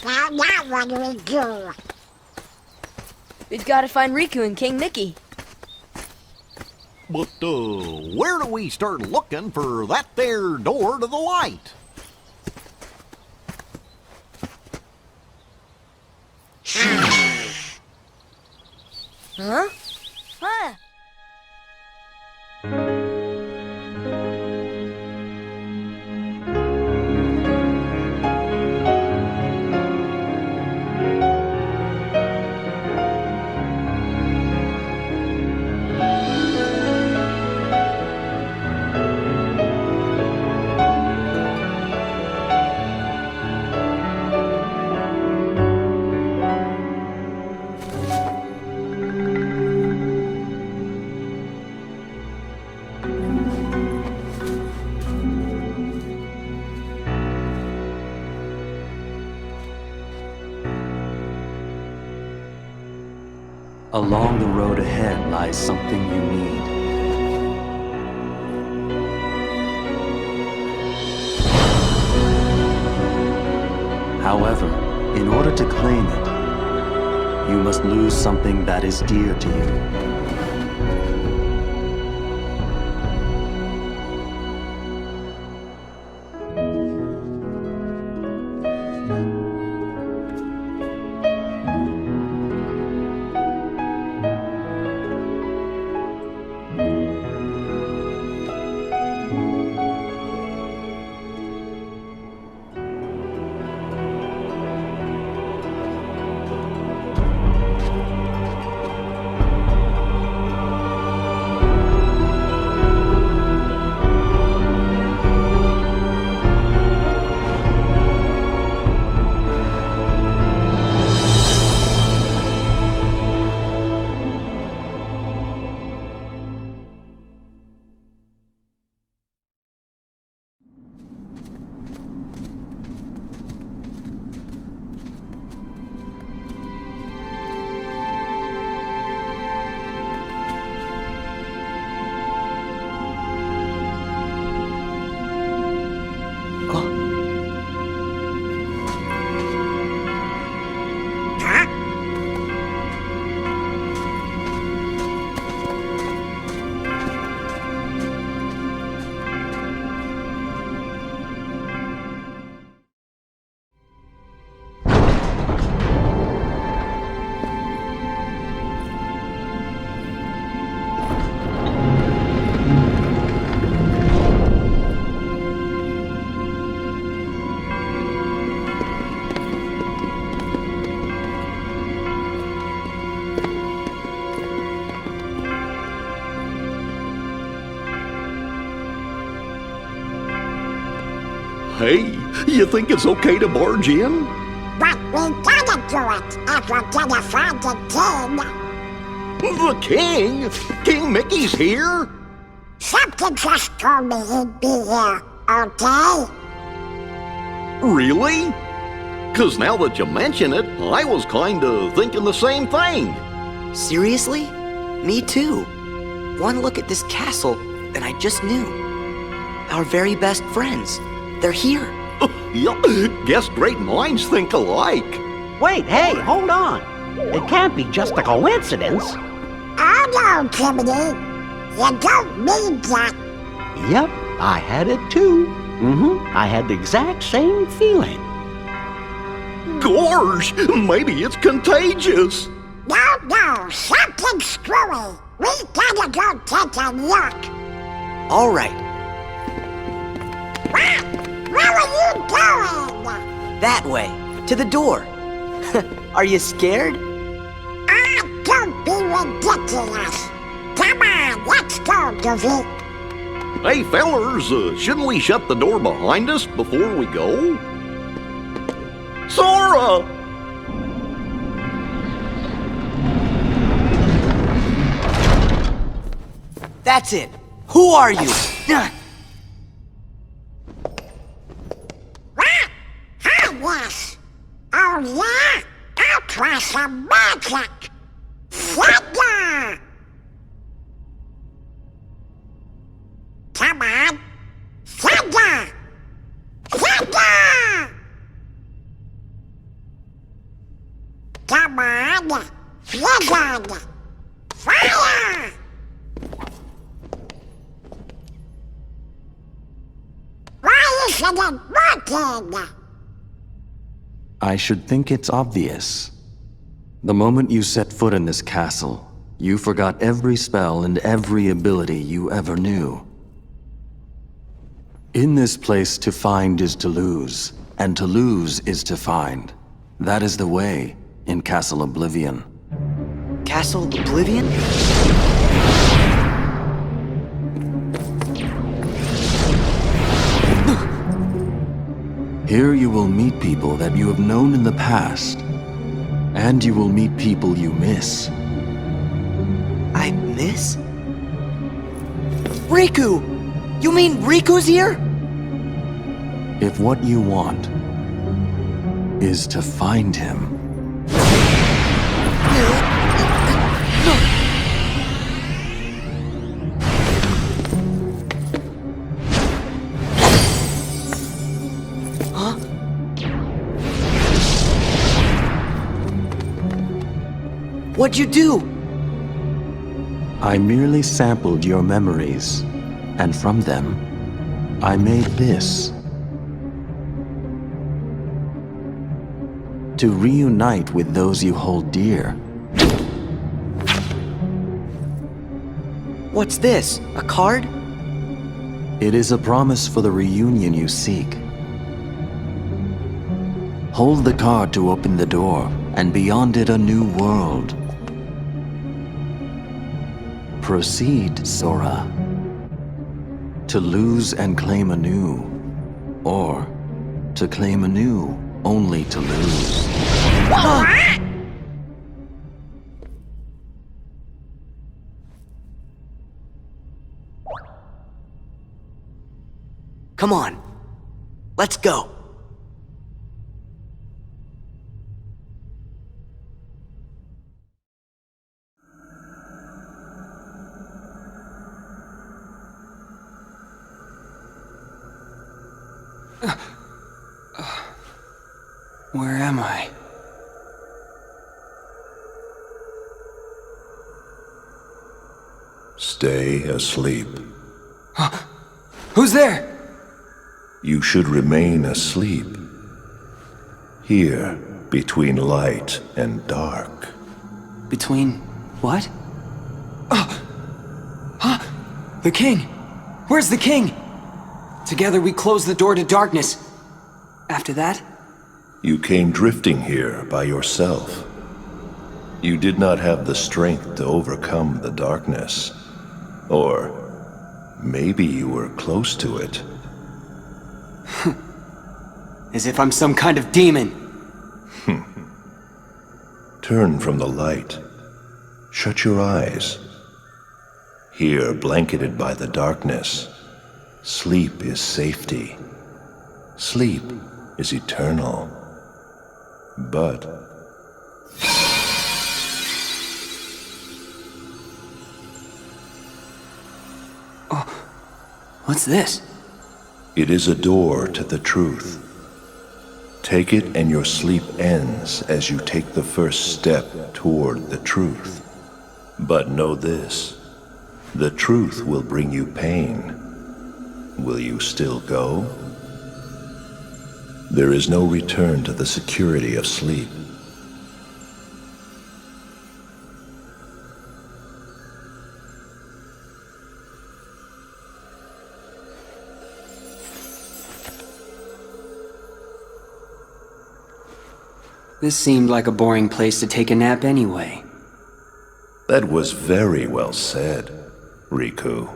Now what do we do? We've got to find Riku and King Mickey. But, where do we start looking for that there door to the light? Huh? Huh? Along the road ahead lies something you need. However, in order to claim it, you must lose something that is dear to you. Hey, you think it's okay to barge in? But we gotta do it if we're gonna find the king. The king? King Mickey's here? Something just told me he'd be here, okay? Really? 'Cause now that you mention it, I was kinda thinking the same thing. Seriously? Me too. One look at this castle, and I just knew. Our very best friends. They're here. Yup, guess great minds think alike. Wait, hey, hold on. It can't be just a coincidence. Oh no, Timothy. You don't mean that. Yep, I had it too. I had the exact same feeling. Gorge, maybe it's contagious. No, something's screwy. We gotta go take a look. All right, Where are you going? that way, to the door. Are you scared? Don't be ridiculous. Come on, let's go, Goofy. Hey, fellers, shouldn't we shut the door behind us before we go? Sora! That's it. Who are you? What? Hi, yes. Oh, yeah? I'll try some magic. Thunder! Come on. Thunder! Thunder! Blizzard! Fire! Why isn't it working? I should think it's obvious. The moment you set foot in this castle, you forgot every spell and every ability you ever knew. In this place, to find is to lose, and to lose is to find. That is the way in Castle Oblivion. Castle Oblivion? Here you will meet people that you have known in the past, and you will meet people you miss. I miss? Riku! You mean Riku's here? If what you want is to find him, what'd you do? I merely sampled your memories, and from them, I made this. To reunite with those you hold dear. What's this? A card? It is a promise for the reunion you seek. Hold the card to open the door, and beyond it a new world. Proceed, Sora. To lose and claim anew, or to claim anew only to lose. Come on, let's go. Where am I? Stay asleep. Who's there? You should remain asleep. Here, between light and dark. Between what? The king! Where's the king? Together we close the door to darkness. After that? You came drifting here by yourself. You did not have the strength to overcome the darkness. Or maybe you were close to it. As if I'm some kind of demon. Turn from the light. Shut your eyes. Here, blanketed by the darkness, sleep is safety. Sleep is eternal. But What's this? it is a door to the truth. Take it and your sleep ends as you take the first step toward the truth. But know this, the truth will bring you pain. Will you still go? There is no return to the security of sleep. This seemed like a boring place to take a nap anyway. That was very well said, Riku.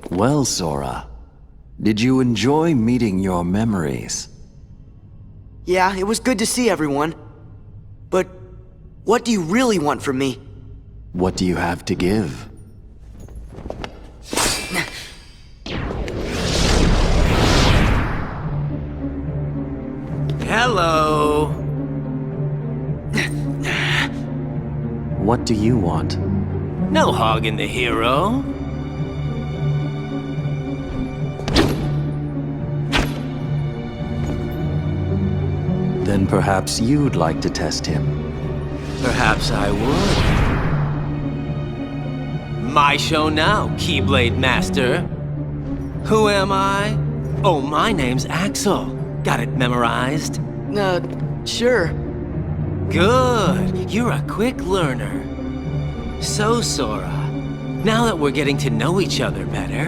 Well, Sora, did you enjoy meeting your memories? Yeah, it was good to see everyone. But what do you really want from me? What do you have to give? Hello. What do you want? No hogging the hero. Then perhaps you'd like to test him. Perhaps I would. My show now, Keyblade Master. Who am I? Oh, my name's Axel. Got it memorized? Sure. Good. You're a quick learner. So, Sora, now that we're getting to know each other better...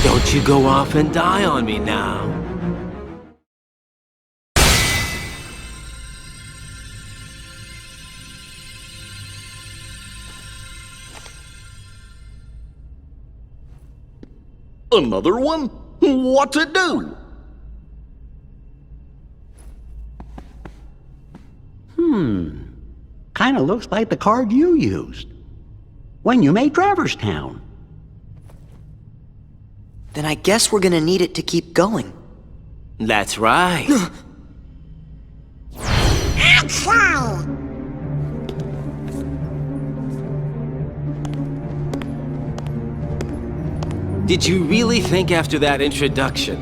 Don't you go off and die on me now. Another one? What's it do? Kinda looks like the card you used when you made Traverse Town. Then I guess we're gonna need it to keep going. That's right. Axel! Did you really think after that introduction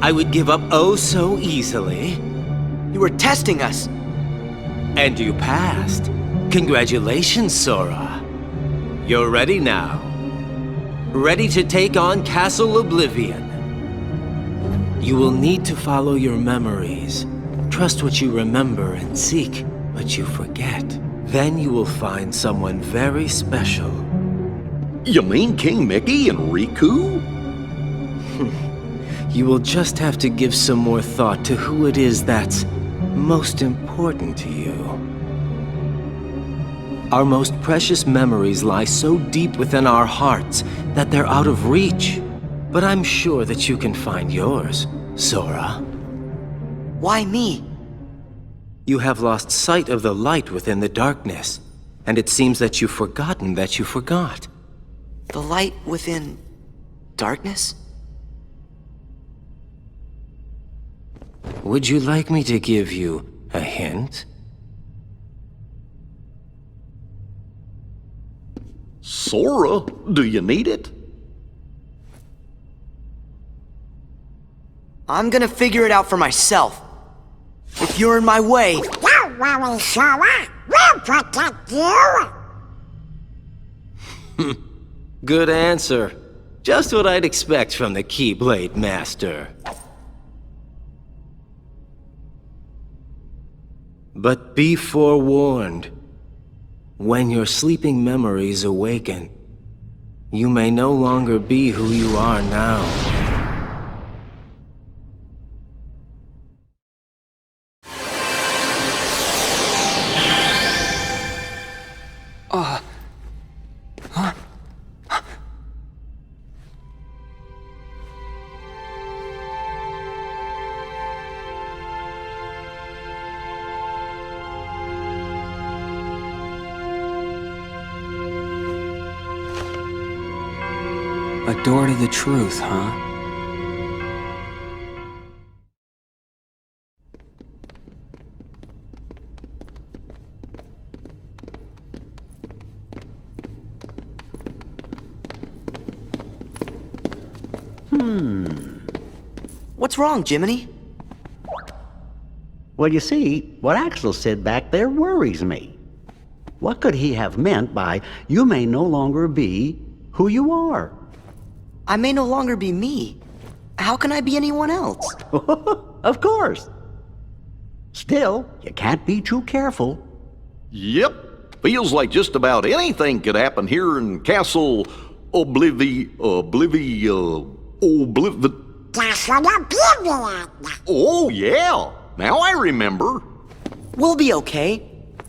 I would give up oh so easily? You were testing us. And you passed. Congratulations, Sora. You're ready now. Ready to take on Castle Oblivion. You will need to follow your memories. Trust what you remember and seek what you forget. Then you will find someone very special. You mean King Mickey and Riku? You will just have to give some more thought to who it is that's most important to you. Our most precious memories lie so deep within our hearts that they're out of reach. But I'm sure that you can find yours, Sora. Why me? You have lost sight of the light within the darkness, and it seems that you've forgotten that you forgot. The light within darkness? Would you like me to give you a hint? Sora, do you need it? I'm gonna figure it out for myself. If you're in my way... Don't worry, Sora. We'll protect you. Good answer. Just what I'd expect from the Keyblade Master. But be forewarned. When your sleeping memories awaken, you may no longer be who you are now. A door to the truth, huh? What's wrong, Jiminy? Well, you see, what Axel said back there worries me. What could he have meant by, you may no longer be who you are? I may no longer be me. How can I be anyone else? Of course. Still, you can't be too careful. Yep. Feels like just about anything could happen here in Castle Oblivion. Castle Oblivion. Oh, yeah. Now I remember. We'll be okay.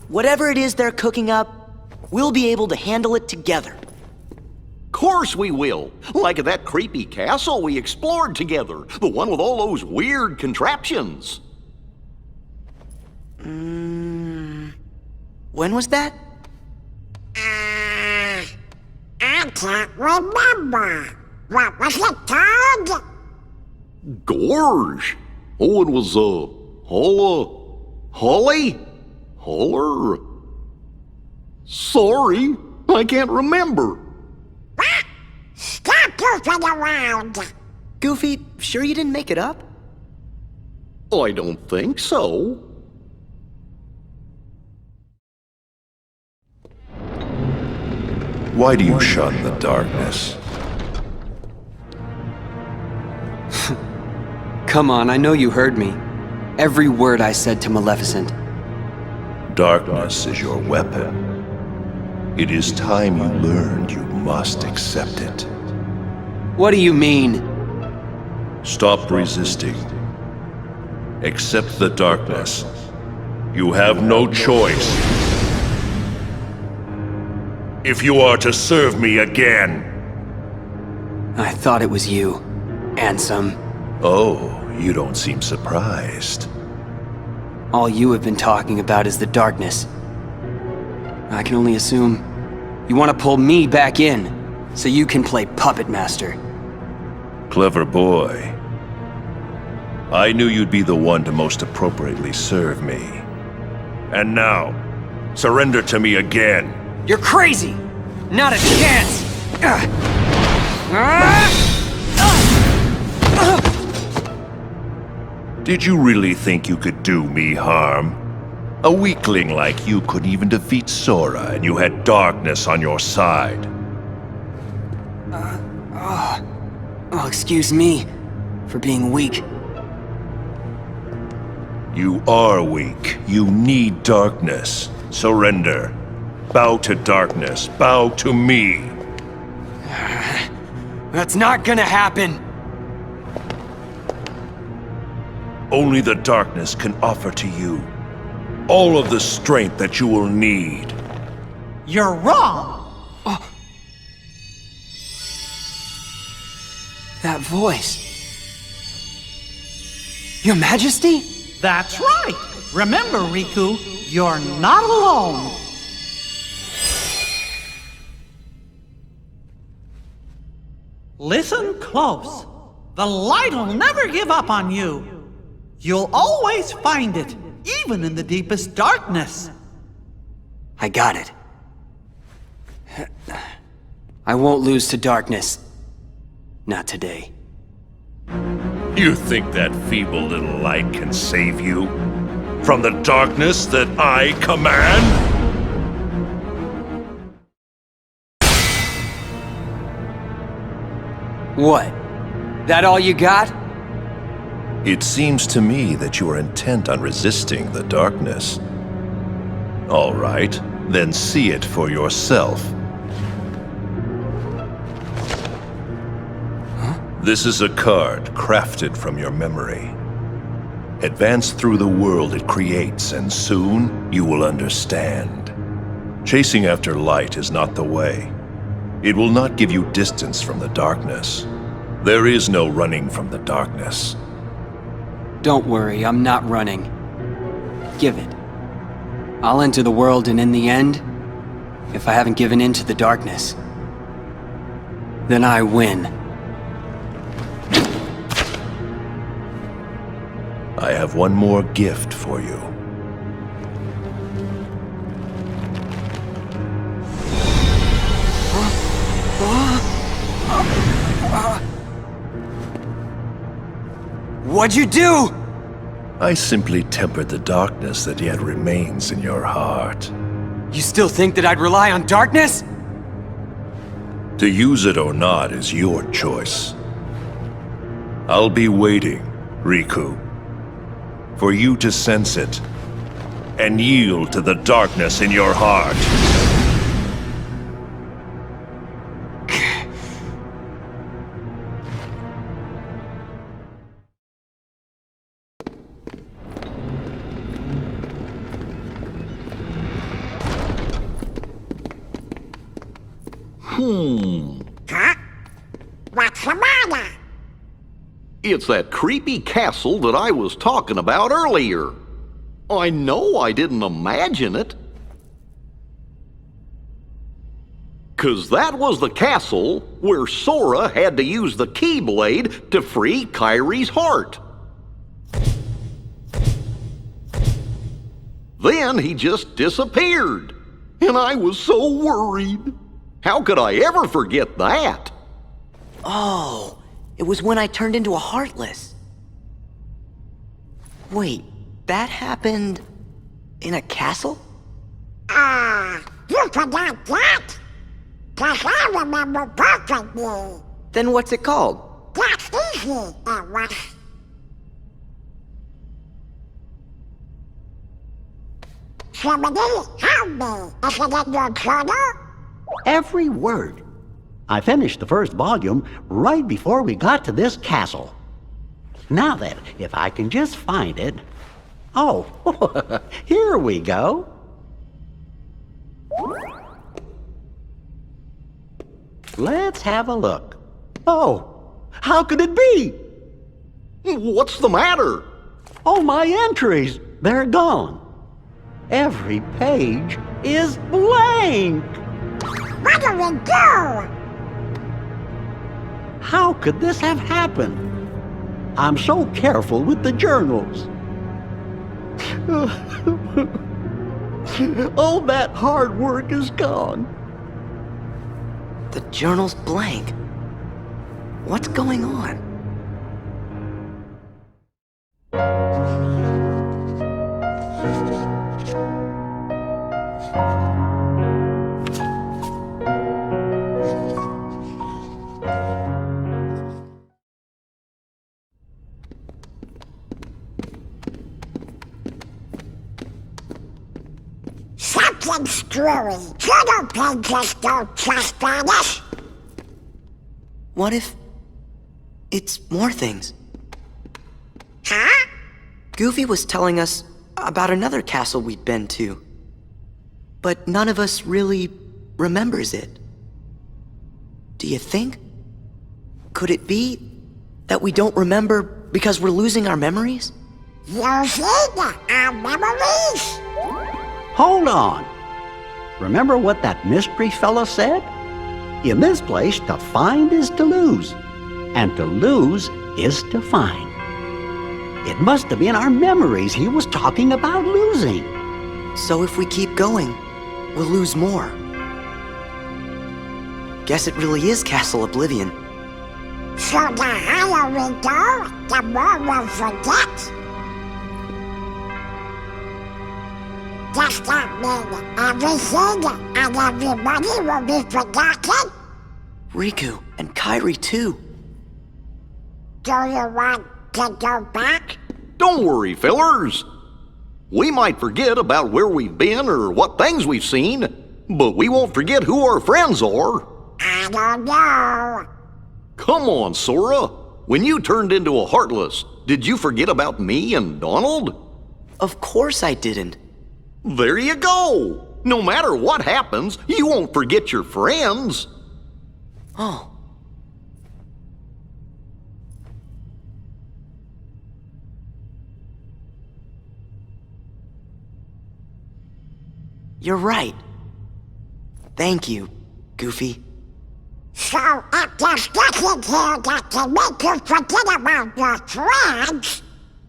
Whatever it is they're cooking up, we'll be able to handle it together. Course we will. Like that creepy castle we explored together. The one with all those weird contraptions. When was that? I can't remember. What was it called? Gorge. Oh, it was, Holly? Holler? Sorry, I can't remember. What? Stop goofing around. Goofy, sure you didn't make it up? I don't think so. Why do you shun the darkness? Come on, I know you heard me. Every word I said to Maleficent. Darkness is your weapon. It is time you learned you must accept it. What do you mean? Stop resisting. Accept the darkness. You have no choice. If you are to serve me again. I thought it was you, Ansem. Oh, you don't seem surprised. All you have been talking about is the darkness. I can only assume you want to pull me back in, so you can play puppet master. Clever boy. I knew you'd be the one to most appropriately serve me. And now, surrender to me again. You're crazy! Not a chance! Did you really think you could do me harm? A weakling like you couldn't even defeat Sora, and you had darkness on your side. Oh, excuse me for being weak. You are weak. You need darkness. Surrender. Bow to darkness. Bow to me. That's not gonna happen! Only the darkness can offer to you all of the strength that you will need. You're wrong! That voice. Your Majesty? That's right! Remember, Riku, you're not alone! Listen close. The light'll never give up on you. You'll always find it, even in the deepest darkness. I got it. I won't lose to darkness. Not today. You think that feeble little light can save you from the darkness that I command? What? That all you got? It seems to me that you are intent on resisting the darkness. All right, then see it for yourself. Huh? This is a card crafted from your memory. Advance through the world it creates, and soon you will understand. Chasing after light is not the way. It will not give you distance from the darkness. There is no running from the darkness. Don't worry, I'm not running. Give it. I'll enter the world, and in the end, if I haven't given in to the darkness, then I win. I have one more gift for you. What'd you do? I simply tempered the darkness that yet remains in your heart. You still think that I'd rely on darkness? To use it or not is your choice. I'll be waiting, Riku, for you to sense it and yield to the darkness in your heart. Huh? What's the matter? It's that creepy castle that I was talking about earlier. I know I didn't imagine it. 'Cause that was the castle where Sora had to use the Keyblade to free Kairi's heart. Then he just disappeared, and I was so worried. How could I ever forget that? Oh, it was when I turned into a Heartless. Wait, that happened in a castle? You forgot that? 'Cause I remember perfectly. Then what's it called? That's easy, it was. Somebody help me. Is it in your journal? Every word. I finished the first volume right before we got to this castle. Now then, if I can just find it. Oh, here we go. Let's have a look. Oh, how could it be? What's the matter? Oh, my entries, they're gone. Every page is blank. What do we do? How could this have happened? I'm so careful with the journals. All that hard work is gone. The journal's blank. What's going on? Something screwy. Journal pages don't just vanish. What if it's more things? Huh? Goofy was telling us about another castle we'd been to, but none of us really remembers it. Do you think? Could it be that we don't remember because we're losing our memories? Losing our memories? Hold on. Remember what that mystery fella said? In this place, to find is to lose, and to lose is to find. It must have been our memories he was talking about losing. So if we keep going, we'll lose more. Guess it really is Castle Oblivion. So the higher we go, the more we'll forget. Does that mean everything and everybody will be forgotten? Riku and Kairi too. Do you want to go back? Don't worry, fellers. We might forget about where we've been or what things we've seen, but we won't forget who our friends are. I don't know. Come on, Sora. When you turned into a Heartless, did you forget about me and Donald? Of course I didn't. There you go. No matter what happens, you won't forget your friends. Oh. You're right. Thank you, Goofy. So if there's nothing here that can make you forget about your friends,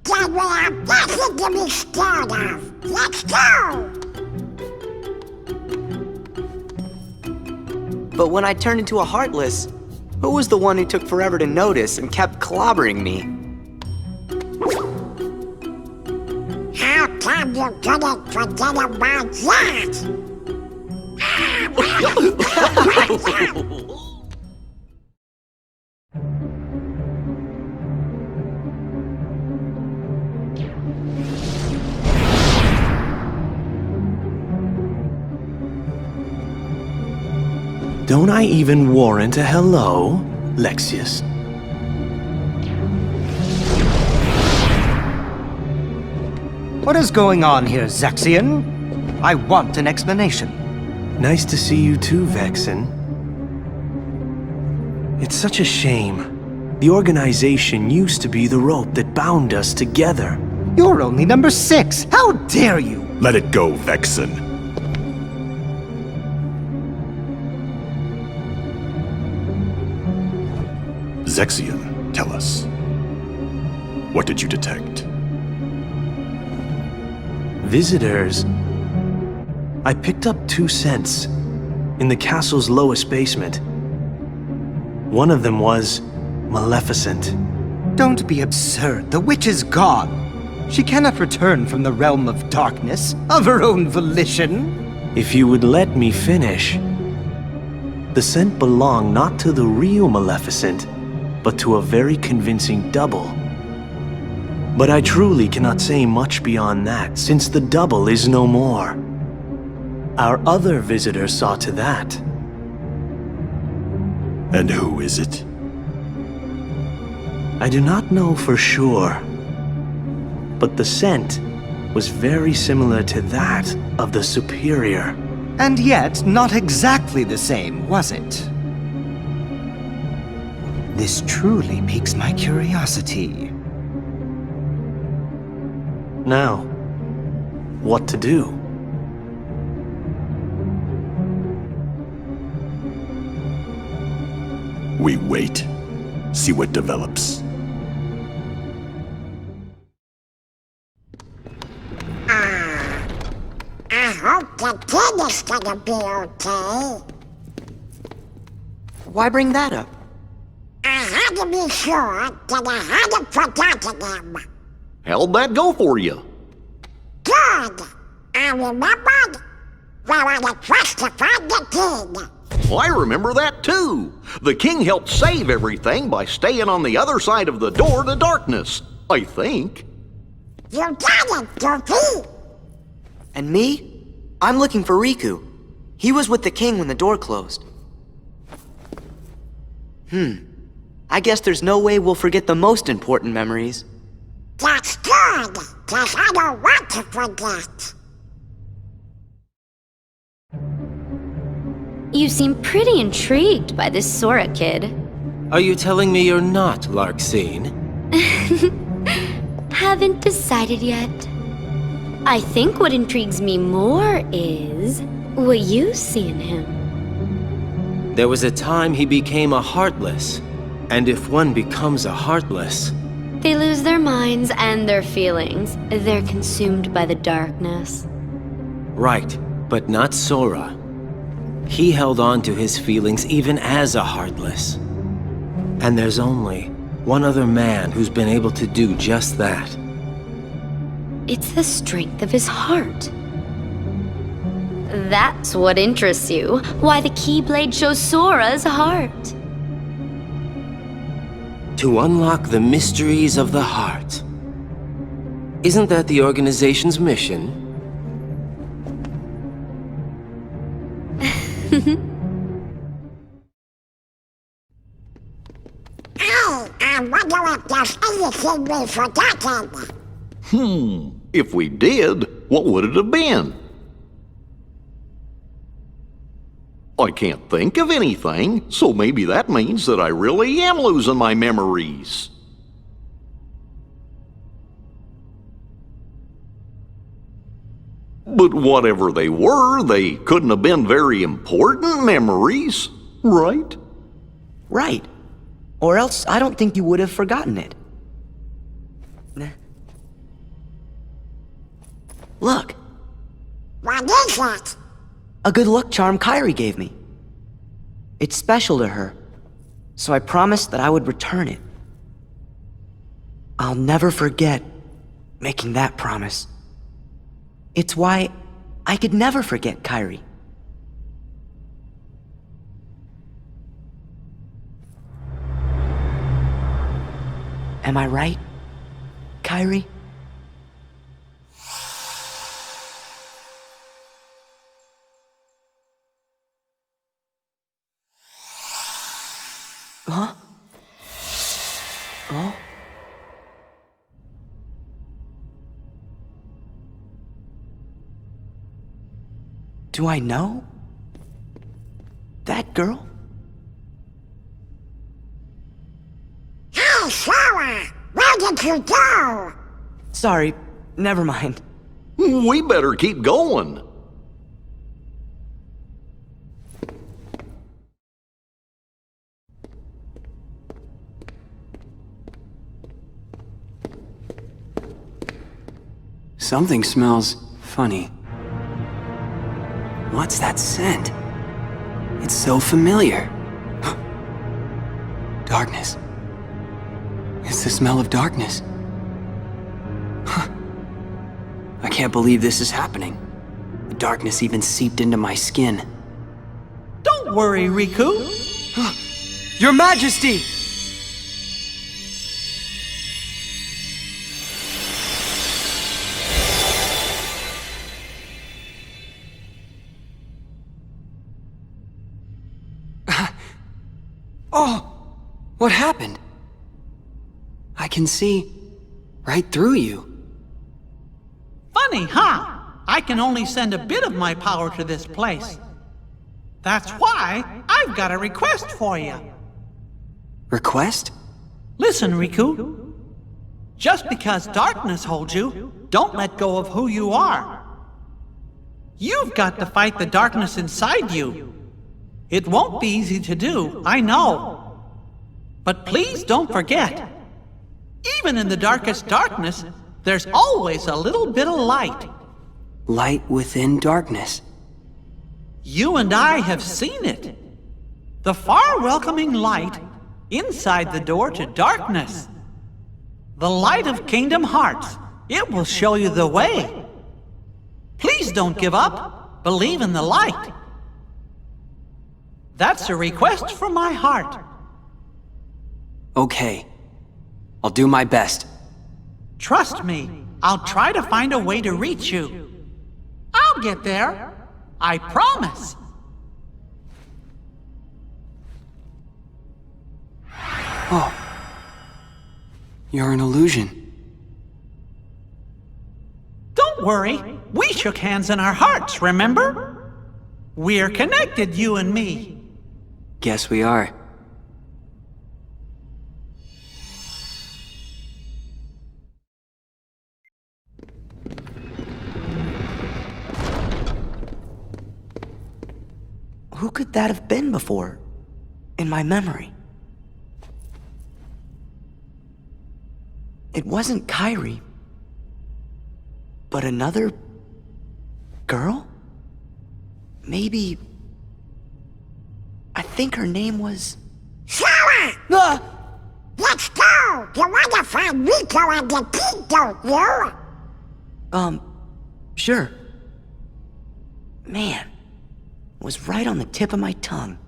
then we have nothing to be scared of. Let's go! But when I turned into a Heartless, who was the one who took forever to notice and kept clobbering me? How come you couldn't forget about that? Don't I even warrant a hello, Lexius? What is going on here, Zaxian? I want an explanation. Nice to see you too, Vexen. It's such a shame. The organization used to be the rope that bound us together. You're only number 6. How dare you? Let it go, Vexen. Zexion, tell us. What did you detect? Visitors. I picked up 2 scents in the castle's lowest basement. One of them was maleficent. Don't be absurd. The witch is gone. She cannot return from the realm of darkness of her own volition. If you would let me finish. The scent belonged not to the real Maleficent, but to a very convincing double. But I truly cannot say much beyond that, since the double is no more. Our other visitor saw to that. And who is it? I do not know for sure, but the scent was very similar to that of the Superior. And yet, not exactly the same, was it? This truly piques my curiosity. Now, what to do? We wait. See what develops. I hope the kid is gonna be okay. Why bring that up? I had to be sure that I hadn't forgotten him. How'd that go for you? Good. I remembered where I was supposed to find the kid. Well, I remember that too. The king helped save everything by staying on the other side of the door to darkness, I think. You got it, Goofy. And me? I'm looking for Riku. He was with the king when the door closed. I guess there's no way we'll forget the most important memories. That's good, 'cause I don't want to forget. You seem pretty intrigued by this Sora kid. Are you telling me you're not Larxene? Haven't decided yet. I think what intrigues me more is what you see in him. There was a time he became a Heartless. And if one becomes a Heartless... They lose their minds and their feelings. They're consumed by the darkness. Right, but not Sora. He held on to his feelings even as a Heartless. And there's only one other man who's been able to do just that. It's the strength of his heart. That's what interests you. Why the Keyblade shows Sora's heart. To unlock the mysteries of the heart. Isn't that the organization's mission? I wonder if there's anything we've forgotten. If we did, what would it have been? I can't think of anything, so maybe that means that I really am losing my memories. But whatever they were, they couldn't have been very important memories, right? Right. Or else I don't think you would have forgotten it. Look. What is it? A good luck charm Kairi gave me. It's special to her, so I promised that I would return it. I'll never forget making that promise. It's why I could never forget Kairi. Am I right, Kairi? Huh? Oh? Do I know? That girl? Hey, Sora! Where did you go? Sorry, never mind. We better keep going. Something smells funny. What's that scent? It's so familiar. Darkness. It's the smell of darkness. I can't believe this is happening. The darkness even seeped into my skin. Don't worry, Riku. Your Majesty! Oh! What happened? I can see right through you. Funny, huh? I can only send a bit of my power to this place. That's why I've got a request for you. Request? Listen, Riku. Just because darkness holds you, don't let go of who you are. You've got to fight the darkness inside you. It won't be easy to do, I know. But please don't forget, even in the darkest darkness, there's always a little bit of light. Light within darkness. You and I have seen it. The far welcoming light inside the door to darkness. The light of Kingdom Hearts. It will show you the way. Please don't give up. Believe in the light. That's a request from my heart. Okay. I'll do my best. Trust me, I'll try to find a way to reach you. I'll get there. I promise. Oh. You're an illusion. Don't worry. We shook hands in our hearts, remember? We're connected, you and me. Guess we are. Who could that have been before? In my memory. It wasn't Kairi. But another... girl? Maybe... I think her name was... Sarah! Let's go! You want to find Riku and the key, don't you? Sure. Man, it was right on the tip of my tongue.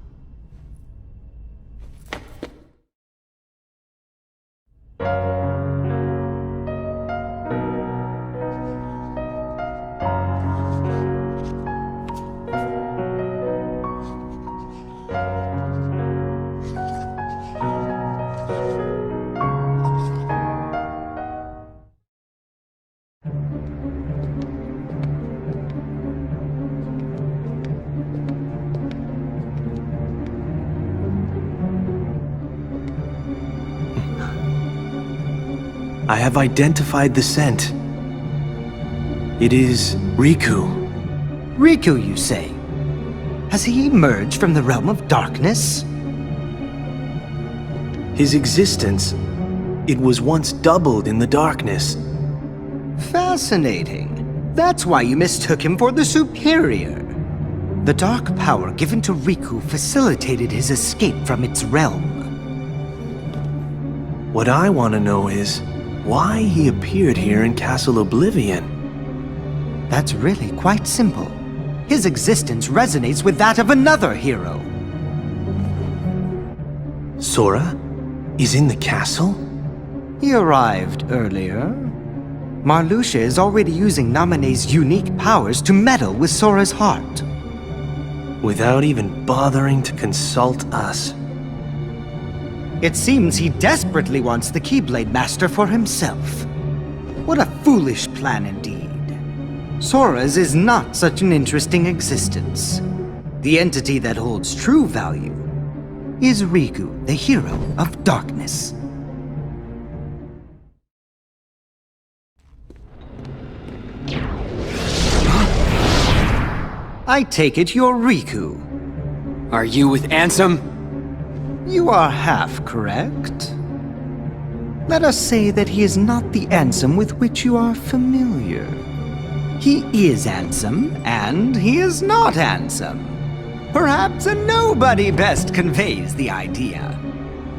I have identified the scent. It is Riku. Riku, you say? Has he emerged from the realm of darkness? His existence, it was once doubled in the darkness. Fascinating. That's why you mistook him for the superior. The dark power given to Riku facilitated his escape from its realm. What I want to know is why he appeared here in Castle Oblivion. That's really quite simple. His existence resonates with that of another hero. Sora is in the castle? He arrived earlier. Marluxia is already using Naminé's unique powers to meddle with Sora's heart. Without even bothering to consult us. It seems he desperately wants the Keyblade Master for himself. What a foolish plan indeed. Sora's is not such an interesting existence. The entity that holds true value is Riku, the hero of darkness. I take it you're Riku. Are you with Ansem? You are half correct. Let us say that he is not the Ansem with which you are familiar. He is handsome, and he is not handsome. Perhaps a nobody best conveys the idea.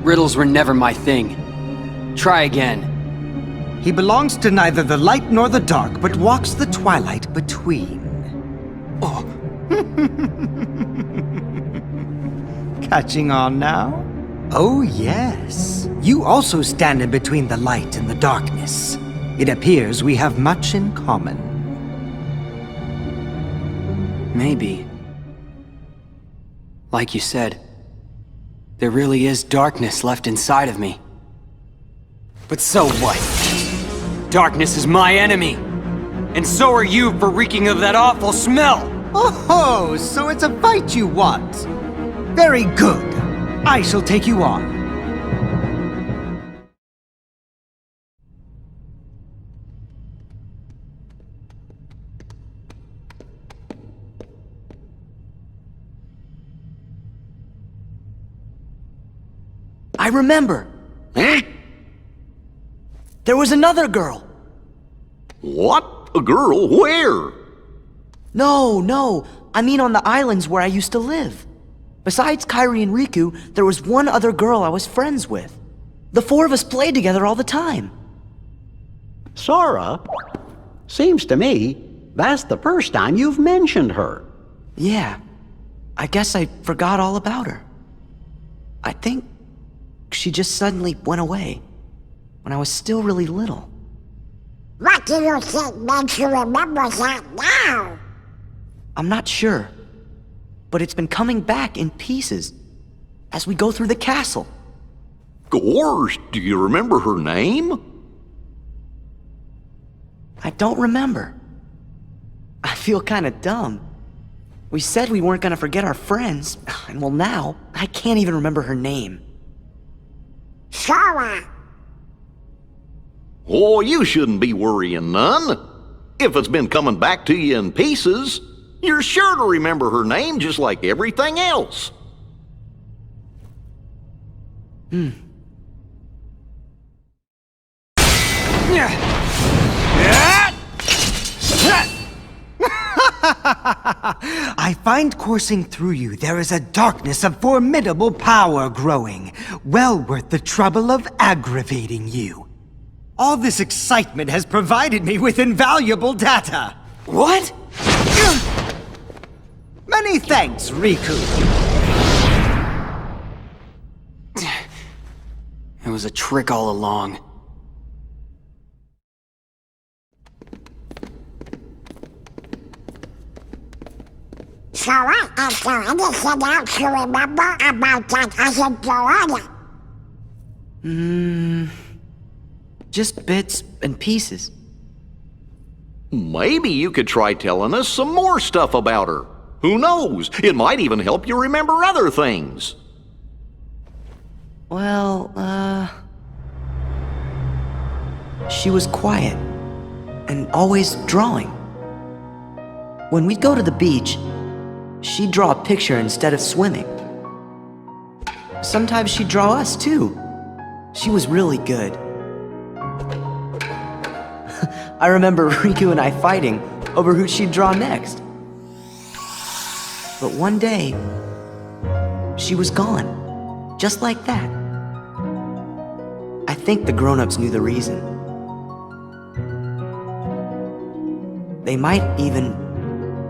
Riddles were never my thing. Try again. He belongs to neither the light nor the dark, but walks the twilight between. Oh. Catching on now? Oh, yes. You also stand in between the light and the darkness. It appears we have much in common. Maybe. Like you said, there really is darkness left inside of me. But so what? Darkness is my enemy! And so are you for reeking of that awful smell! Oh, so it's a fight you want. Very good. I shall take you on. I remember. Huh? There was another girl. What? A girl? Where? No. I mean on the islands where I used to live. Besides Kairi and Riku, there was one other girl I was friends with. The four of us played together all the time. Sora? Seems to me that's the first time you've mentioned her. Yeah. I guess I forgot all about her. I think she just suddenly went away when I was still really little. What do you think makes you remember that now? I'm not sure, but it's been coming back in pieces as we go through the castle. Gorsh, do you remember her name? I don't remember. I feel kinda dumb. We said we weren't gonna forget our friends, and well now, I can't even remember her name. Sora. Oh, you shouldn't be worrying none. If it's been coming back to you in pieces, you're sure to remember her name just like everything else. I find coursing through you there is a darkness of formidable power growing, well worth the trouble of aggravating you. All this excitement has provided me with invaluable data. What? Many thanks, Riku. It was a trick all along. Sora, is there anything else you remember about that other girl? Just bits and pieces. Maybe you could try telling us some more stuff about her. Who knows? It might even help you remember other things. Well, she was quiet and always drawing. When we'd go to the beach, she'd draw a picture instead of swimming. Sometimes she'd draw us too. She was really good. I remember Riku and I fighting over who she'd draw next. But one day, she was gone, just like that. I think the grown-ups knew the reason. They might even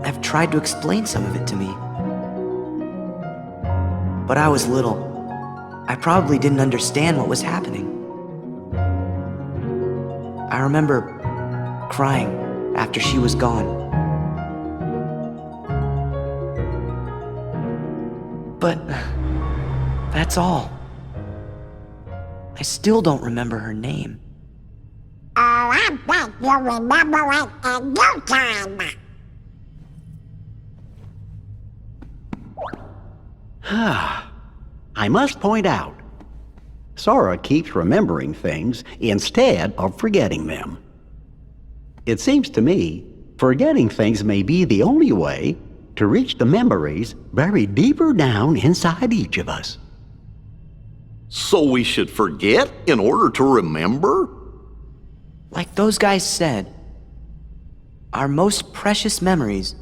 have tried to explain some of it to me. But I was little. I probably didn't understand what was happening. I remember crying after she was gone. But that's all. I still don't remember her name. Oh, I bet you'll remember it in no time. I must point out, Sora keeps remembering things instead of forgetting them. It seems to me, forgetting things may be the only way to reach the memories buried deeper down inside each of us. So we should forget in order to remember? Like those guys said, Our most precious memories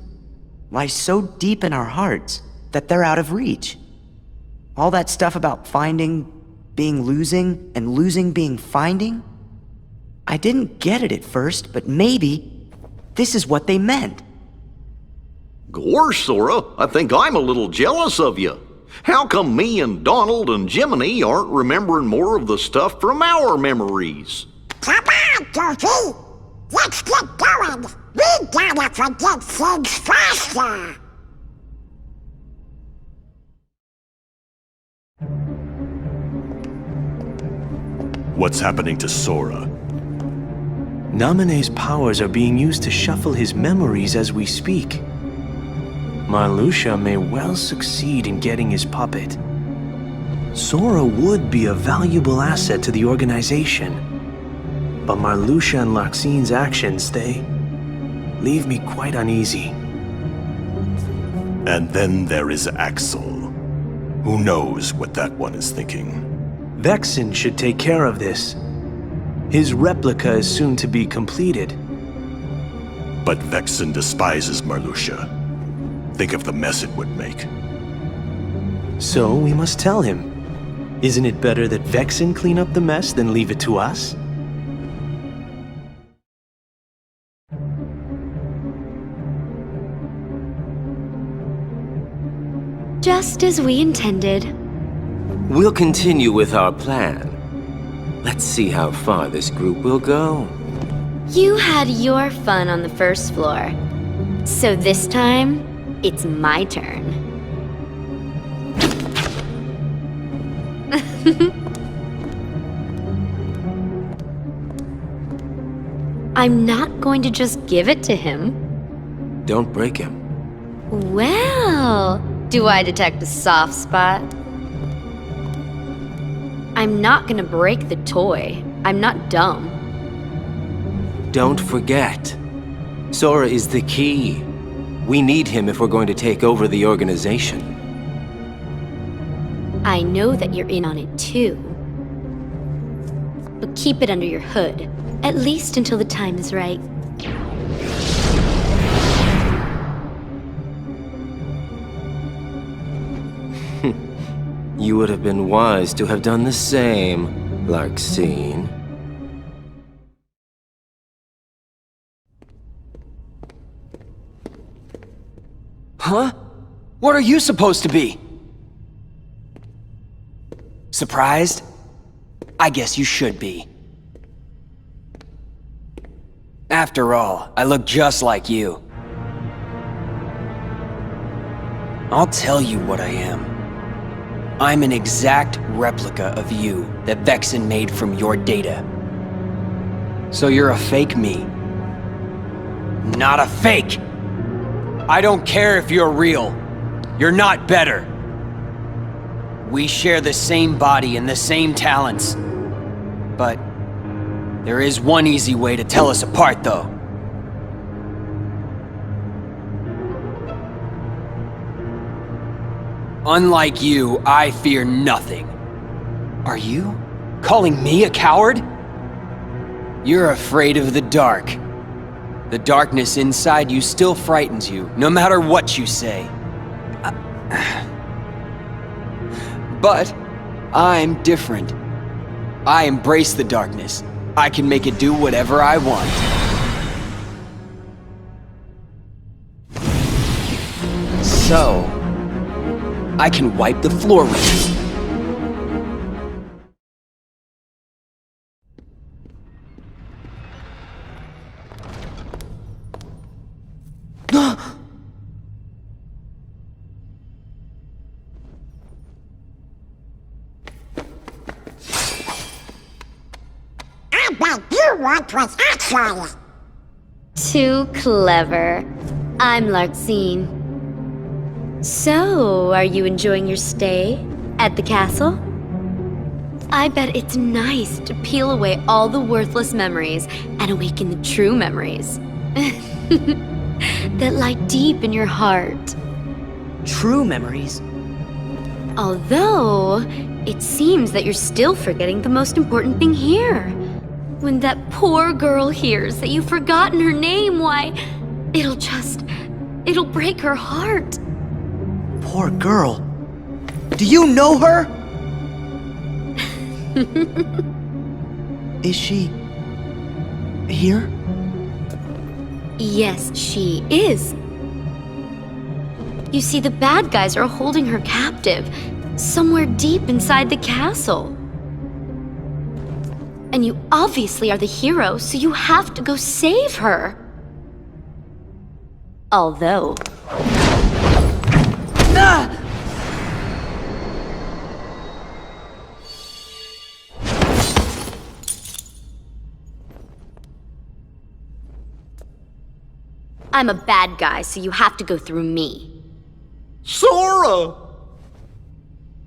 lie so deep in our hearts that they're out of reach. All that stuff about finding being losing and losing being finding? I didn't get it at first, but maybe this is what they meant. Gosh, Sora, I think I'm a little jealous of you. How come me and Donald and Jiminy aren't remembering more of the stuff from our memories? Come on, Goofy! Let's get going! We gotta forget things faster! What's happening to Sora? Naminé's powers are being used to shuffle his memories as we speak. Marluxia may well succeed in getting his puppet. Sora would be a valuable asset to the organization. But Marluxia and Larxine's actions, they leave me quite uneasy. And then there is Axel. Who knows what that one is thinking? Vexen should take care of this. His replica is soon to be completed. But Vexen despises Marluxia. Think of the mess it would make. So we must tell him. Isn't it better that Vexen clean up the mess than leave it to us? Just as we intended. We'll continue with our plan. Let's see how far this group will go. You had your fun on the first floor. So this time, it's my turn. I'm not going to just give it to him. Don't break him. Well, do I detect a soft spot? I'm not gonna break the toy. I'm not dumb. Don't forget, Sora is the key. We need him if we're going to take over the organization. I know that you're in on it too. But keep it under your hood, at least until the time is right. You would have been wise to have done the same, Larxine. Huh? What are you supposed to be? Surprised? I guess you should be. After all, I look just like you. I'll tell you what I am. I'm an exact replica of you that Vexen made from your data. So you're a fake me. Not a fake! I don't care if you're real. You're not better. We share the same body and the same talents. But there is one easy way to tell us apart, though. Unlike you, I fear nothing. Are you calling me a coward? You're afraid of the dark. The darkness inside you still frightens you, no matter what you say. But I'm different. I embrace the darkness. I can make it do whatever I want. So, I can wipe the floor with you. I bet you want was actually. Too clever. I'm Larxine. So, are you enjoying your stay at the castle? I bet it's nice to peel away all the worthless memories and awaken the true memories. That lie deep in your heart. True memories? Although, it seems that you're still forgetting the most important thing here. When that poor girl hears that you've forgotten her name, why, it'll break her heart. Poor girl. Do you know her? Is she here? Yes, she is. You see, the bad guys are holding her captive, somewhere deep inside the castle. And you obviously are the hero, so you have to go save her. Although... Ah! I'm a bad guy, so you have to go through me. Sora!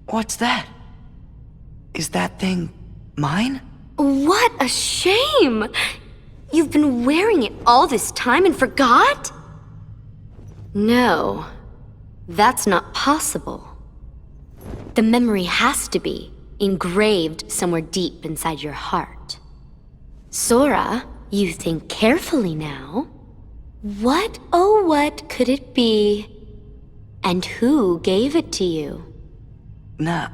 What's that? Is that thing mine? What a shame! You've been wearing it all this time and forgot? No, that's not possible. The memory has to be engraved somewhere deep inside your heart. Sora, you think carefully now. What, oh what could it be? And who gave it to you? Meh.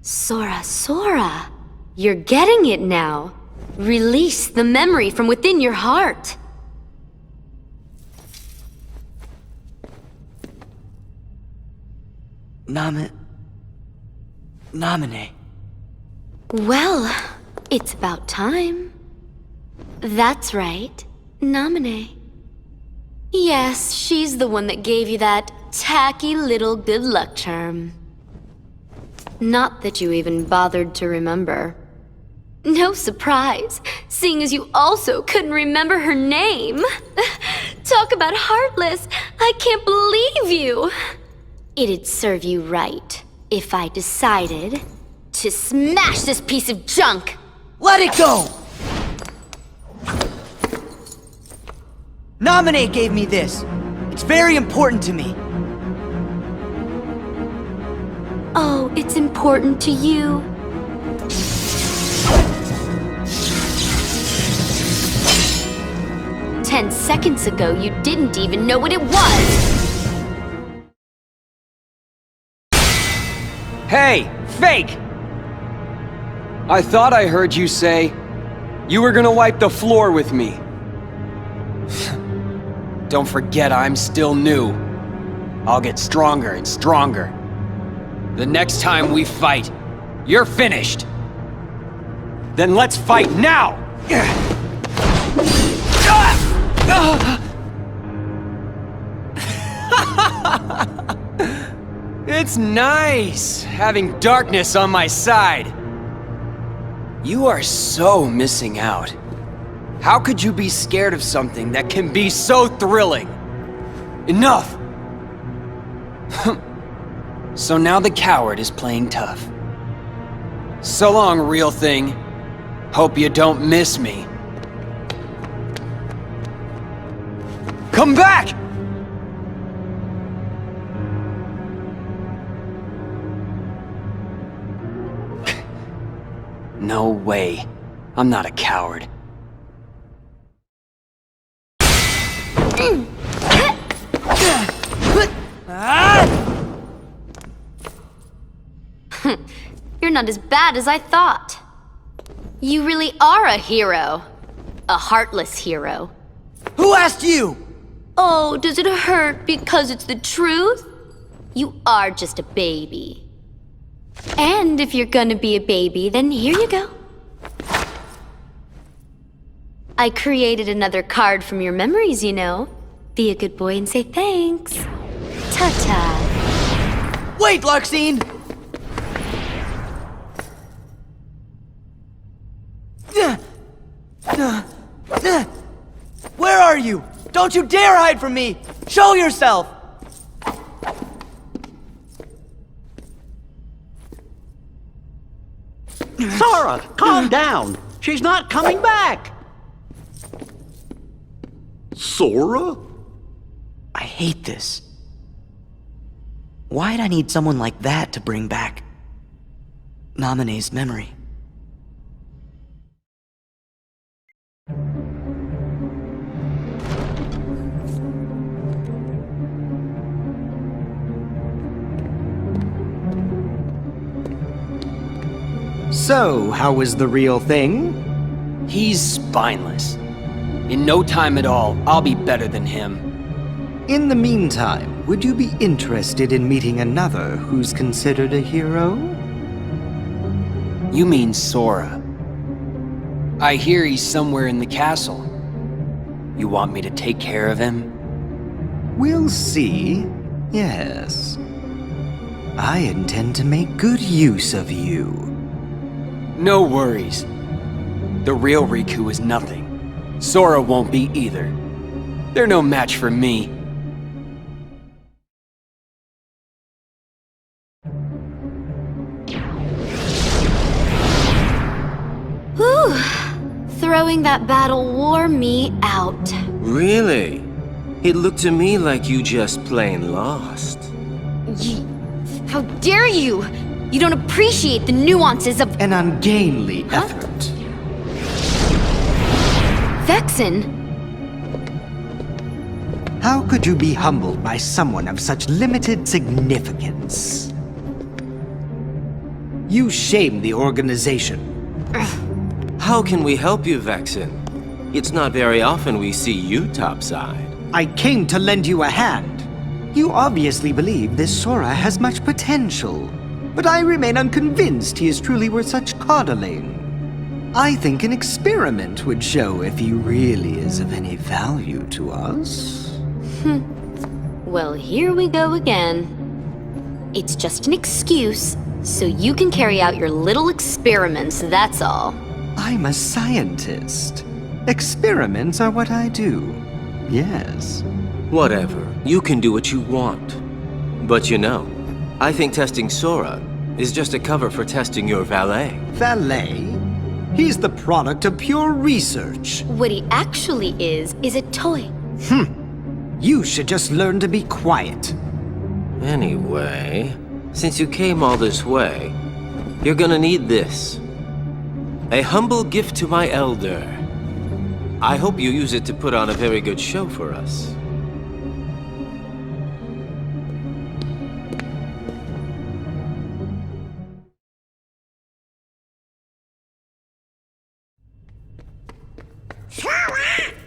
Sora, you're getting it now. Release the memory from within your heart. Namine. Well, it's about time. That's right, Namine. Yes, she's the one that gave you that tacky little good luck charm. Not that you even bothered to remember. No surprise, seeing as you also couldn't remember her name. Talk about heartless, I can't believe you. It'd serve you right if I decided to smash this piece of junk. Let it go! Nominate gave me this. It's very important to me. Oh, it's important to you. "10 seconds ago, you didn't even know what it was! Hey, fake! I thought I heard you say you were gonna wipe the floor with me. Don't forget I'm still new. I'll get stronger and stronger. The next time we fight, you're finished. Then let's fight now! It's nice having darkness on my side. You are so missing out. How could you be scared of something that can be so thrilling? Enough! So now the coward is playing tough. So long, real thing. Hope you don't miss me. Come back! No way. I'm not a coward. You're not as bad as I thought. You really are a hero. A heartless hero. Who asked you? Oh, does it hurt because it's the truth? You are just a baby. And if you're gonna be a baby, then here you go. I created another card from your memories, you know. Be a good boy and say thanks. Ta-ta. Wait, Larxene! Where are you? Don't you dare hide from me! Show yourself! Sora, calm down. She's not coming back. Sora? I hate this. Why'd I need someone like that to bring back? Namine's memory. So, how was the real thing? He's spineless. In no time at all, I'll be better than him. In the meantime, would you be interested in meeting another who's considered a hero? You mean Sora. I hear he's somewhere in the castle. You want me to take care of him? We'll see. Yes. I intend to make good use of you. No worries. The real Riku is nothing. Sora won't be either. They're no match for me. Whew. Throwing that battle wore me out. Really? It looked to me like you just plain lost. How dare you! You don't appreciate the nuances of an ungainly effort. Vexen? How could you be humbled by someone of such limited significance? You shame the organization. How can we help you, Vexen? It's not very often we see you topside. I came to lend you a hand. You obviously believe this Sora has much potential, but I remain unconvinced he is truly worth such coddling. I think an experiment would show if he really is of any value to us. Well, here we go again. It's just an excuse, so you can carry out your little experiments, that's all. I'm a scientist. Experiments are what I do. Yes. Whatever. You can do what you want. But you know, I think testing Sora is just a cover for testing your valet. Valet? He's the product of pure research. What he actually is a toy. You should just learn to be quiet. Anyway, since you came all this way, you're gonna need this. A humble gift to my elder. I hope you use it to put on a very good show for us.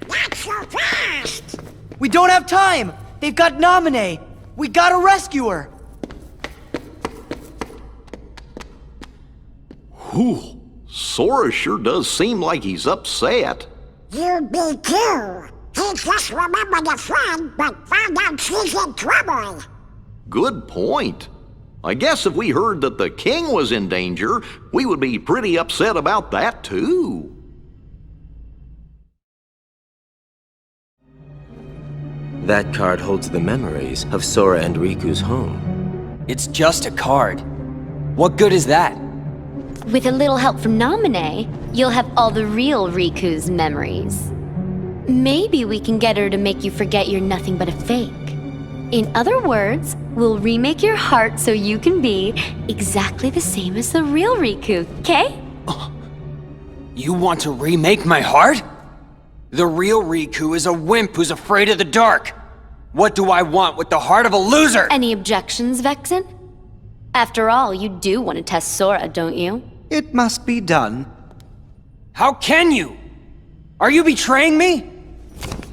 Not so fast! We don't have time! They've got Namine! We gotta rescue her! Whew. Sora sure does seem like he's upset. You be too. He just remembered a friend, but found out she's in trouble. Good point. I guess if we heard that the king was in danger, we would be pretty upset about that too. That card holds the memories of Sora and Riku's home. It's just a card. What good is that? With a little help from Namine, you'll have all the real Riku's memories. Maybe we can get her to make you forget you're nothing but a fake. In other words, we'll remake your heart so you can be exactly the same as the real Riku, okay? You want to remake my heart? The real Riku is a wimp who's afraid of the dark. What do I want with the heart of a loser? Any objections, Vexen? After all, you do want to test Sora, don't you? It must be done. How can you? Are you betraying me?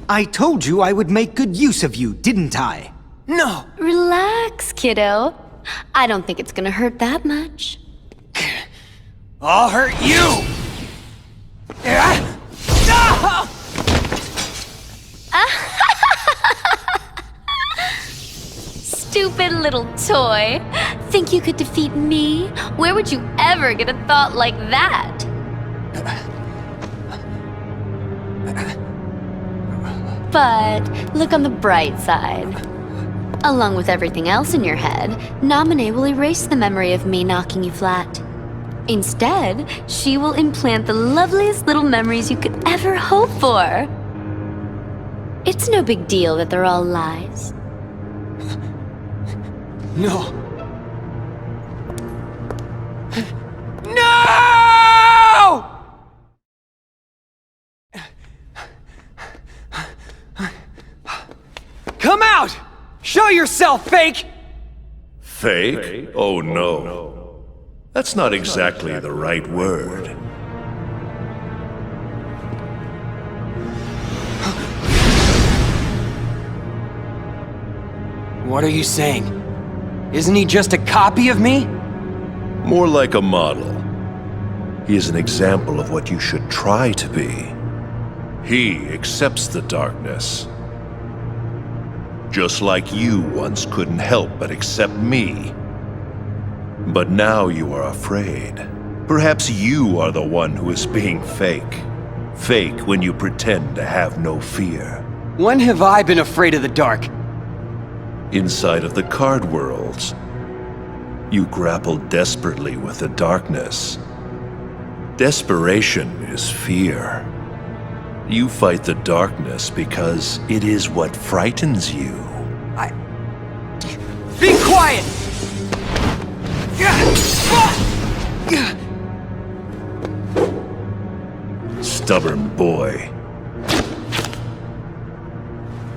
I told you I would make good use of you, didn't I? No! Relax, kiddo. I don't think it's gonna hurt that much. I'll hurt you! Stupid little toy. Think you could defeat me? Where would you ever get a thought like that? But look on the bright side. Along with everything else in your head, Namine will erase the memory of me knocking you flat. Instead, she will implant the loveliest little memories you could ever hope for. It's no big deal that they're all lies. No. yourself, fake! Fake? Oh no. That's not exactly the right word. What are you saying? Isn't he just a copy of me? More like a model. He is an example of what you should try to be. He accepts the darkness. Just like you once couldn't help but accept me. But now you are afraid. Perhaps you are the one who is being fake. Fake when you pretend to have no fear. When have I been afraid of the dark? Inside of the card worlds, you grapple desperately with the darkness. Desperation is fear. You fight the darkness because it is what frightens you. Be quiet! Stubborn boy.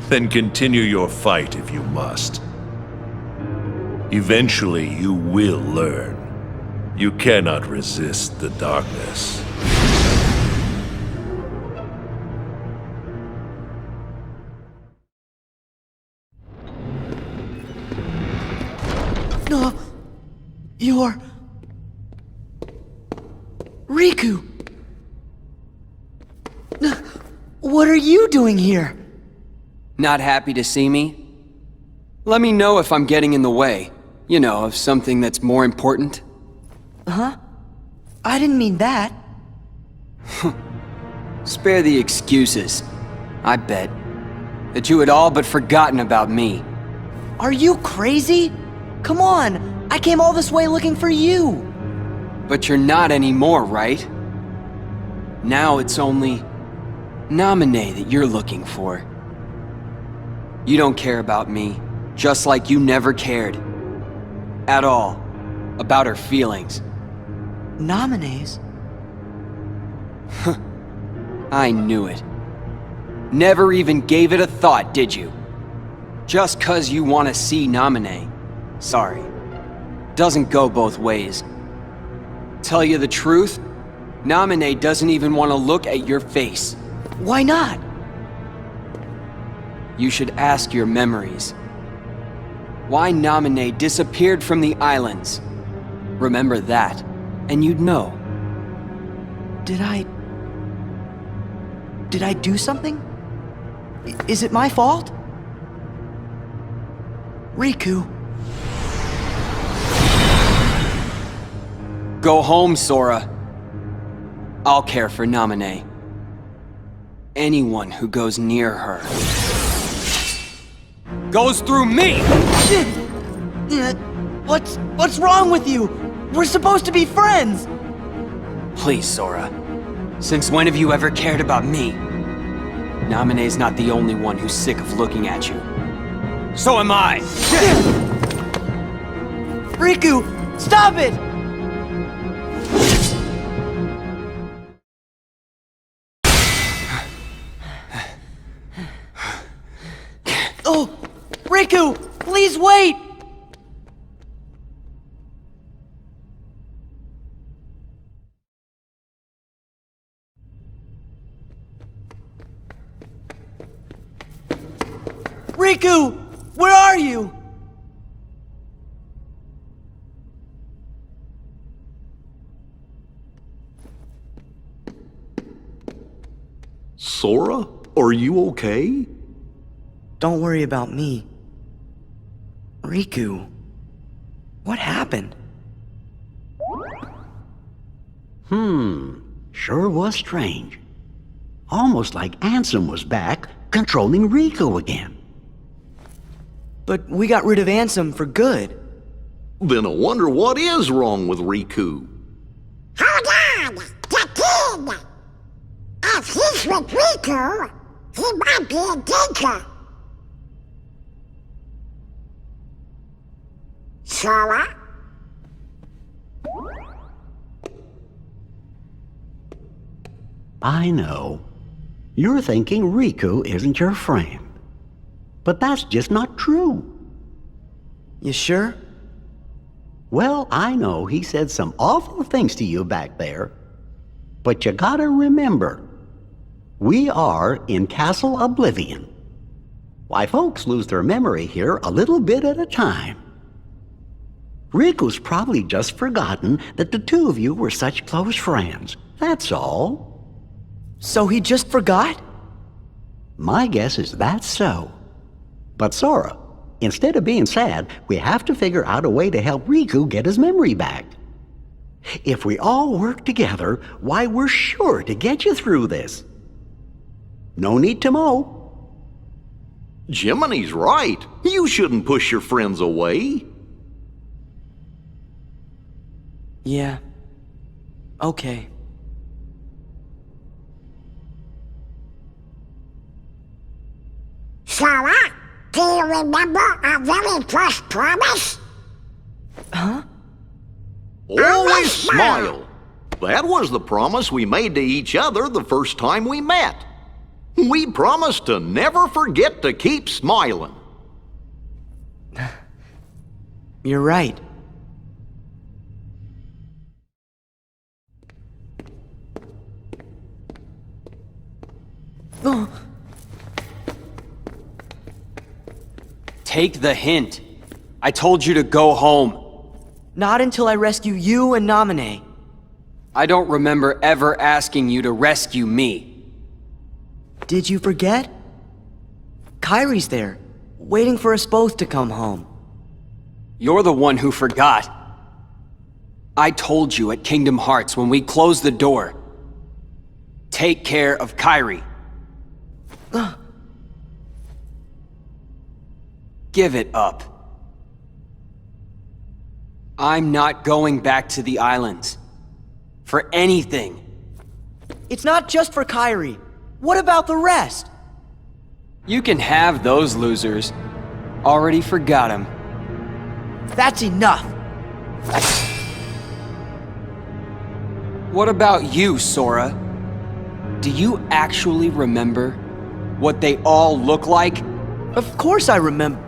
Then continue your fight if you must. Eventually you will learn. You cannot resist the darkness. No, you're... Riku! What are you doing here? Not happy to see me? Let me know if I'm getting in the way. You know, of something that's more important. Huh? I didn't mean that. Spare the excuses. I bet that you had all but forgotten about me. Are you crazy? Come on, I came all this way looking for you. But you're not anymore, right? Now it's only Naminé that you're looking for. You don't care about me, just like you never cared. At all. About her feelings. Naminé's? I knew it. Never even gave it a thought, did you? Just 'cause you want to see Naminé. Sorry. Doesn't go both ways. Tell you the truth, Naminé doesn't even want to look at your face. Why not? You should ask your memories. Why Naminé disappeared from the islands. Remember that, and you'd know. Did I do something? Is it my fault? Riku. Go home, Sora. I'll care for Naminé. Anyone who goes near her goes through me! What's wrong with you? We're supposed to be friends! Please, Sora. Since when have you ever cared about me? Naminé's not the only one who's sick of looking at you. So am I! Riku, stop it! Oh, Riku, please wait! Riku, where are you? Sora, are you okay? Don't worry about me. Riku, what happened? Sure was strange. Almost like Ansem was back, controlling Riku again. But we got rid of Ansem for good. Then I wonder what is wrong with Riku. Hold on! The kid! If he's with Riku, he might be in danger. Sora? I know. You're thinking Riku isn't your friend. But that's just not true. You sure? Well, I know he said some awful things to you back there. But you gotta remember, we are in Castle Oblivion. Why, folks lose their memory here a little bit at a time. Riku's probably just forgotten that the two of you were such close friends. That's all. So he just forgot? My guess is that's so. But Sora, instead of being sad, we have to figure out a way to help Riku get his memory back. If we all work together, why, we're sure to get you through this. No need to mow. Jiminy's right. You shouldn't push your friends away. Yeah. Okay. Sora, do you remember our very first promise? Huh? Always smile. That was the promise we made to each other the first time we met. We promised to never forget to keep smiling. You're right. Take the hint. I told you to go home. Not until I rescue you and Namine. I don't remember ever asking you to rescue me. Did you forget? Kairi's there, waiting for us both to come home. You're the one who forgot. I told you at Kingdom Hearts when we closed the door. Take care of Kairi. Give it up. I'm not going back to the islands. For anything. It's not just for Kairi. What about the rest? You can have those losers. Already forgot them. That's enough. What about you, Sora? Do you actually remember what they all look like? Of course I remember.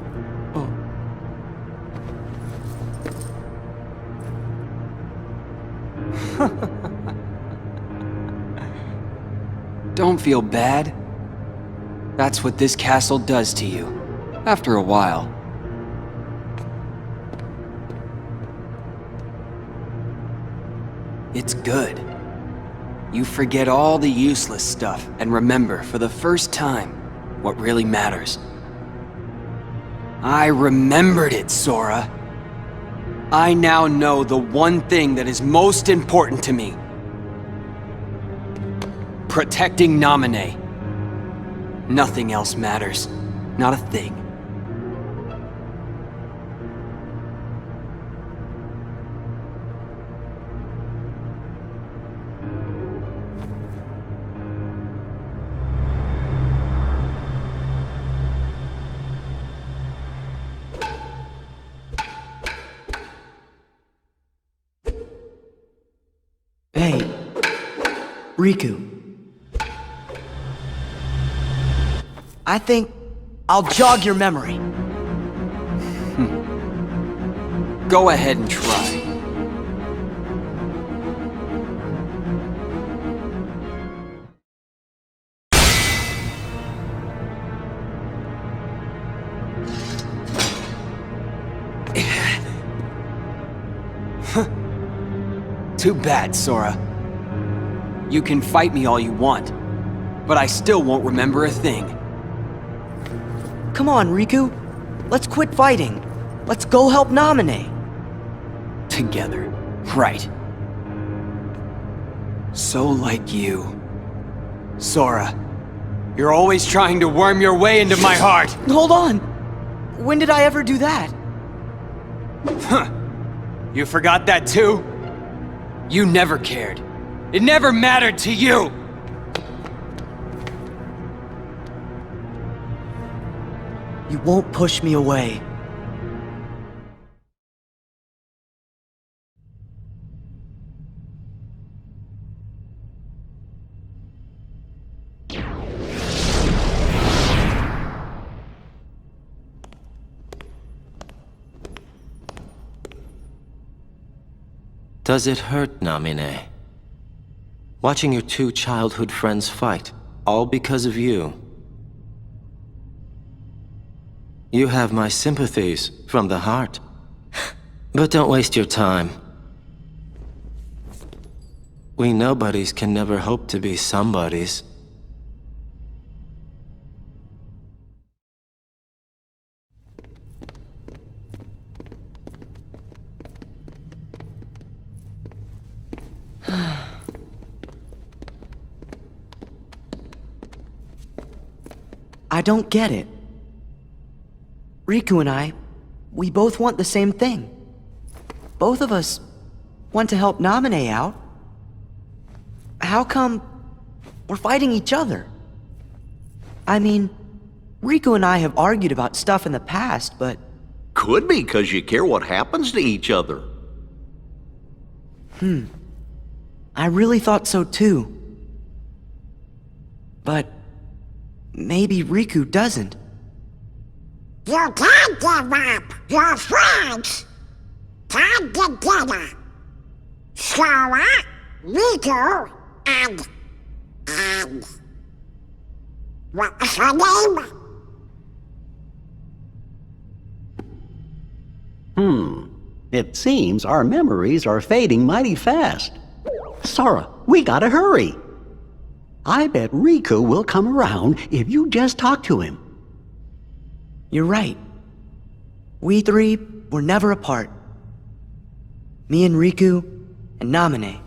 Don't feel bad. That's what this castle does to you, after a while. It's good. You forget all the useless stuff and remember for the first time what really matters. I remembered it, Sora. I now know the one thing that is most important to me. Protecting Namine. Nothing else matters. Not a thing. Hey, Riku. I think I'll jog your memory. Go ahead and try. Too bad, Sora. You can fight me all you want, but I still won't remember a thing. Come on, Riku. Let's quit fighting. Let's go help Namine. Together, right. So like you. Sora, you're always trying to worm your way into my heart! Hold on! When did I ever do that? Huh. You forgot that too? You never cared. It never mattered to you! You won't push me away. Does it hurt, Namine? Watching your two childhood friends fight, all because of you. You have my sympathies from the heart. But don't waste your time. We nobodies can never hope to be somebodies. I don't get it. Riku and I, we both want the same thing. Both of us want to help Namine out. How come we're fighting each other? I mean, Riku and I have argued about stuff in the past, but... Could be because you care what happens to each other. I really thought so too. But maybe Riku doesn't. You can't give up your friends. Come together. Sora, Riku, and... What's her name? It seems our memories are fading mighty fast. Sora, we gotta hurry. I bet Riku will come around if you just talk to him. You're right. We three were never apart. Me and Riku and Namine.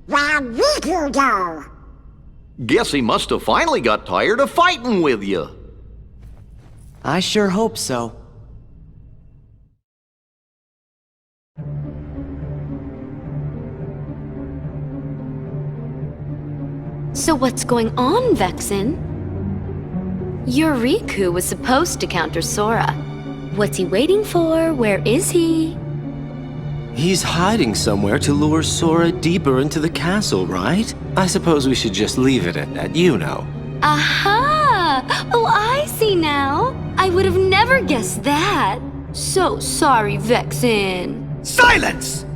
Where'd Riku go? Guess he must have finally got tired of fighting with you. I sure hope so. So what's going on, Vexen? Your Riku was supposed to counter Sora. What's he waiting for? Where is he? He's hiding somewhere to lure Sora deeper into the castle, right? I suppose we should just leave it at that, you know. Aha! Oh, I see now. I would have never guessed that. So sorry, Vexen. Silence!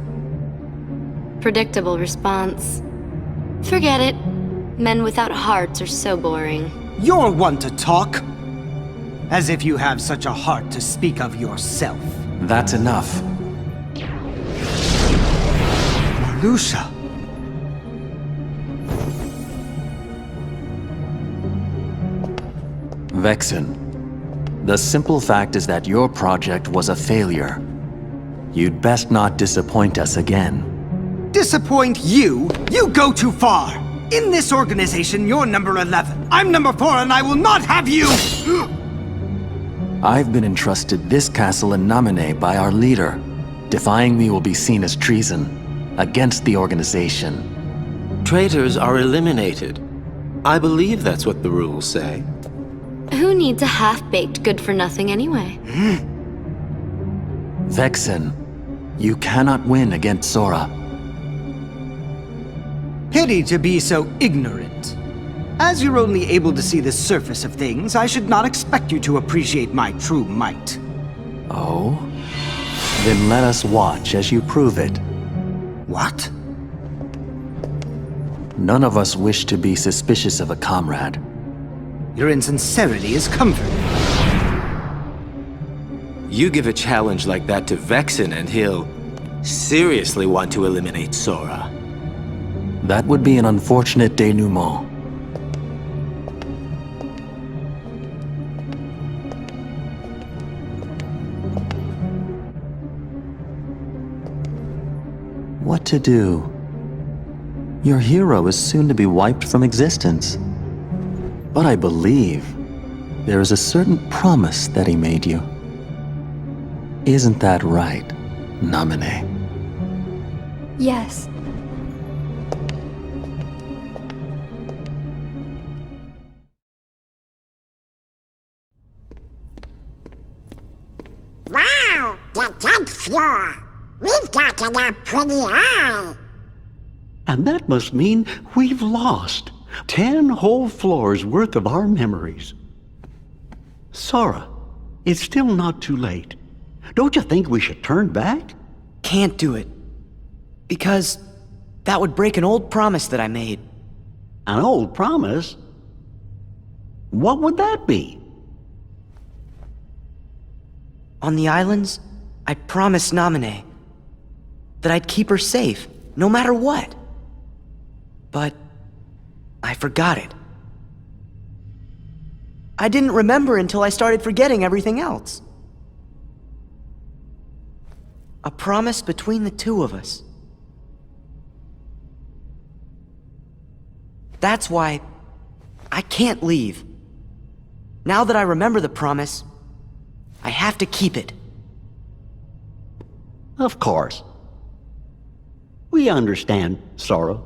Predictable response. Forget it. Men without hearts are so boring. You're one to talk. As if you have such a heart to speak of yourself. That's enough. Marluxia. Vexen, the simple fact is that your project was a failure. You'd best not disappoint us again. Disappoint you? You go too far! In this organization, you're number 11. I'm number 4, and I will not have you! I've been entrusted this castle in Namine by our leader. Defying me will be seen as treason against the organization. Traitors are eliminated. I believe that's what the rules say. Who needs a half-baked good-for-nothing anyway? Vexen, you cannot win against Sora. Pity to be so ignorant. As you're only able to see the surface of things, I should not expect you to appreciate my true might. Oh? Then let us watch as you prove it. What? None of us wish to be suspicious of a comrade. Your insincerity is comforting. You give a challenge like that to Vexen and he'll seriously want to eliminate Sora. That would be an unfortunate denouement. What to do? Your hero is soon to be wiped from existence. But I believe there is a certain promise that he made you. Isn't that right, Namine? Yes. Wow, the 10th floor. We've gotten up pretty high. And that must mean we've lost 10 whole floors worth of our memories. Sora, it's still not too late. Don't you think we should turn back? Can't do it. Because that would break an old promise that I made. An old promise? What would that be? On the islands, I promised Naminé that I'd keep her safe, no matter what. But I forgot it. I didn't remember until I started forgetting everything else. A promise between the two of us. That's why I can't leave. Now that I remember the promise, I have to keep it. Of course. We understand, Sora.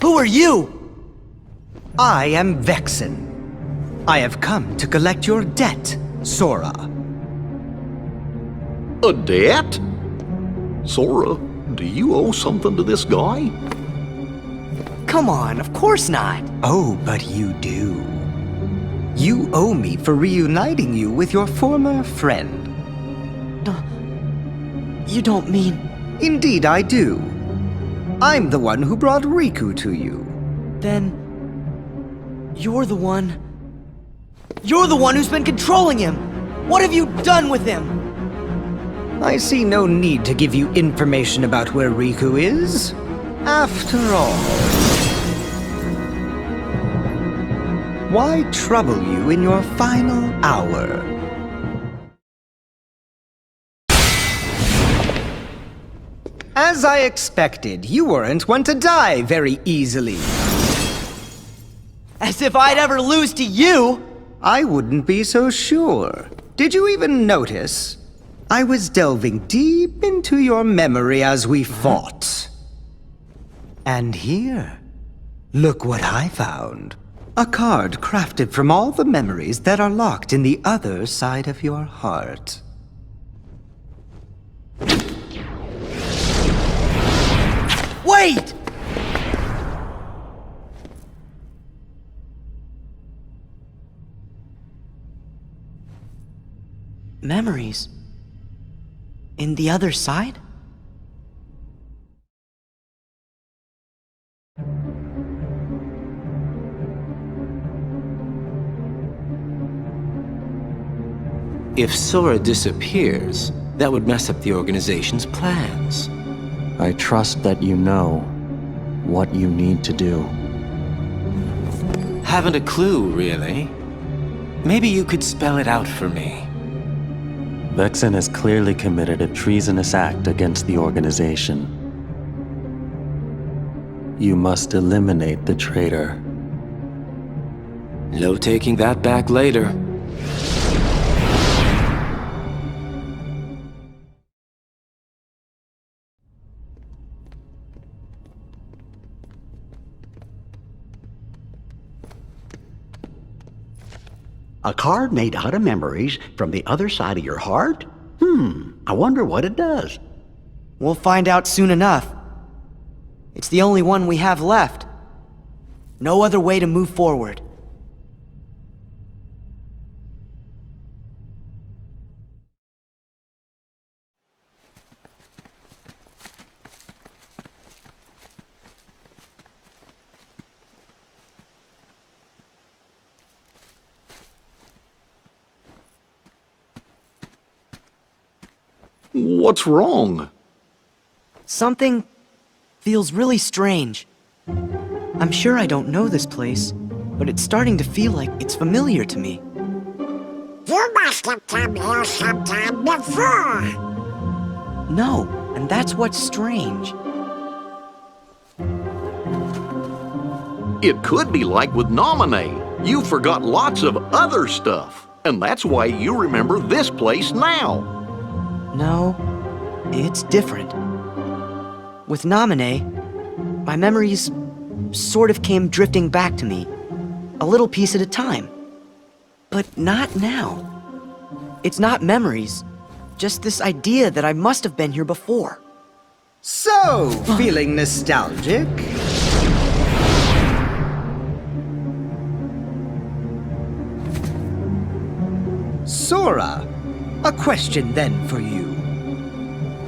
Who are you? I am Vexen. I have come to collect your debt, Sora. A debt? Sora, do you owe something to this guy? Come on, of course not. Oh, but you do. You owe me for reuniting you with your former friend. You don't mean... Indeed I do. I'm the one who brought Riku to you. Then... You're the one who's been controlling him! What have you done with him? I see no need to give you information about where Riku is. After all, why trouble you in your final hour? As I expected, you weren't one to die very easily. As if I'd ever lose to you! I wouldn't be so sure. Did you even notice? I was delving deep into your memory as we fought. And here, look what I found. A card crafted from all the memories that are locked in the other side of your heart. Wait! Memories? In the other side? If Sora disappears, that would mess up the organization's plans. I trust that you know what you need to do. Haven't a clue, really. Maybe you could spell it out for me. Vexen has clearly committed a treasonous act against the organization. You must eliminate the traitor. No taking that back later. A card made out of memories from the other side of your heart? I wonder what it does. We'll find out soon enough. It's the only one we have left. No other way to move forward. What's wrong? Something feels really strange. I'm sure I don't know this place, but it's starting to feel like it's familiar to me. You must have come here sometime before. No, and that's what's strange. It could be like with Naminé. You forgot lots of other stuff, and that's why you remember this place now. No, it's different. With Naminé, my memories sort of came drifting back to me, a little piece at a time. But not now. It's not memories, just this idea that I must have been here before. So, feeling nostalgic? Sora, a question then for you.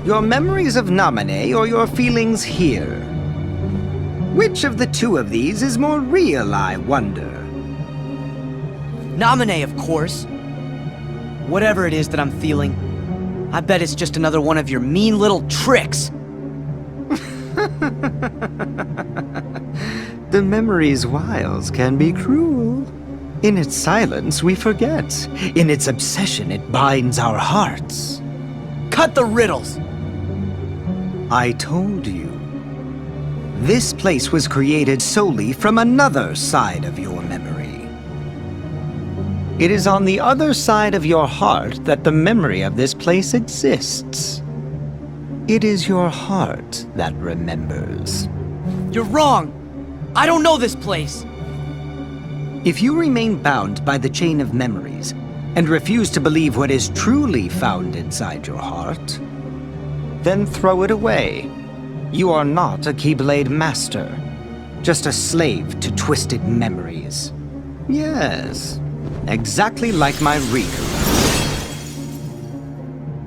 Your memories of Naminé or your feelings here? Which of the two of these is more real, I wonder? Naminé, of course. Whatever it is that I'm feeling, I bet it's just another one of your mean little tricks. The memory's wiles can be cruel. In its silence, we forget. In its obsession, it binds our hearts. Cut the riddles! I told you. This place was created solely from another side of your memory. It is on the other side of your heart that the memory of this place exists. It is your heart that remembers. You're wrong! I don't know this place! If you remain bound by the chain of memories and refuse to believe what is truly found inside your heart, then throw it away. You are not a Keyblade master, just a slave to twisted memories. Yes, exactly like my Riku.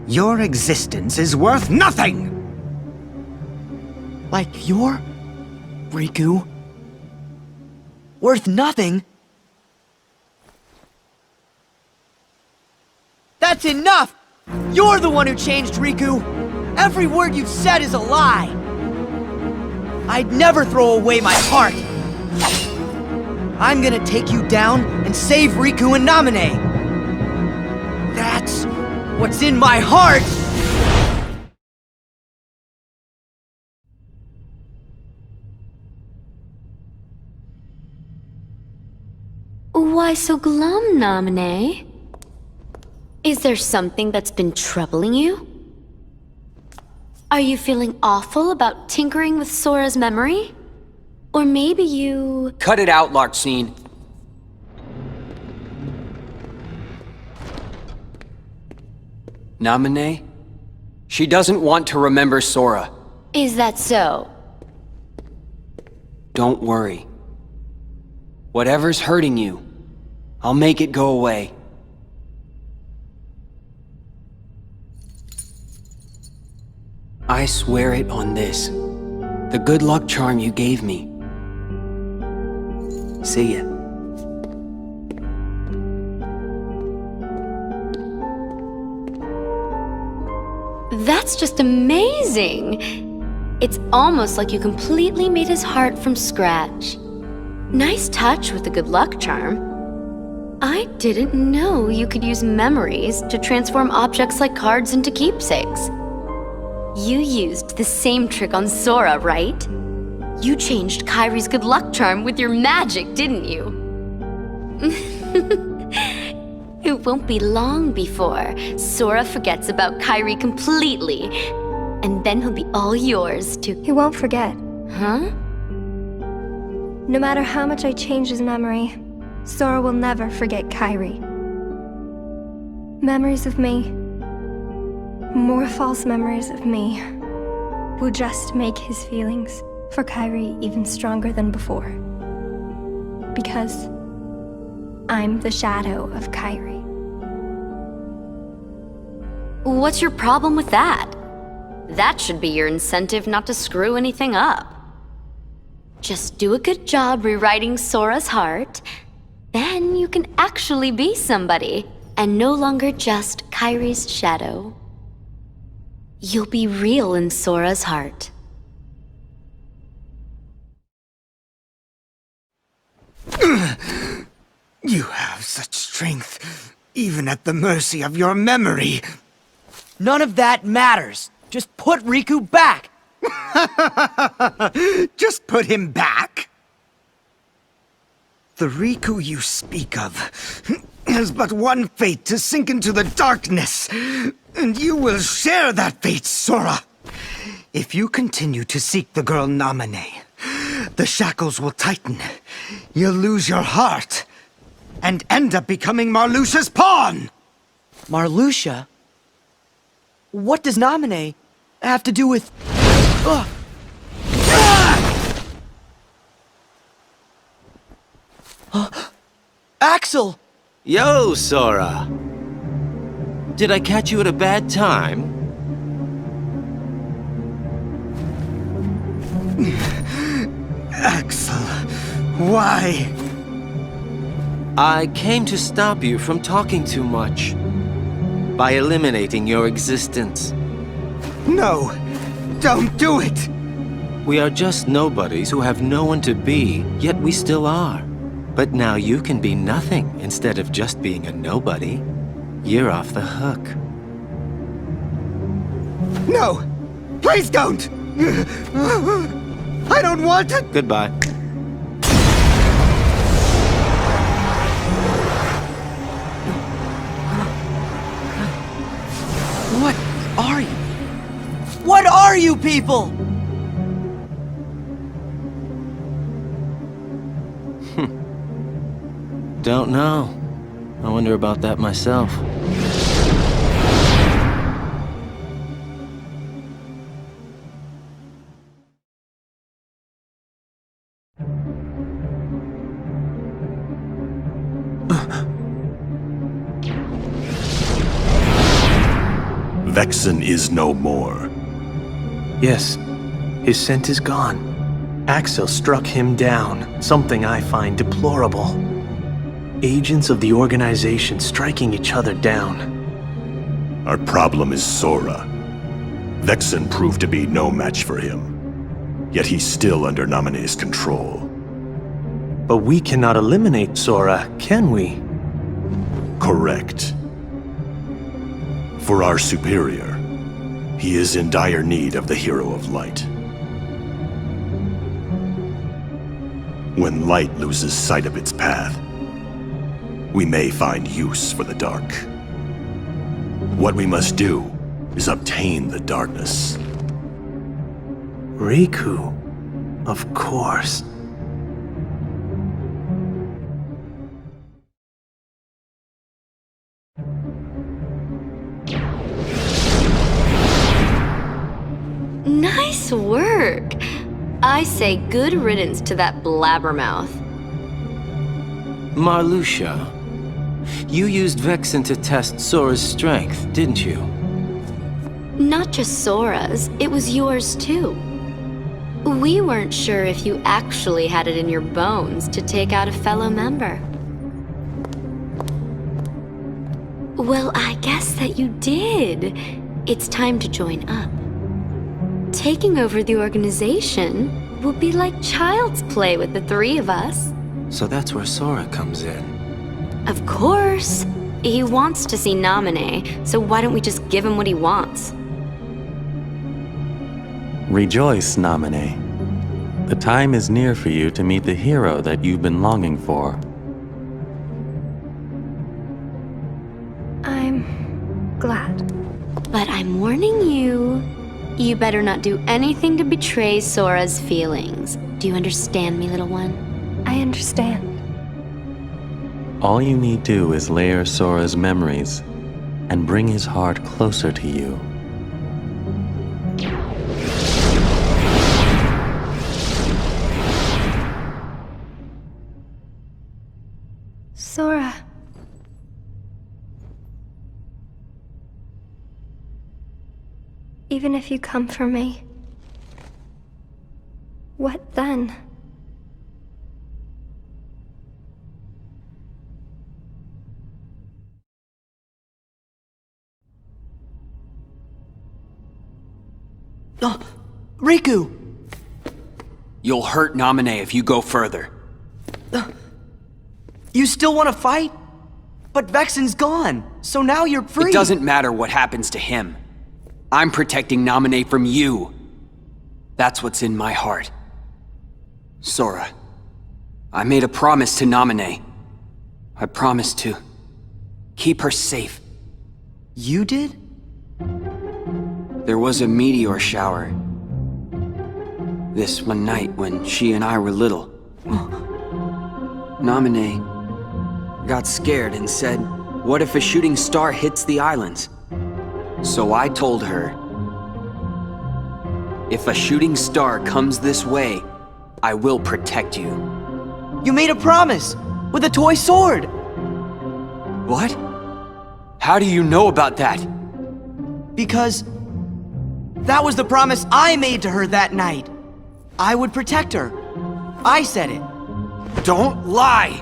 Your existence is worth nothing! Like your Riku? Worth nothing? That's enough! You're the one who changed Riku! Every word you've said is a lie! I'd never throw away my heart! I'm gonna take you down and save Riku and Naminé! That's what's in my heart! Why so glum, Naminé? Is there something that's been troubling you? Are you feeling awful about tinkering with Sora's memory? Or maybe you... Cut it out, Larxene. Naminé? She doesn't want to remember Sora. Is that so? Don't worry. Whatever's hurting you, I'll make it go away. I swear it on this. The good luck charm you gave me. See ya. That's just amazing! It's almost like you completely made his heart from scratch. Nice touch with the good luck charm. I didn't know you could use memories to transform objects like cards into keepsakes. You used the same trick on Sora, right? You changed Kairi's good luck charm with your magic, didn't you? It won't be long before Sora forgets about Kairi completely, and then he'll be all yours to... He won't forget. Huh? No matter how much I change his memory, Sora will never forget Kairi. Memories of me, more false memories of me, will just make his feelings for Kairi even stronger than before. Because I'm the shadow of Kairi. What's your problem with that? That should be your incentive not to screw anything up. Just do a good job rewriting Sora's heart, then you can actually be somebody, and no longer just Kairi's shadow. You'll be real in Sora's heart. You have such strength, even at the mercy of your memory. None of that matters. Just put Riku back! Just put him back? The Riku you speak of has but one fate, to sink into the darkness. And you will share that fate, Sora. If you continue to seek the girl Naminé, the shackles will tighten. You'll lose your heart. and end up becoming Marluxia's pawn! Marluxia? What does Naminé have to do with... Axel! Yo, Sora! Did I catch you at a bad time? Axel, why? I came to stop you from talking too much. By eliminating your existence. No! Don't do it! We are just nobodies who have no one to be, yet we still are. But now you can be nothing instead of just being a nobody. You're off the hook. No! Please don't! I don't want to... Goodbye. What are you? What are you people? Don't know. I wonder about that myself. Vexen is no more. Yes, his scent is gone. Axel struck him down, something I find deplorable. Agents of the organization striking each other down. Our problem is Sora. Vexen proved to be no match for him. Yet he's still under Naminé's control. But we cannot eliminate Sora, can we? Correct. For our superior, he is in dire need of the Hero of Light. When light loses sight of its path, we may find use for the dark. What we must do is obtain the darkness. Riku, of course. Nice work! I say good riddance to that blabbermouth. Marluxia, you used Vexen to test Sora's strength, didn't you? Not just Sora's, it was yours too. We weren't sure if you actually had it in your bones to take out a fellow member. Well, I guess that you did. It's time to join up. Taking over the organization will be like child's play with the three of us. So that's where Sora comes in. Of course. He wants to see Naminé, so why don't we just give him what he wants? Rejoice, Naminé. The time is near for you to meet the hero that you've been longing for. I'm glad. But I'm warning you. You better not do anything to betray Sora's feelings. Do you understand me, little one? I understand. All you need do is layer Sora's memories and bring his heart closer to you. Sora. Even if you come for me, what then? Riku! You'll hurt Naminé if you go further. You still want to fight? But Vexen's gone, so now you're free. It doesn't matter what happens to him. I'm protecting Naminé from you. That's what's in my heart. Sora, I made a promise to Naminé. I promised to keep her safe. You did? There was a meteor shower this one night when she and I were little. Naminé got scared and said, what if a shooting star hits the islands? So I told her, if a shooting star comes this way, I will protect you. You made a promise with a toy sword! What? How do you know about that? Because that was the promise I made to her that night. I would protect her. I said it. Don't lie!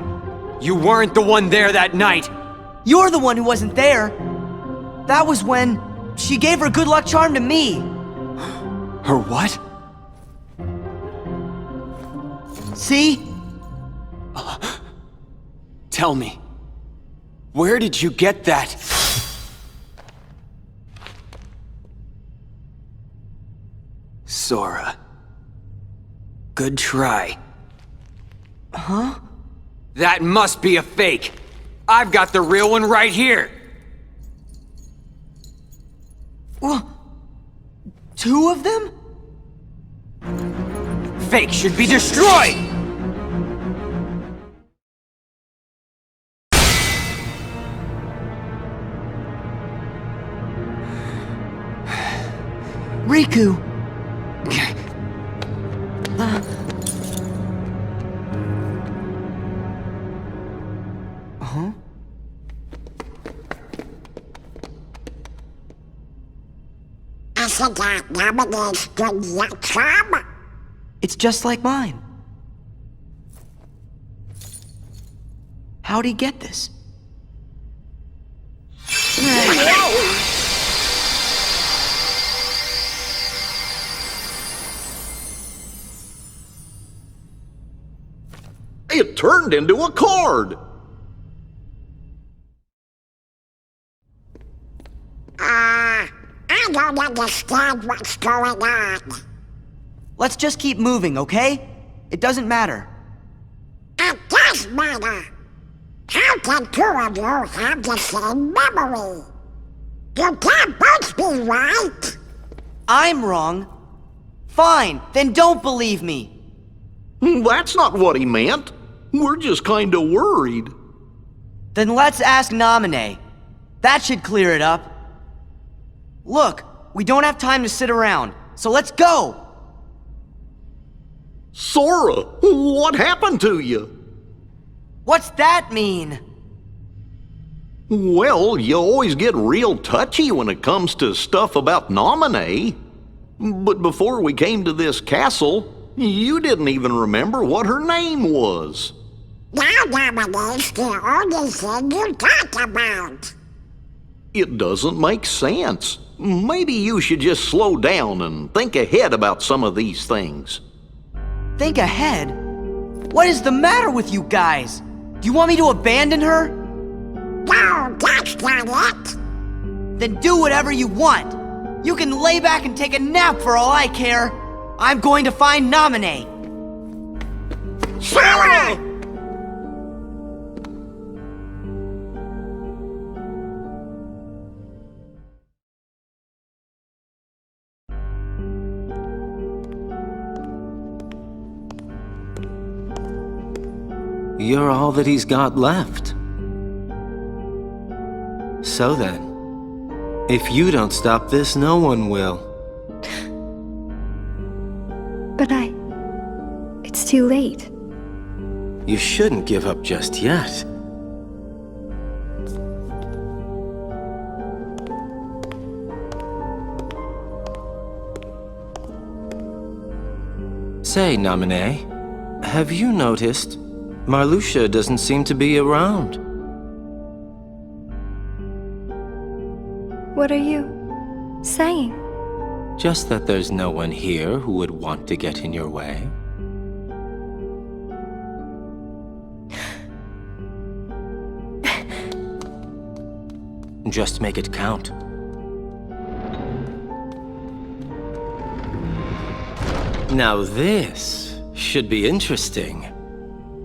You weren't the one there that night! You're the one who wasn't there. That was when she gave her good luck charm to me. Her what? See? Tell me, where did you get that? Sora. Good try. Huh? That must be a fake. I've got the real one right here. Well, 2 of them? Fake should be destroyed! Riku! Huh? Isn't that Nominae's good luck charm? It's just like mine. How'd he get this? It turned into a card! I don't understand what's going on. Let's just keep moving, okay? It doesn't matter. It does matter. How can 2 of you have the same memory? You can't both be right. I'm wrong. Fine, then don't believe me. That's not what he meant. We're just kinda worried. Then let's ask Naminé. That should clear it up. Look, we don't have time to sit around, so let's go! Sora, what happened to you? What's that mean? Well, you always get real touchy when it comes to stuff about Naminé. But before we came to this castle, you didn't even remember what her name was. Now Naminé's the only thing you talk about. It doesn't make sense. Maybe you should just slow down and think ahead about some of these things. Think ahead? What is the matter with you guys? Do you want me to abandon her? No, that's not it. Then do whatever you want. You can lay back and take a nap for all I care. I'm going to find Naminé. Sora! You're all that he's got left. So then, if you don't stop this, no one will. But it's too late. You shouldn't give up just yet. Say, Naminé, have you noticed Marluxia doesn't seem to be around? What are you saying? Just that there's no one here who would want to get in your way. Just make it count. Now this should be interesting.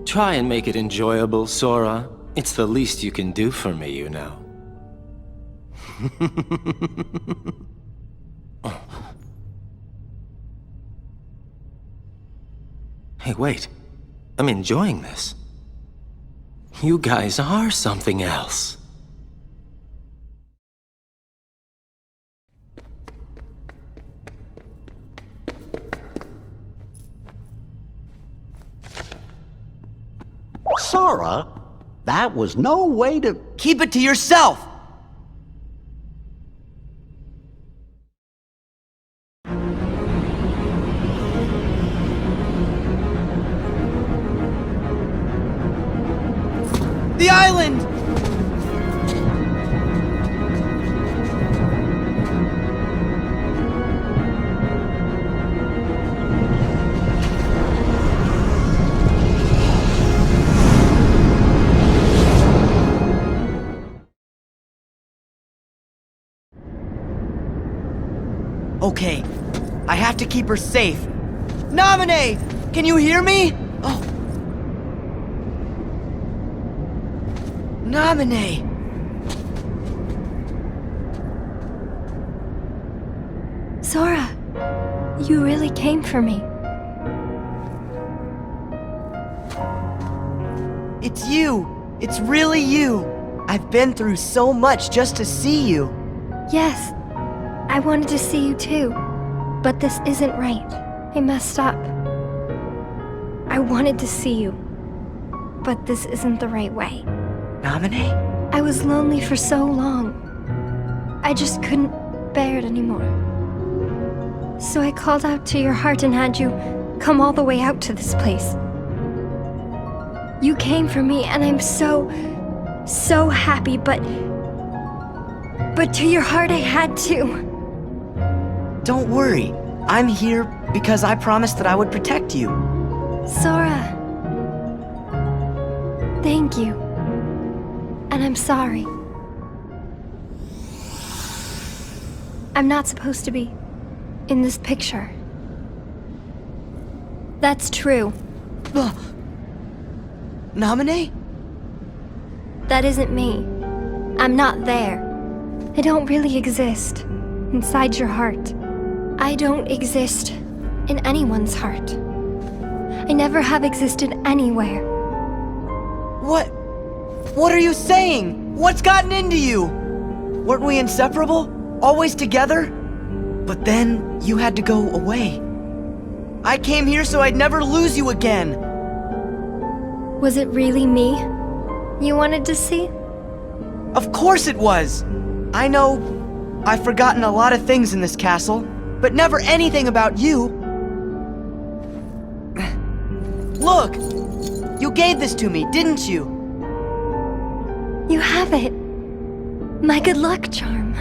Try and make it enjoyable, Sora. It's the least you can do for me, you know. Hey, wait. I'm enjoying this. You guys are something else. Sora, that was no way to... Keep it to yourself! The island! Okay, I have to keep her safe. Naminé! Can you hear me? Oh. Naminé! Sora, you really came for me. It's you! It's really you! I've been through so much just to see you. Yes, I wanted to see you too, but this isn't right. I messed up. I wanted to see you, but this isn't the right way. Naminé? I was lonely for so long. I just couldn't bear it anymore. So I called out to your heart and had you come all the way out to this place. You came for me and I'm so happy, but to your heart I had to. Don't worry. I'm here because I promised that I would protect you. Sora. Thank you. And I'm sorry. I'm not supposed to be in this picture. That's true. Naminé? That isn't me. I'm not there. I don't really exist inside your heart. I don't exist in anyone's heart. I never have existed anywhere. What are you saying? What's gotten into you? Weren't we inseparable? Always together? But then you had to go away. I came here so I'd never lose you again. Was it really me you wanted to see? Of course it was! I know I've forgotten a lot of things in this castle, but never anything about you. Look! You gave this to me, didn't you? You have it. My good luck charm.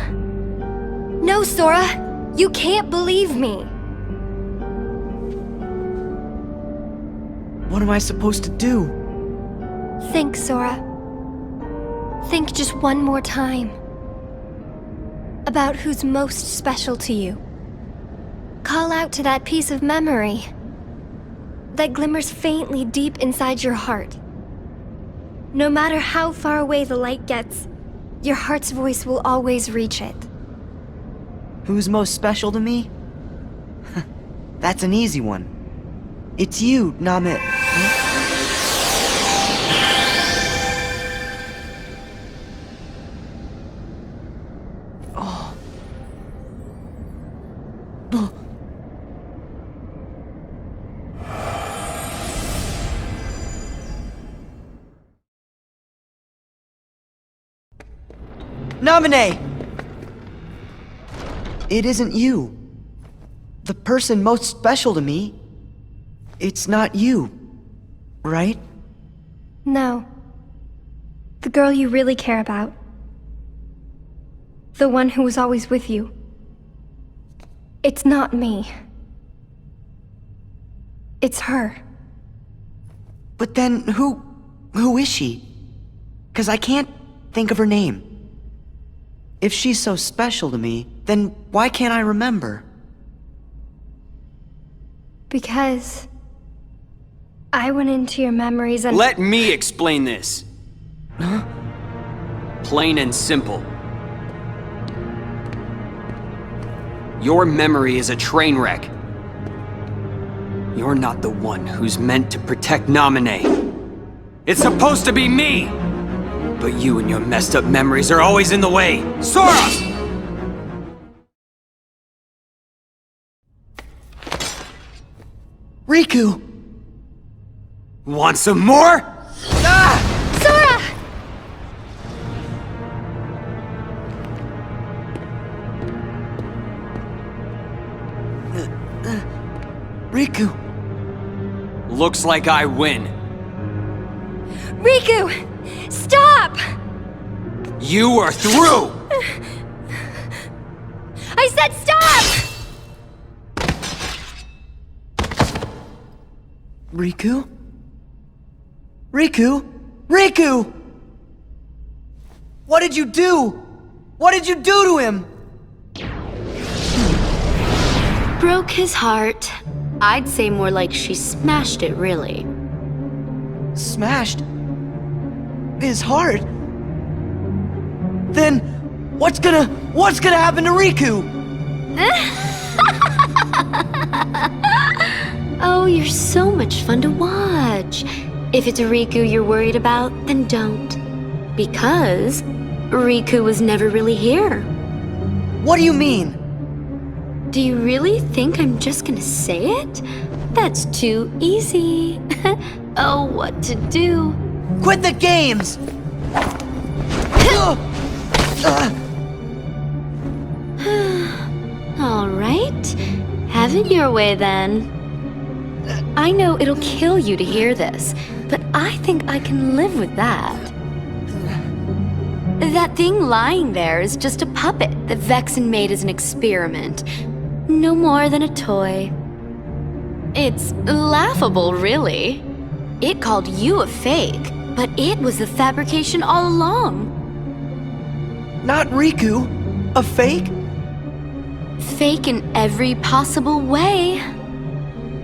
No, Sora! You can't believe me! What am I supposed to do? Think, Sora. Think just one more time. About who's most special to you. Call out to that piece of memory that glimmers faintly deep inside your heart. No matter how far away the light gets, your heart's voice will always reach it. Who's most special to me? That's an easy one. It's you, Namit. Naminé! It isn't you. The person most special to me, it's not you, right? No. The girl you really care about. The one who was always with you. It's not me. It's her. But then who is she? 'Cause I can't think of her name. If she's so special to me, then why can't I remember? Because I went into your memories and— Let me explain this. Huh? Plain and simple. Your memory is a train wreck. You're not the one who's meant to protect Naminé. It's supposed to be me! But you and your messed up memories are always in the way! Sora! Riku! Want some more? Sora! Riku! Looks like I win. Riku! Stop! You are through! I said stop! Riku? Riku? Riku! What did you do? What did you do to him? Broke his heart. I'd say more like she smashed it, really. Smashed? His heart? Then what's gonna happen to Riku? Oh, you're so much fun to watch. If it's Riku you're worried about, then don't. Because Riku was never really here. What do you mean? Do you really think I'm just gonna say it? That's too easy. Oh, what to do? Quit the games! All right. Have it your way then. I know it'll kill you to hear this, but I think I can live with that. That thing lying there is just a puppet that Vexen made as an experiment. No more than a toy. It's laughable, really. It called you a fake, but it was the fabrication all along. Not Riku. A fake? Fake in every possible way.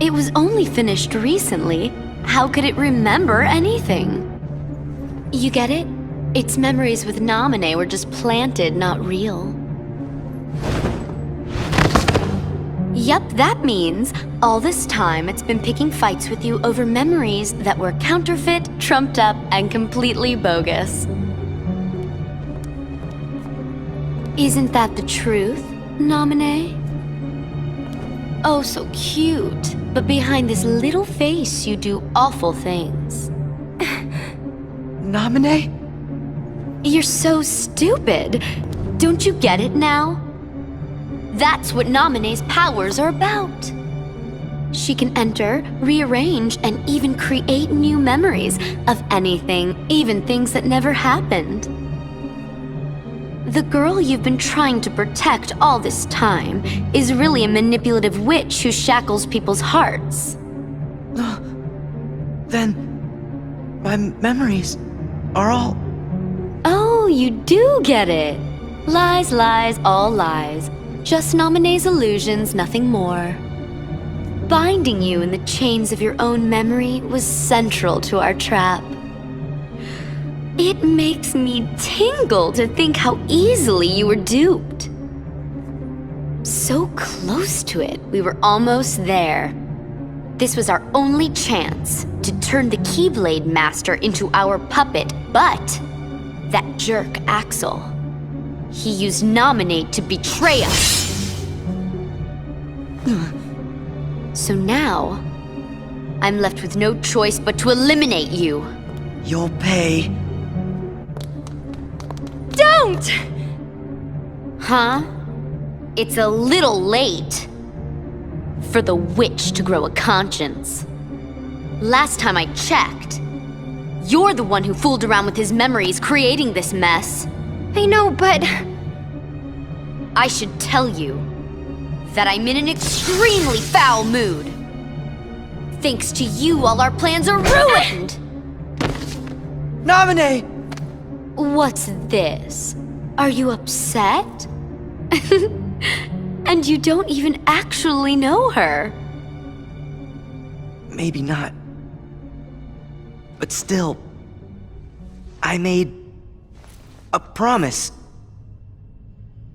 It was only finished recently. How could it remember anything? You get it? Its memories with Namine were just planted, not real. Yup, that means all this time it's been picking fights with you over memories that were counterfeit, trumped up, and completely bogus. Isn't that the truth, Namine? Oh, so cute. But behind this little face, you do awful things. Namine? You're so stupid. Don't you get it now? That's what Namine's powers are about. She can enter, rearrange, and even create new memories of anything, even things that never happened. The girl you've been trying to protect all this time is really a manipulative witch who shackles people's hearts. Then my memories are all... Oh, you do get it. Lies, lies, all lies. Just Namine's illusions, nothing more. Binding you in the chains of your own memory was central to our trap. It makes me tingle to think how easily you were duped. So close to it, we were almost there. This was our only chance to turn the Keyblade Master into our puppet, but that jerk Axel, he used Namine to betray us. So now, I'm left with no choice but to eliminate you. You'll pay. Don't! Huh? It's a little late for the witch to grow a conscience. Last time I checked, you're the one who fooled around with his memories, creating this mess. I know, but... I should tell you that I'm in an extremely foul mood. Thanks to you, all our plans are ruined! Namine! What's this? Are you upset? And you don't even actually know her. Maybe not. But still, I made a promise.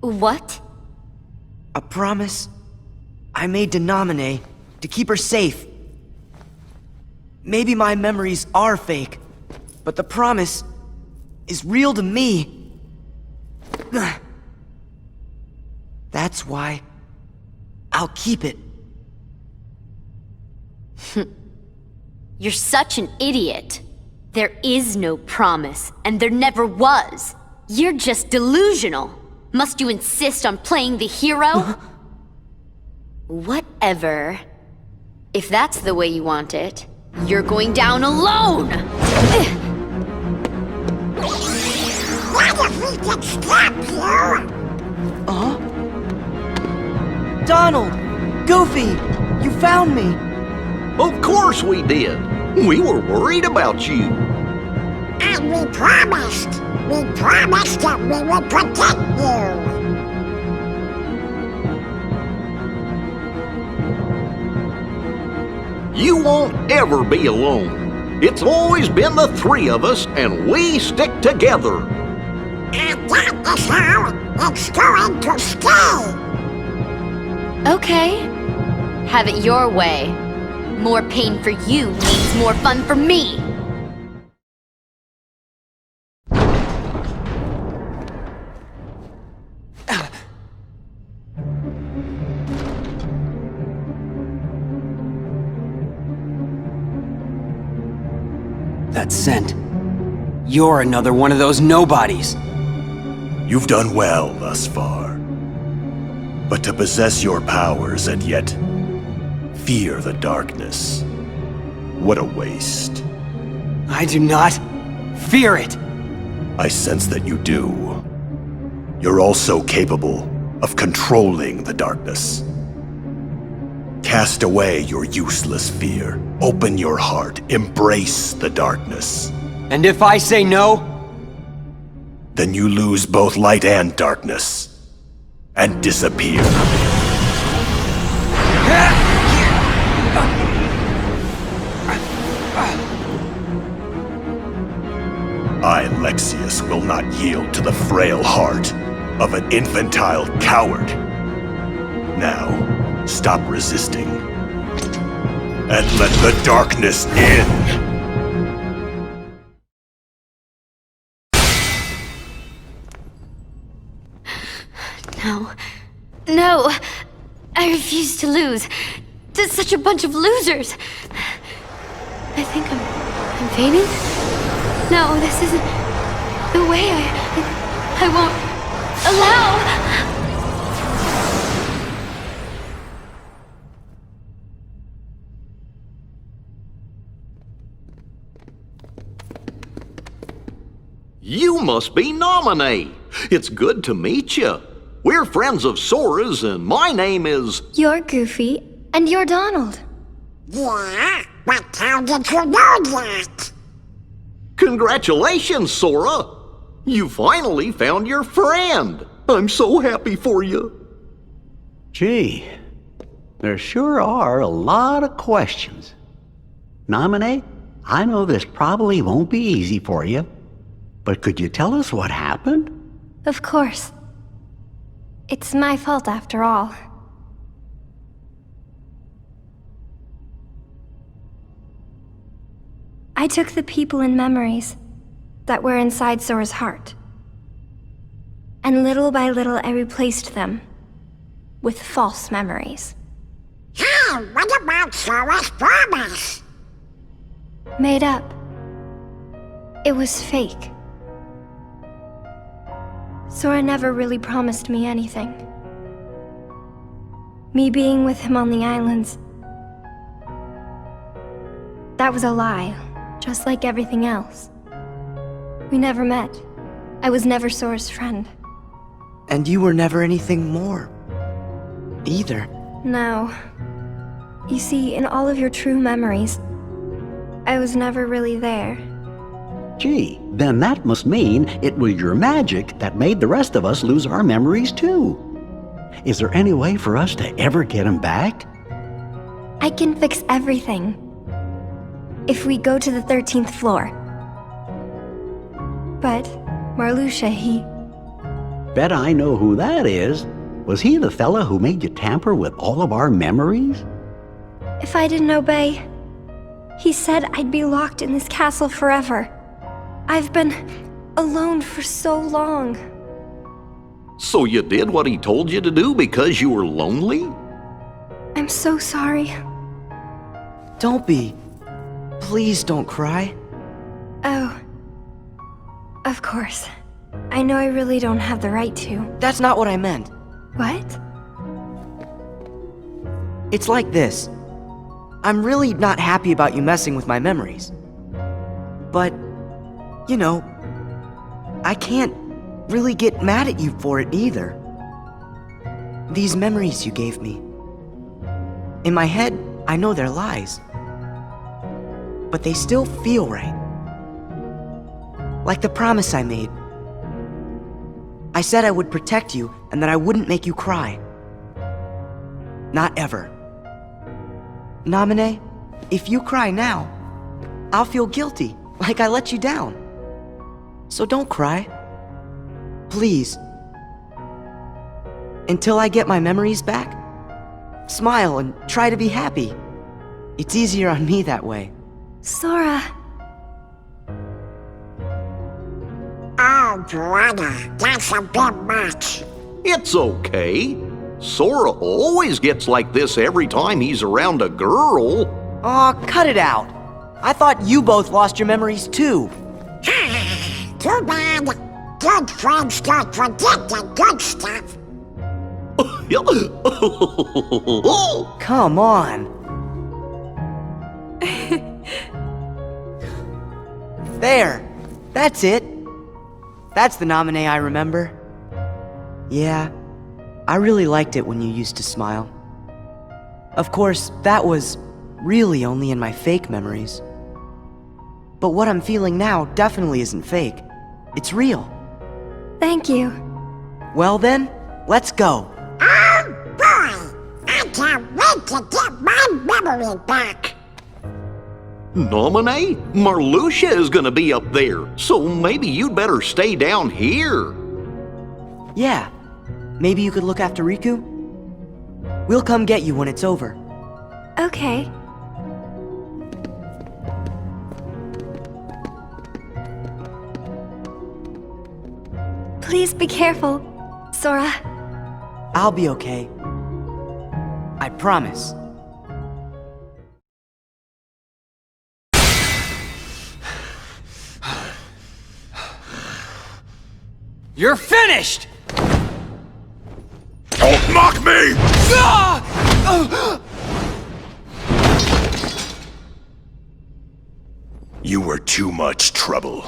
What? A promise I made to Namine to keep her safe. Maybe my memories are fake, but the promise is real to me. That's why I'll keep it. You're such an idiot. There is no promise, and there never was. You're just delusional. Must you insist on playing the hero? Whatever. If that's the way you want it, you're going down alone! What if we could stop you? Donald! Goofy! You found me! Of course we did. We were worried about you. And we promised that we would protect you. You won't ever be alone. It's always been the three of us, and we stick together. And that is how it's going to stay. Okay. Have it your way. More pain for you means more fun for me. That scent. You're another one of those nobodies. You've done well thus far. But to possess your powers and yet fear the darkness, what a waste. I do not fear it. I sense that you do. You're also capable of controlling the darkness. Cast away your useless fear. Open your heart. Embrace the darkness. And if I say no? Then you lose both light and darkness. And disappear. I, Lexius, will not yield to the frail heart of an infantile coward. Now, stop resisting. And let the darkness in! No. No! I refuse to lose. To such a bunch of losers! I think I'm fainting? No, this isn't the way I won't allow! You must be Nominee. It's good to meet you. We're friends of Sora's, and my name is... You're Goofy, and you're Donald. Yeah, but how did you know that? Congratulations, Sora! You finally found your friend. I'm so happy for you. Gee, there sure are a lot of questions. Nominee, I know this probably won't be easy for you, but could you tell us what happened? Of course. It's my fault after all. I took the people and memories that were inside Sora's heart. And little by little I replaced them with false memories. Hey, what about Sora's promise? Made up. It was fake. Sora never really promised me anything. Me being with him on the islands, that was a lie, just like everything else. We never met. I was never Sora's friend. And you were never anything more, either. No. You see, in all of your true memories, I was never really there. Gee, then that must mean it was your magic that made the rest of us lose our memories too. Is there any way for us to ever get them back? I can fix everything. If we go to the 13th floor. But Marluxia, he... Bet I know who that is. Was he the fella who made you tamper with all of our memories? If I didn't obey, he said I'd be locked in this castle forever. I've been alone for so long. So you did what he told you to do because you were lonely? I'm so sorry. Don't be. Please don't cry. Oh. Of course. I know I really don't have the right to. That's not what I meant. What? It's like this. I'm really not happy about you messing with my memories. But, you know, I can't really get mad at you for it either. These memories you gave me. In my head, I know they're lies. But they still feel right. Like the promise I made. I said I would protect you and that I wouldn't make you cry. Not ever. Namine, if you cry now, I'll feel guilty, like I let you down. So don't cry. Please. Until I get my memories back, smile and try to be happy. It's easier on me that way. Sora. Oh, brother, that's a bit much. It's okay. Sora always gets like this every time he's around a girl. Aw, cut it out. I thought you both lost your memories too. Too bad. Good friends don't forget the good stuff. Come on. There. That's it. That's the Namine I remember. Yeah, I really liked it when you used to smile. Of course, that was really only in my fake memories. But what I'm feeling now definitely isn't fake. It's real. Thank you. Well then, let's go. Oh boy! I can't wait to get my memory back. Namine? Marluxia is gonna be up there, so maybe you'd better stay down here. Yeah. Maybe you could look after Riku? We'll come get you when it's over. Okay. Please be careful, Sora. I'll be okay. I promise. You're finished! Don't mock me! You were too much trouble.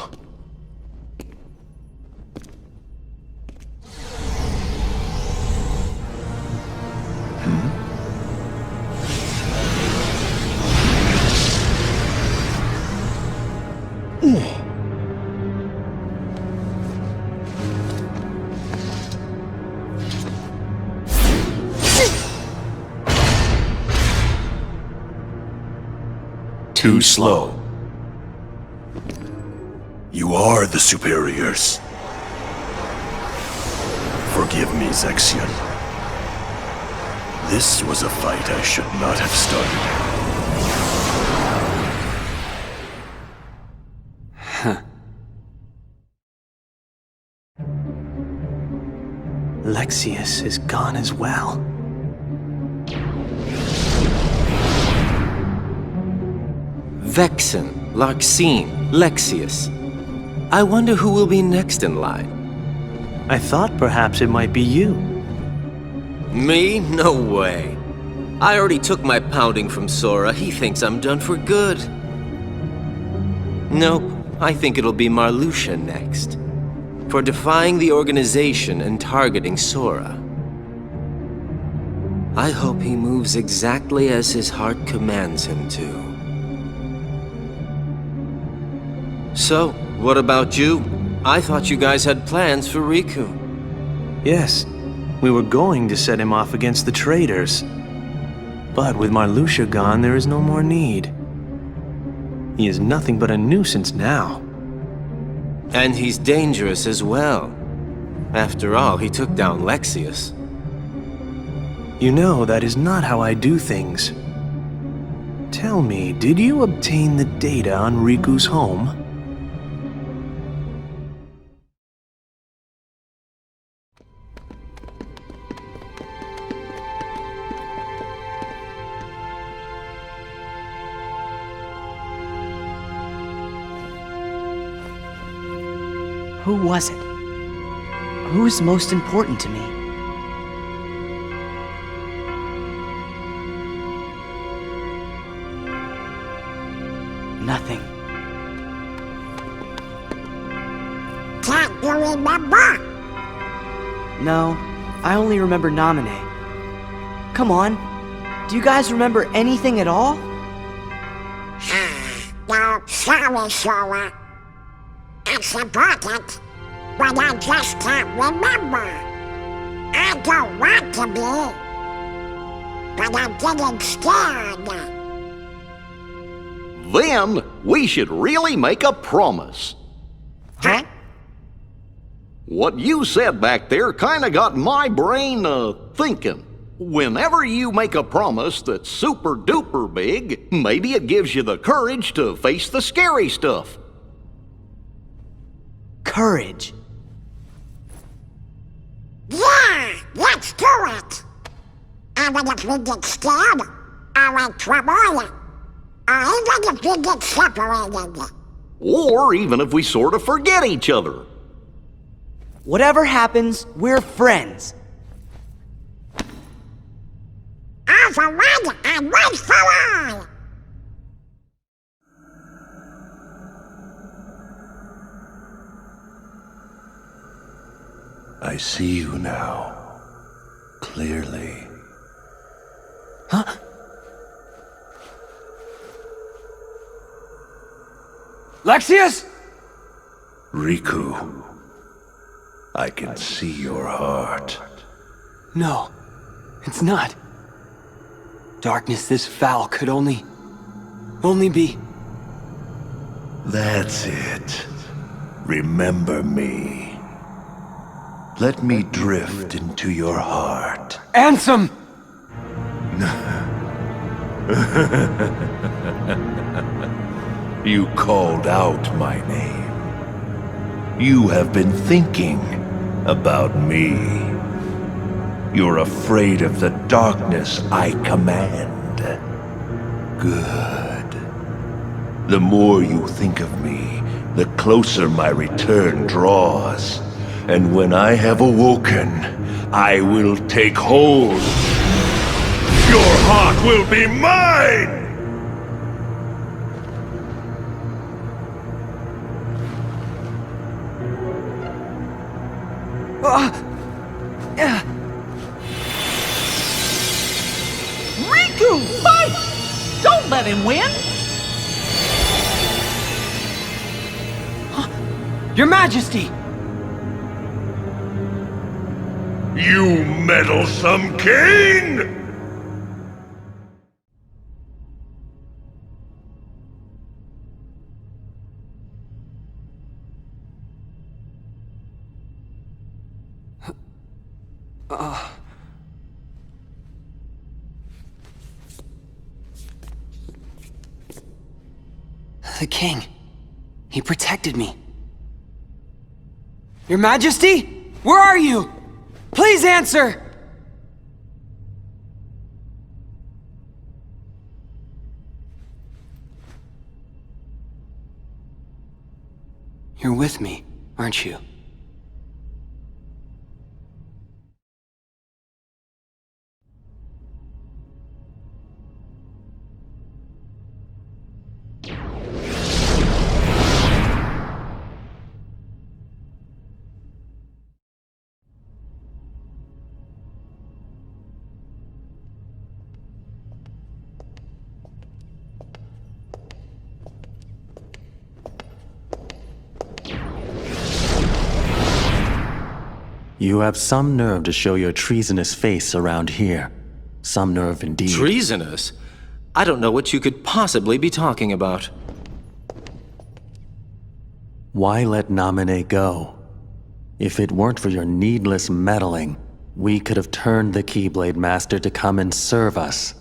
Too slow. You are the superiors. Forgive me, Zexion. This was a fight I should not have started. Huh. Lexaeus is gone as well. Vexen, Larxene, Lexaeus. I wonder who will be next in line. I thought perhaps it might be you. Me? No way. I already took my pounding from Sora. He thinks I'm done for good. Nope, I think it'll be Marluxia next. For defying the organization and targeting Sora. I hope he moves exactly as his heart commands him to. So, what about you? I thought you guys had plans for Riku. Yes, we were going to set him off against the traitors. But with Marluxia gone, there is no more need. He is nothing but a nuisance now. And he's dangerous as well. After all, he took down Lexaeus. You know, that is not how I do things. Tell me, did you obtain the data on Riku's home? Who was it? Who's most important to me? Nothing. Can't you remember? No, I only remember Namine. Come on, do you guys remember anything at all? No, sorry, Sora. It's important, but I just can't remember. I don't want to be, but I'm getting scared. Then we should really make a promise. Huh? What you said back there kinda got my brain, thinking. Whenever you make a promise that's super duper big, maybe it gives you the courage to face the scary stuff. Courage. Yeah, let's do it. Even if we get scared, or in trouble, or even if we get separated. Or even if we sort of forget each other. Whatever happens, we're friends. All for one and one for all. I see you now, clearly. Huh? Lexius? Riku, I can see your heart. No, it's not. Darkness this foul could only be... That's it. Remember me. Let me drift into your heart. Ansem! You called out my name. You have been thinking about me. You're afraid of the darkness I command. Good. The more you think of me, the closer my return draws. And when I have awoken, I will take hold. Your heart will be mine! Riku, fight! Don't let him win! Your Majesty! You meddlesome king! The king. He protected me. Your Majesty? Where are you? Please answer! You're with me, aren't you? You have some nerve to show your treasonous face around here. Some nerve indeed. Treasonous? I don't know what you could possibly be talking about. Why let Namine go? If it weren't for your needless meddling, we could have turned the Keyblade Master to come and serve us.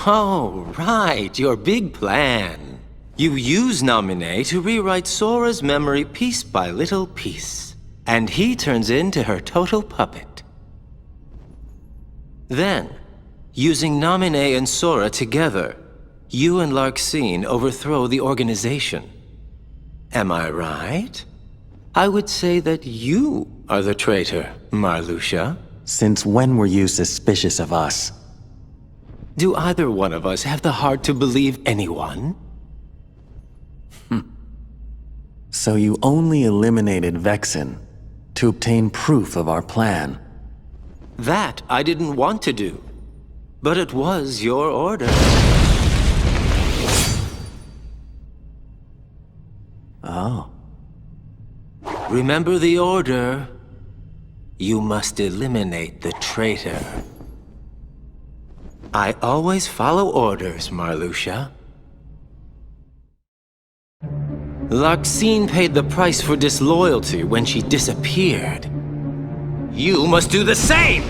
Oh, right, your big plan. You use Namine to rewrite Sora's memory piece by little piece. And he turns into her total puppet. Then, using Namine and Sora together, you and Larxene overthrow the organization. Am I right? I would say that you are the traitor, Marluxia. Since when were you suspicious of us? Do either one of us have the heart to believe anyone? So you only eliminated Vexen to obtain proof of our plan? That I didn't want to do. But it was your order. Oh. Remember the order. You must eliminate the traitor. I always follow orders, Marluxia. Larxene paid the price for disloyalty when she disappeared. You must do the same!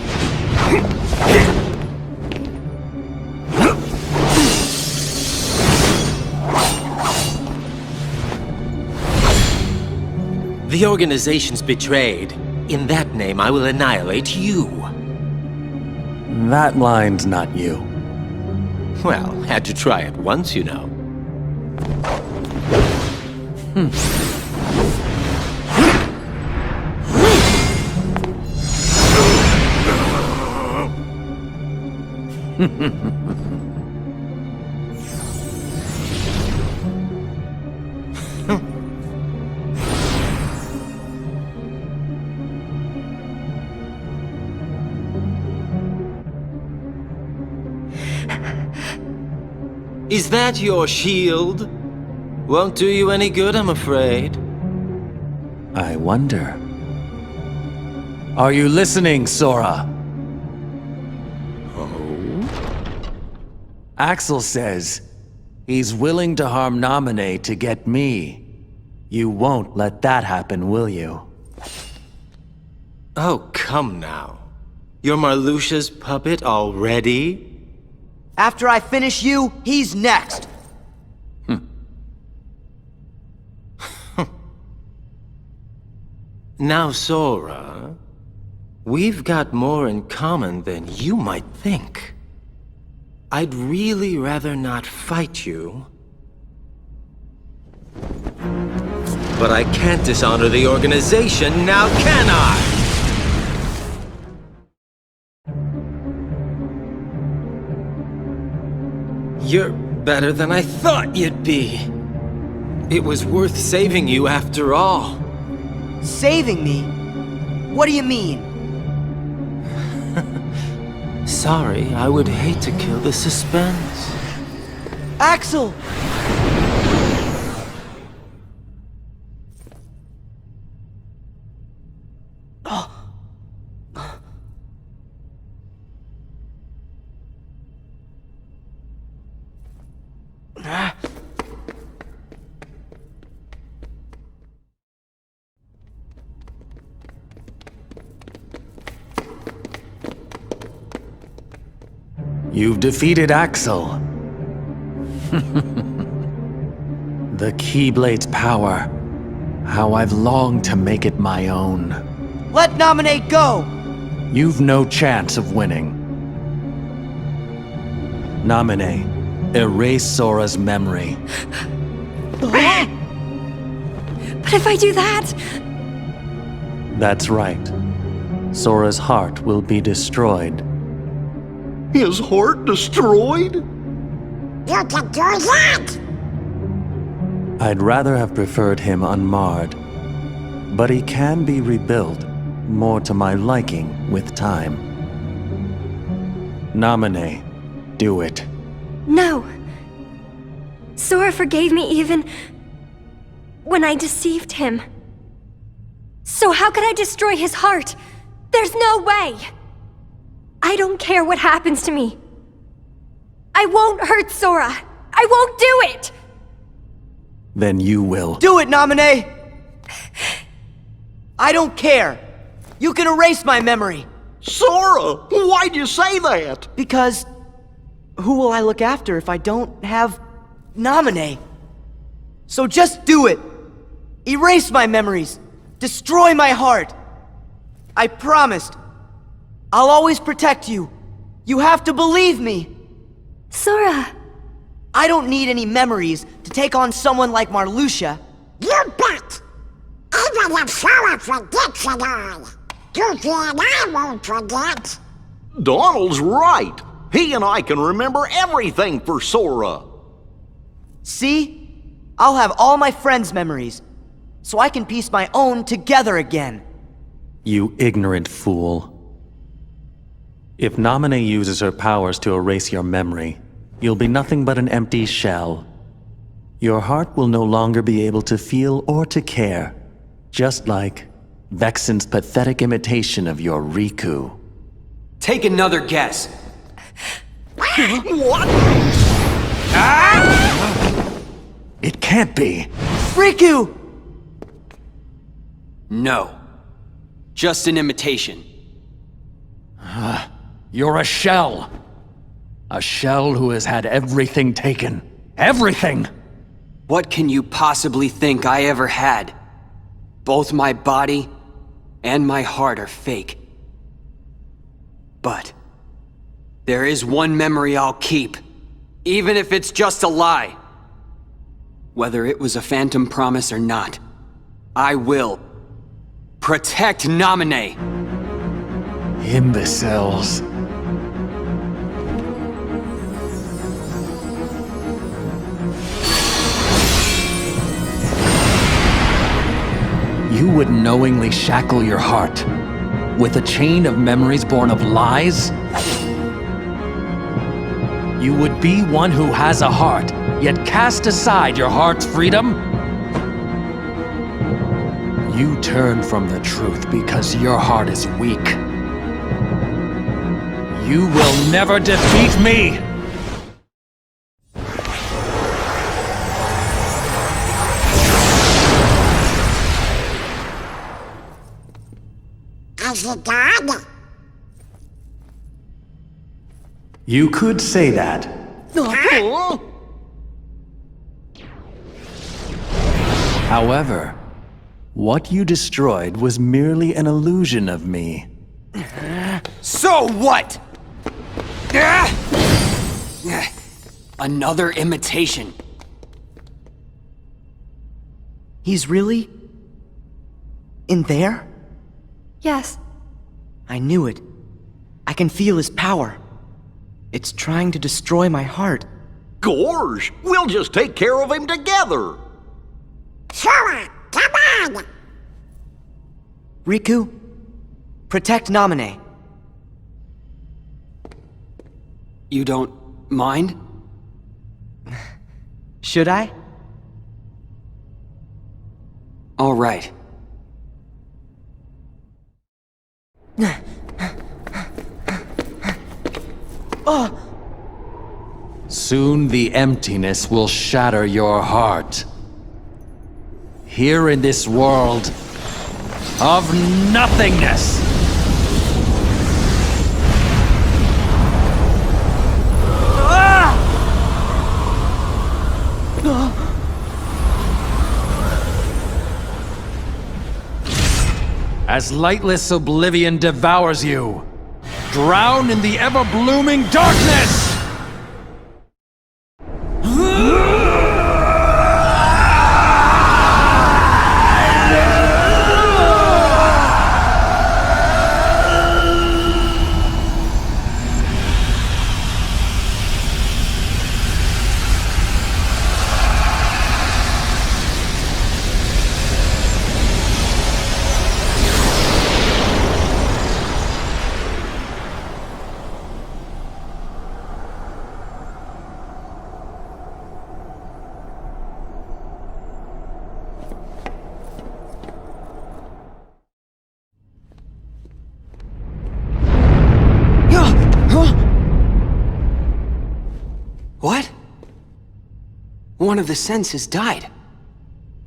The organization's betrayed. In that name, I will annihilate you. That line's not you. Well, had to try it once, you know. Is that your shield? Won't do you any good, I'm afraid. I wonder. Are you listening, Sora? Oh? Axel says he's willing to harm Naminé to get me. You won't let that happen, will you? Oh, come now. You're Marluxia's puppet already? After I finish you, he's next. Now, Sora, we've got more in common than you might think. I'd really rather not fight you. But I can't dishonor the organization, now can I? You're better than I thought you'd be. It was worth saving you after all. Saving me? What do you mean? Sorry, I would hate to kill the suspense. Axel! You've defeated Axel. The Keyblade's power. How I've longed to make it my own. Let Naminé go! You've no chance of winning. Naminé, erase Sora's memory. But if I do that... That's right. Sora's heart will be destroyed. His heart destroyed? You can do that! I'd rather have preferred him unmarred. But he can be rebuilt, more to my liking, with time. Naminé, do it. No. Sora forgave me even... when I deceived him. So how could I destroy his heart? There's no way! I don't care what happens to me. I won't hurt Sora. I won't do it! Then you will. Do it, Naminé! I don't care. You can erase my memory. Sora, why'd you say that? Because who will I look after if I don't have Naminé? So just do it. Erase my memories. Destroy my heart. I promised. I'll always protect you. You have to believe me. Sora. I don't need any memories to take on someone like Marluxia. You bet! Even if Sora forgets it all, Goofy and I won't forget. Donald's right. He and I can remember everything for Sora. See? I'll have all my friends' memories, so I can piece my own together again. You ignorant fool. If Namine uses her powers to erase your memory, you'll be nothing but an empty shell. Your heart will no longer be able to feel or to care, just like Vexen's pathetic imitation of your Riku. Take another guess. What? It can't be. Riku! No. Just an imitation. You're a shell. A shell who has had everything taken. Everything! What can you possibly think I ever had? Both my body and my heart are fake. But there is one memory I'll keep, even if it's just a lie. Whether it was a phantom promise or not, I will protect Namine. Imbeciles. You would knowingly shackle your heart with a chain of memories born of lies? You would be one who has a heart, yet cast aside your heart's freedom? You turn from the truth because your heart is weak. You will never defeat me! Is he dead? You could say that. However, what you destroyed was merely an illusion of me. So what? Another imitation. He's really... in there? Yes. I knew it. I can feel his power. It's trying to destroy my heart. Gorge, we'll just take care of him together. Sora, come on! Riku, protect Namine. You don't mind? Should I? All right. Soon the emptiness will shatter your heart. Here in this world of nothingness. As lightless oblivion devours you, drown in the ever-blooming darkness! What? One of the senses died.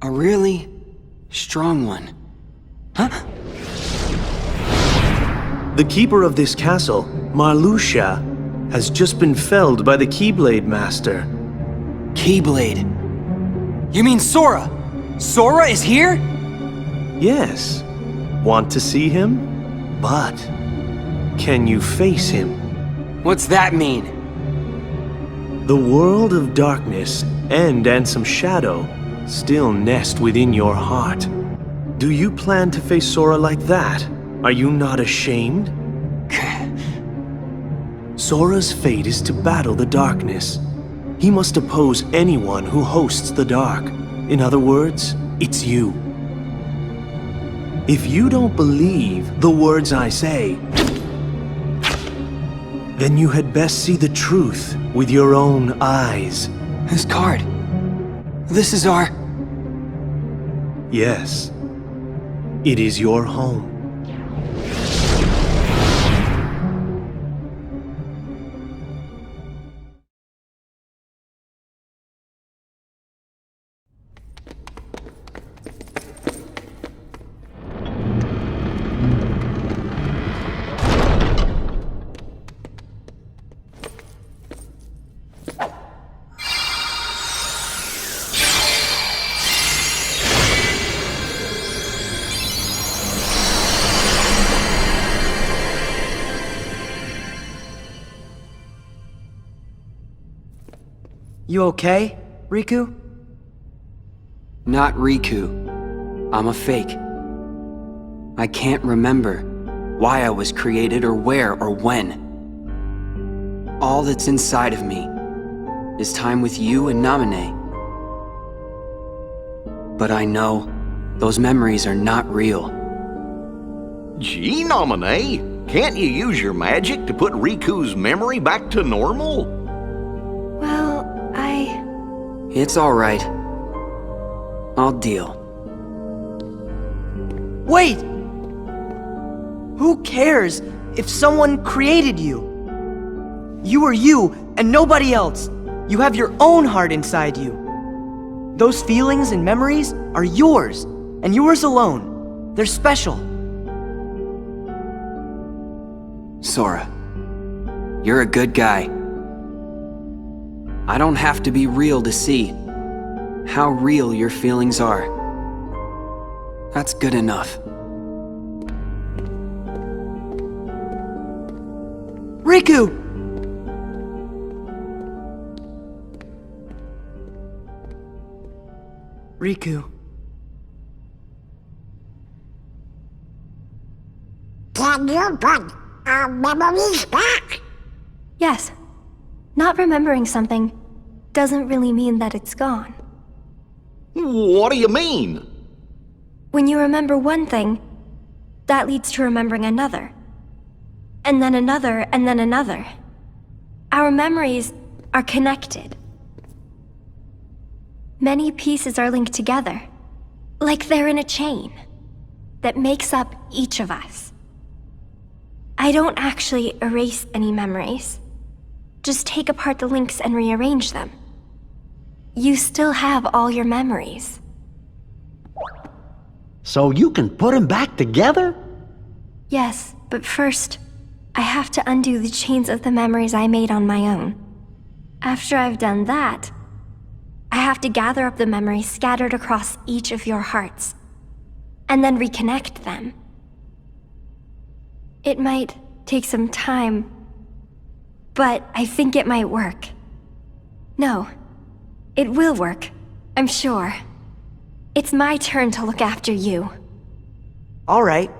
A really strong one. Huh? The keeper of this castle, Marluxia, has just been felled by the Keyblade Master. Keyblade? You mean Sora? Sora is here? Yes. Want to see him? But can you face him? What's that mean? The world of darkness and Ansem Shadow still nest within your heart. Do you plan to face Sora like that? Are you not ashamed? Sora's fate is to battle the darkness. He must oppose anyone who hosts the dark. In other words, it's you. If you don't believe the words I say, then you had best see the truth with your own eyes. This card. This is our... Yes. It is your home. You okay, Riku? Not Riku. I'm a fake. I can't remember why I was created or where or when. All that's inside of me is time with you and Namine. But I know those memories are not real. Gee, Namine, can't you use your magic to put Riku's memory back to normal? It's alright. I'll deal. Wait! Who cares if someone created you? You are you and nobody else. You have your own heart inside you. Those feelings and memories are yours, and yours alone. They're special. Sora, you're a good guy. I don't have to be real to see how real your feelings are. That's good enough. Riku! Riku. Can you put our memories back? Yes. Not remembering something doesn't really mean that it's gone. What do you mean? When you remember one thing, that leads to remembering another. And then another, and then another. Our memories are connected. Many pieces are linked together, like they're in a chain that makes up each of us. I don't actually erase any memories. Just take apart the links and rearrange them. You still have all your memories. So you can put them back together? Yes, but first, I have to undo the chains of the memories I made on my own. After I've done that, I have to gather up the memories scattered across each of your hearts, and then reconnect them. It might take some time, but I think it might work. No, it will work, I'm sure. It's my turn to look after you. All right.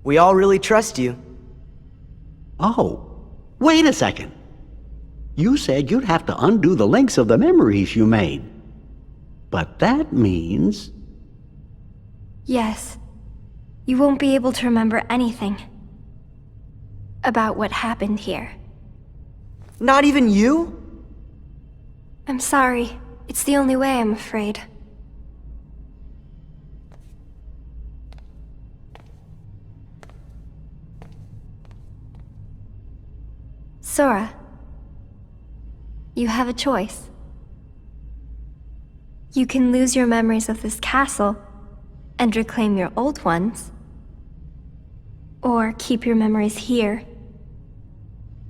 We all really trust you. Oh, wait a second. You said you'd have to undo the links of the memories you made. But that means... Yes. You won't be able to remember anything about what happened here. Not even you? I'm sorry. It's the only way, I'm afraid. Sora, you have a choice. You can lose your memories of this castle and reclaim your old ones, or keep your memories here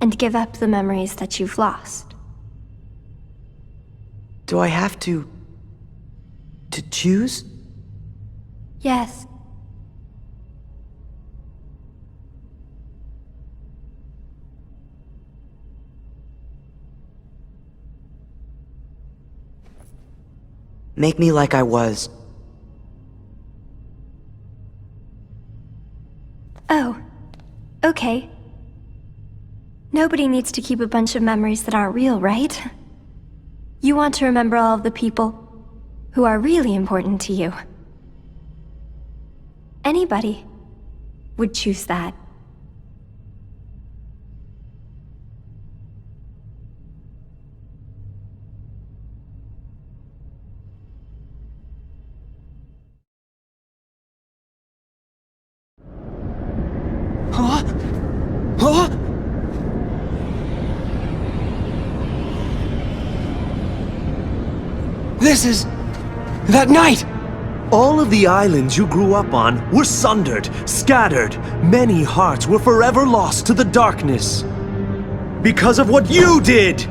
and give up the memories that you've lost. Do I have to choose? Yes. Make me like I was. okay. Nobody needs to keep a bunch of memories that aren't real, right? You want to remember all of the people who are really important to you. Anybody would choose that. Huh? Huh? This is... that night! All of the islands you grew up on were sundered, scattered. Many hearts were forever lost to the darkness. Because of what you did!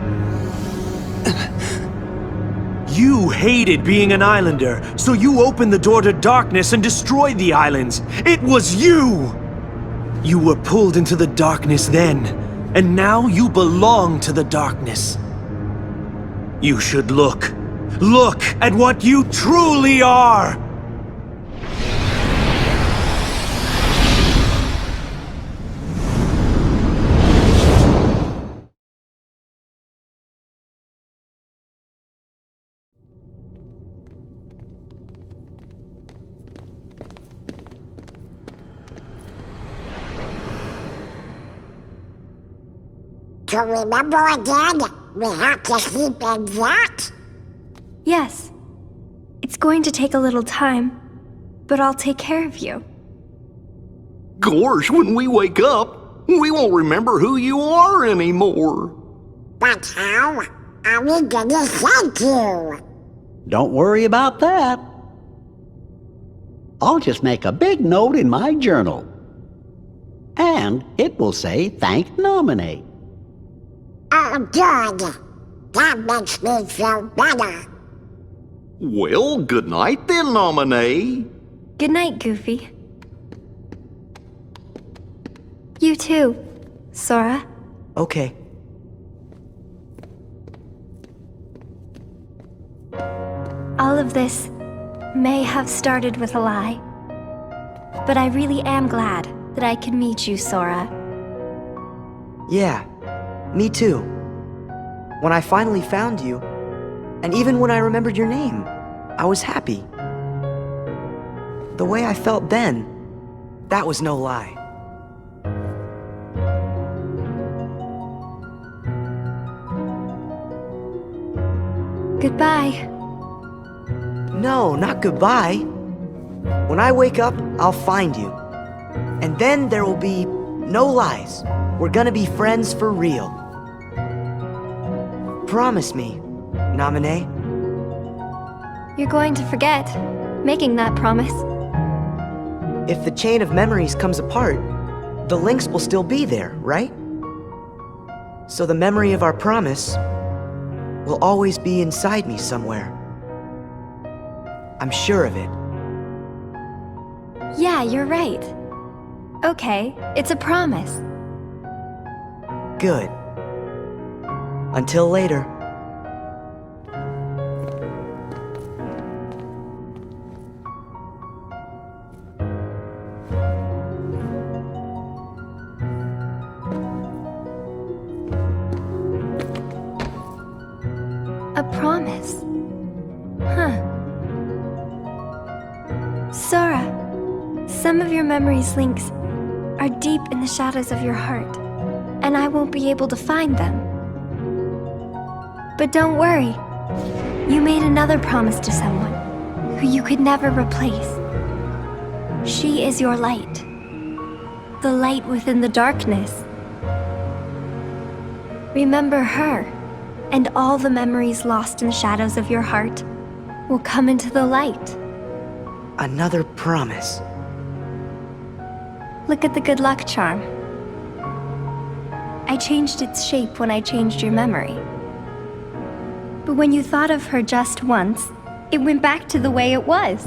You hated being an islander, so you opened the door to darkness and destroyed the islands. It was you! You were pulled into the darkness then, and now you belong to the darkness. You should look. Look at what you truly are! To remember again, we have to sleep in that? Yes. It's going to take a little time, but I'll take care of you. Gosh, when we wake up, we won't remember who you are anymore. But how are we gonna thank you? Don't worry about that. I'll just make a big note in my journal. And it will say, thank Nominate. Oh, good. That makes me feel better. Well, good night then, Nominee. Good night, Goofy. You too, Sora. Okay. All of this may have started with a lie, but I really am glad that I could meet you, Sora. Yeah, me too. When I finally found you, and even when I remembered your name, I was happy. The way I felt then, that was no lie. Goodbye. No, not goodbye. When I wake up, I'll find you. And then there will be no lies. We're gonna be friends for real. Promise me, Nominee. You're going to forget making that promise. If the chain of memories comes apart, the links will still be there, right? So the memory of our promise will always be inside me somewhere. I'm sure of it. Yeah, you're right. Okay, it's a promise. Good. Until later. A promise. Huh. Sora, some of your memory's links are deep in the shadows of your heart, and I won't be able to find them. But don't worry. You made another promise to someone who you could never replace. She is your light. The light within the darkness. Remember her, and all the memories lost in the shadows of your heart will come into the light. Another promise. Look at the good luck charm. I changed its shape when I changed your memory. But when you thought of her just once, it went back to the way it was.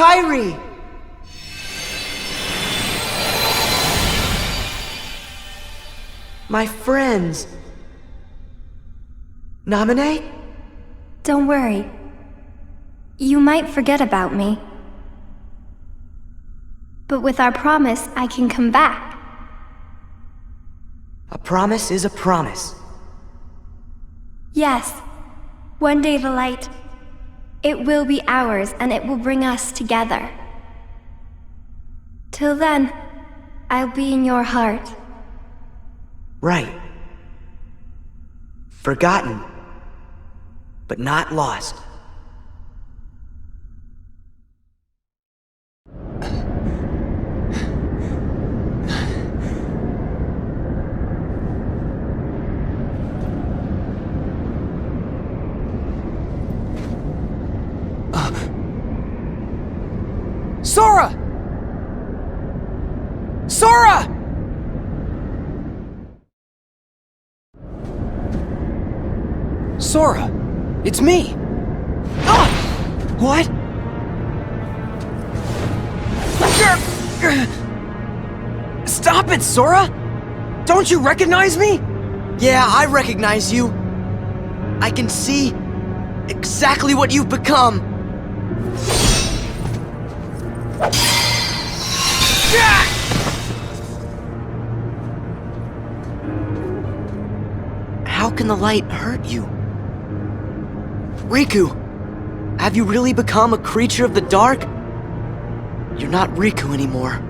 Kairi! My friends. Namine? Don't worry. You might forget about me. But with our promise, I can come back. A promise is a promise. Yes. One day the light, it will be ours and it will bring us together. Till then, I'll be in your heart. Right. Forgotten, but not lost. Sora! Sora! Sora, it's me! Ah! What? Stop it, Sora! Don't you recognize me? Yeah, I recognize you. I can see exactly what you've become. How can the light hurt you? Riku, have you really become a creature of the dark? You're not Riku anymore.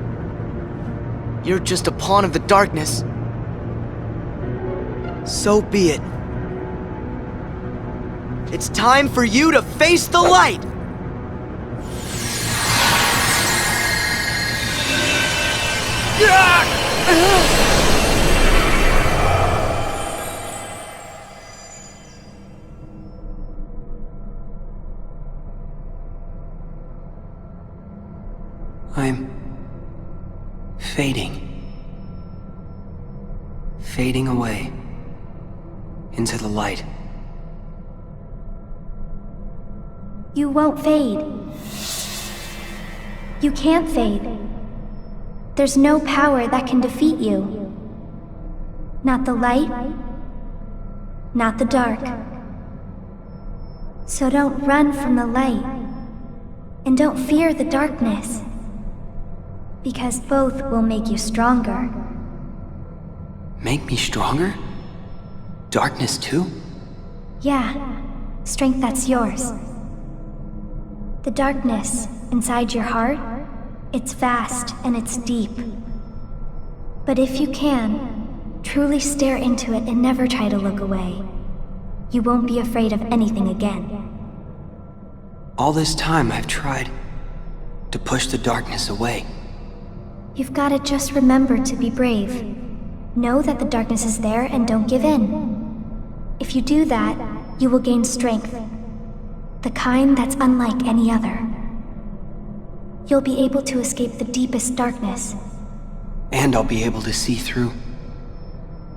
You're just a pawn of the darkness. So be it. It's time for you to face the light! I'm fading. Fading away into the light. You won't fade. You can't fade. There's no power that can defeat you. Not the light, not the dark. So don't run from the light, and don't fear the darkness, because both will make you stronger. Make me stronger? Darkness too? Yeah, strength that's yours. The darkness inside your heart, it's vast and it's deep. But if you can, truly stare into it and never try to look away, you won't be afraid of anything again. All this time I've tried to push the darkness away. You've gotta just remember to be brave. Know that the darkness is there and don't give in. If you do that, you will gain strength. The kind that's unlike any other. You'll be able to escape the deepest darkness. And I'll be able to see through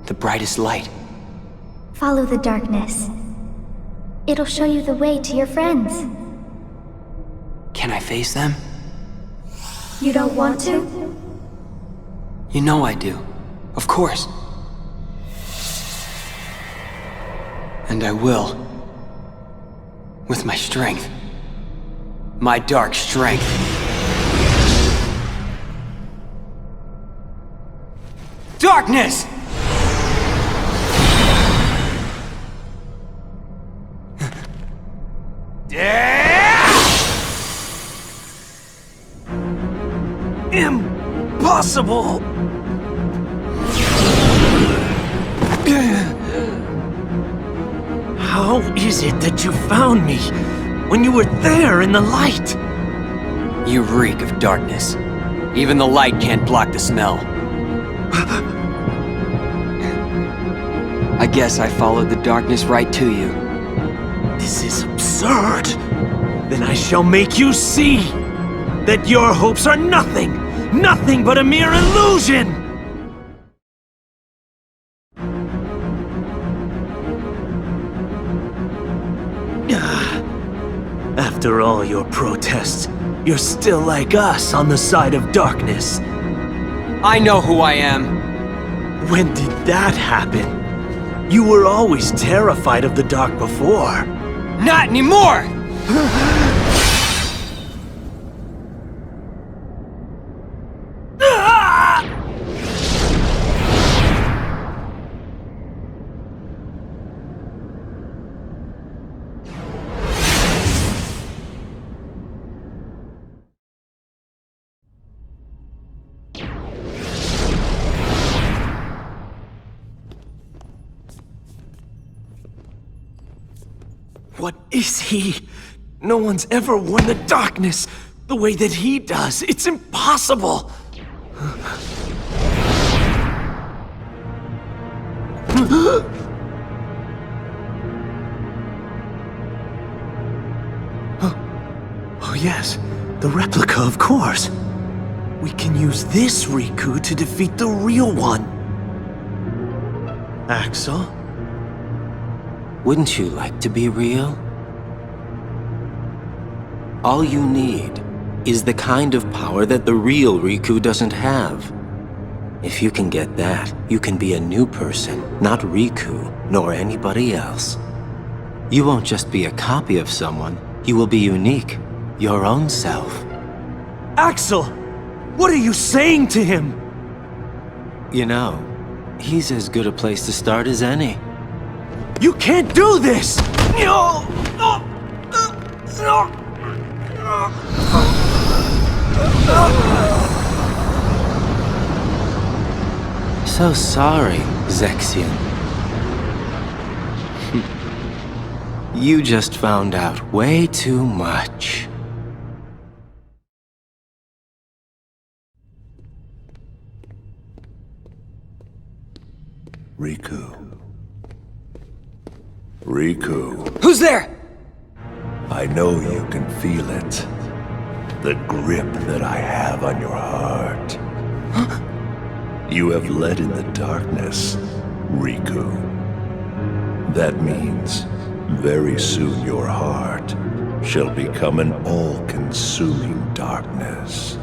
the brightest light. Follow the darkness. It'll show you the way to your friends. Can I face them? You don't want to? You know I do. Of course. And I will. With my strength. My dark strength. Darkness! Impossible! How is it that you found me when you were there in the light? You reek of darkness. Even the light can't block the smell. I guess I followed the darkness right to you. This is absurd. Then I shall make you see that your hopes are nothing, nothing but a mere illusion! After all your protests, you're still like us on the side of darkness. I know who I am. When did that happen? You were always terrified of the dark before. Not anymore! What is he? No one's ever worn the darkness the way that he does. It's impossible. Oh yes, the replica, of course. We can use this Riku to defeat the real one. Axel? Wouldn't you like to be real? All you need is the kind of power that the real Riku doesn't have. If you can get that, you can be a new person, not Riku, nor anybody else. You won't just be a copy of someone, you will be unique, your own self. Axel! What are you saying to him? You know, he's as good a place to start as any. You can't do this! No! So sorry, Zexian. You just found out way too much. Riku. Riku. Who's there? I know you can feel it. The grip that I have on your heart. You have led in the darkness, Riku. That means very soon your heart shall become an all-consuming darkness.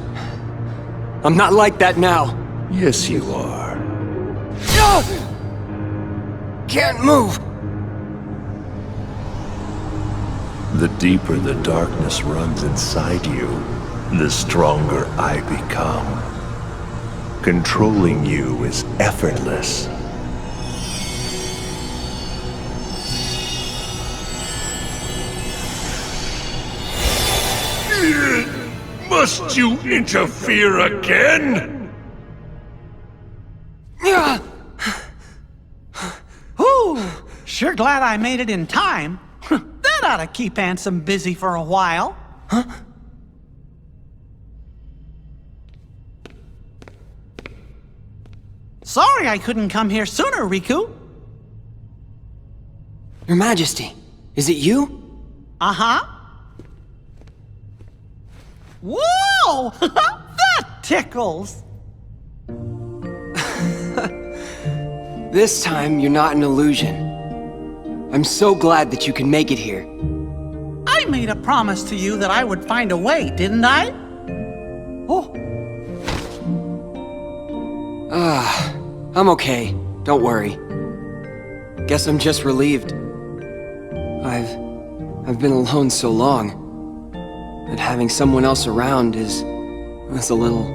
I'm not like that now. Yes, you are. Can't move. The deeper the darkness runs inside you, the stronger I become. Controlling you is effortless. Must you interfere again? Whew! Sure glad I made it in time. That ought to keep Ansem busy for a while. Huh? Sorry I couldn't come here sooner, Riku. Your Majesty, is it you? Uh-huh. Whoa! That tickles! This time, you're not an illusion. I'm so glad that you can make it here. I made a promise to you that I would find a way, didn't I? Oh. I'm okay. Don't worry. Guess I'm just relieved. I've been alone so long that having someone else around is a little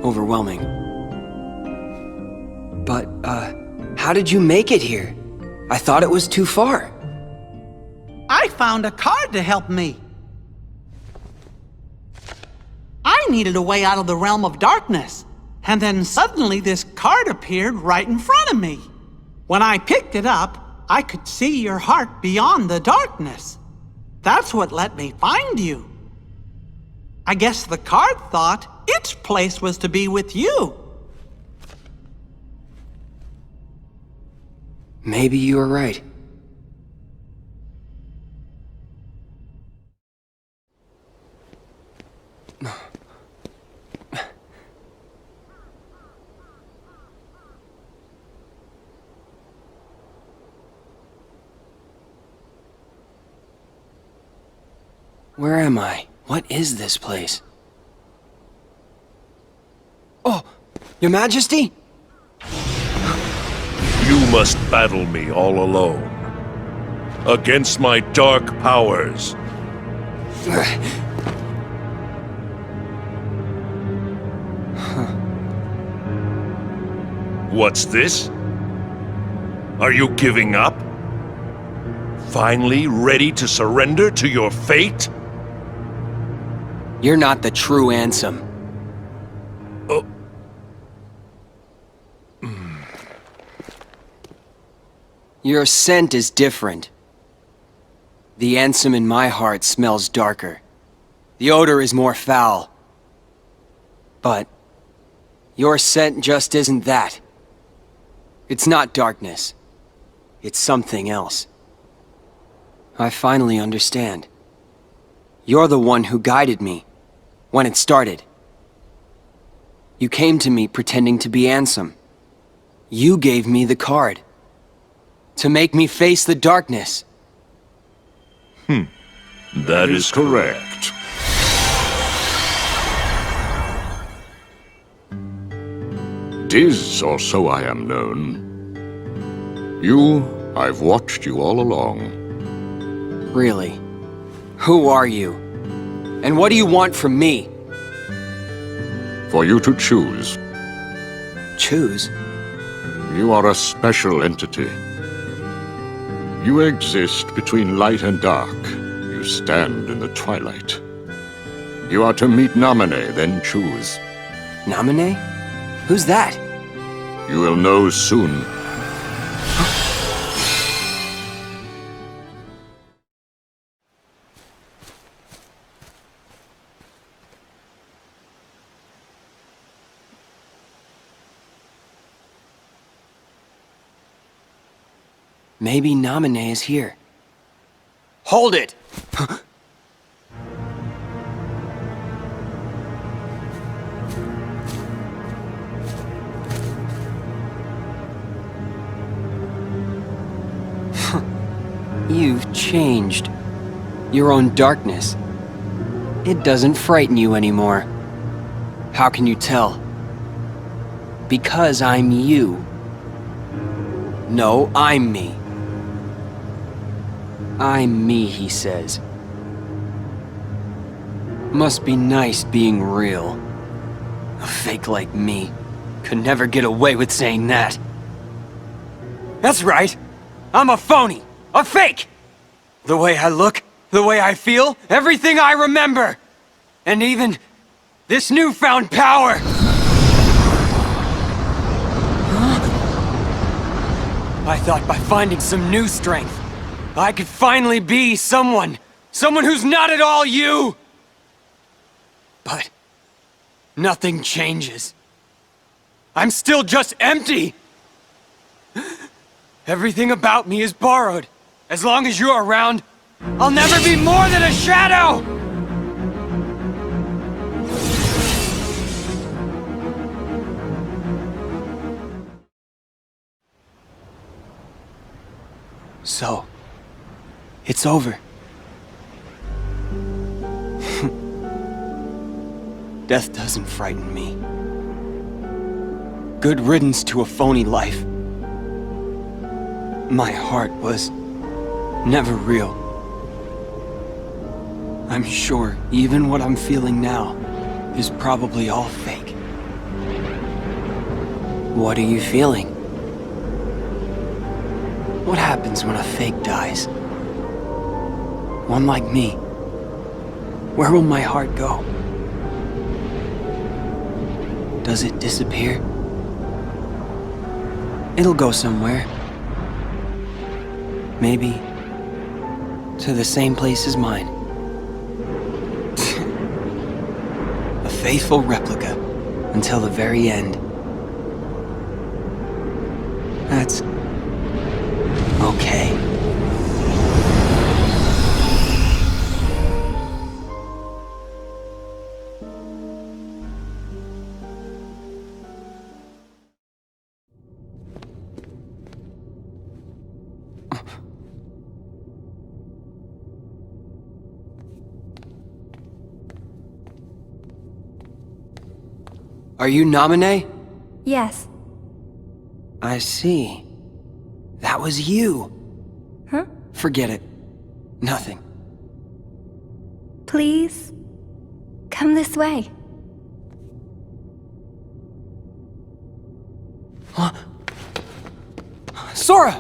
overwhelming. But, how did you make it here? I thought it was too far. I found a card to help me. I needed a way out of the realm of darkness, and then suddenly this card appeared right in front of me. When I picked it up, I could see your heart beyond the darkness. That's what let me find you. I guess the card thought its place was to be with you. Maybe you were right. Where am I? What is this place? Oh, Your Majesty? You must battle me all alone. Against my dark powers. What's this? Are you giving up? Finally ready to surrender to your fate? You're not the true Ansem. Oh. Your scent is different. The Ansem in my heart smells darker. The odor is more foul. But your scent just isn't that. It's not darkness. It's something else. I finally understand. You're the one who guided me when it started. You came to me pretending to be Ansem. You gave me the card to make me face the darkness. That is correct. "'Tis, or so I am known. I've watched you all along. Really? Who are you? And what do you want from me? For you to choose. Choose? You are a special entity. You exist between light and dark. You stand in the twilight. You are to meet Namine, then choose. Namine? Who's that? You will know soon. Maybe Namine is here. Hold it! You've changed. Your own darkness. It doesn't frighten you anymore. How can you tell? Because I'm you. No, I'm me. I'm me, he says. Must be nice being real. A fake like me could never get away with saying that. That's right. I'm a phony. A fake! The way I look, the way I feel, everything I remember! And even this newfound power! I thought by finding some new strength, I could finally be someone who's not at all you! But nothing changes. I'm still just empty! Everything about me is borrowed. As long as you're around, I'll never be more than a shadow! So, it's over. Death doesn't frighten me. Good riddance to a phony life. My heart was never real. I'm sure even what I'm feeling now is probably all fake. What are you feeling? What happens when a fake dies? One like me. Where will my heart go? Does it disappear? It'll go somewhere. Maybe to the same place as mine. A faithful replica until the very end. That's okay. Are you Namine? Yes. I see. That was you. Huh? Forget it. Nothing. Please, come this way. Huh? Sora!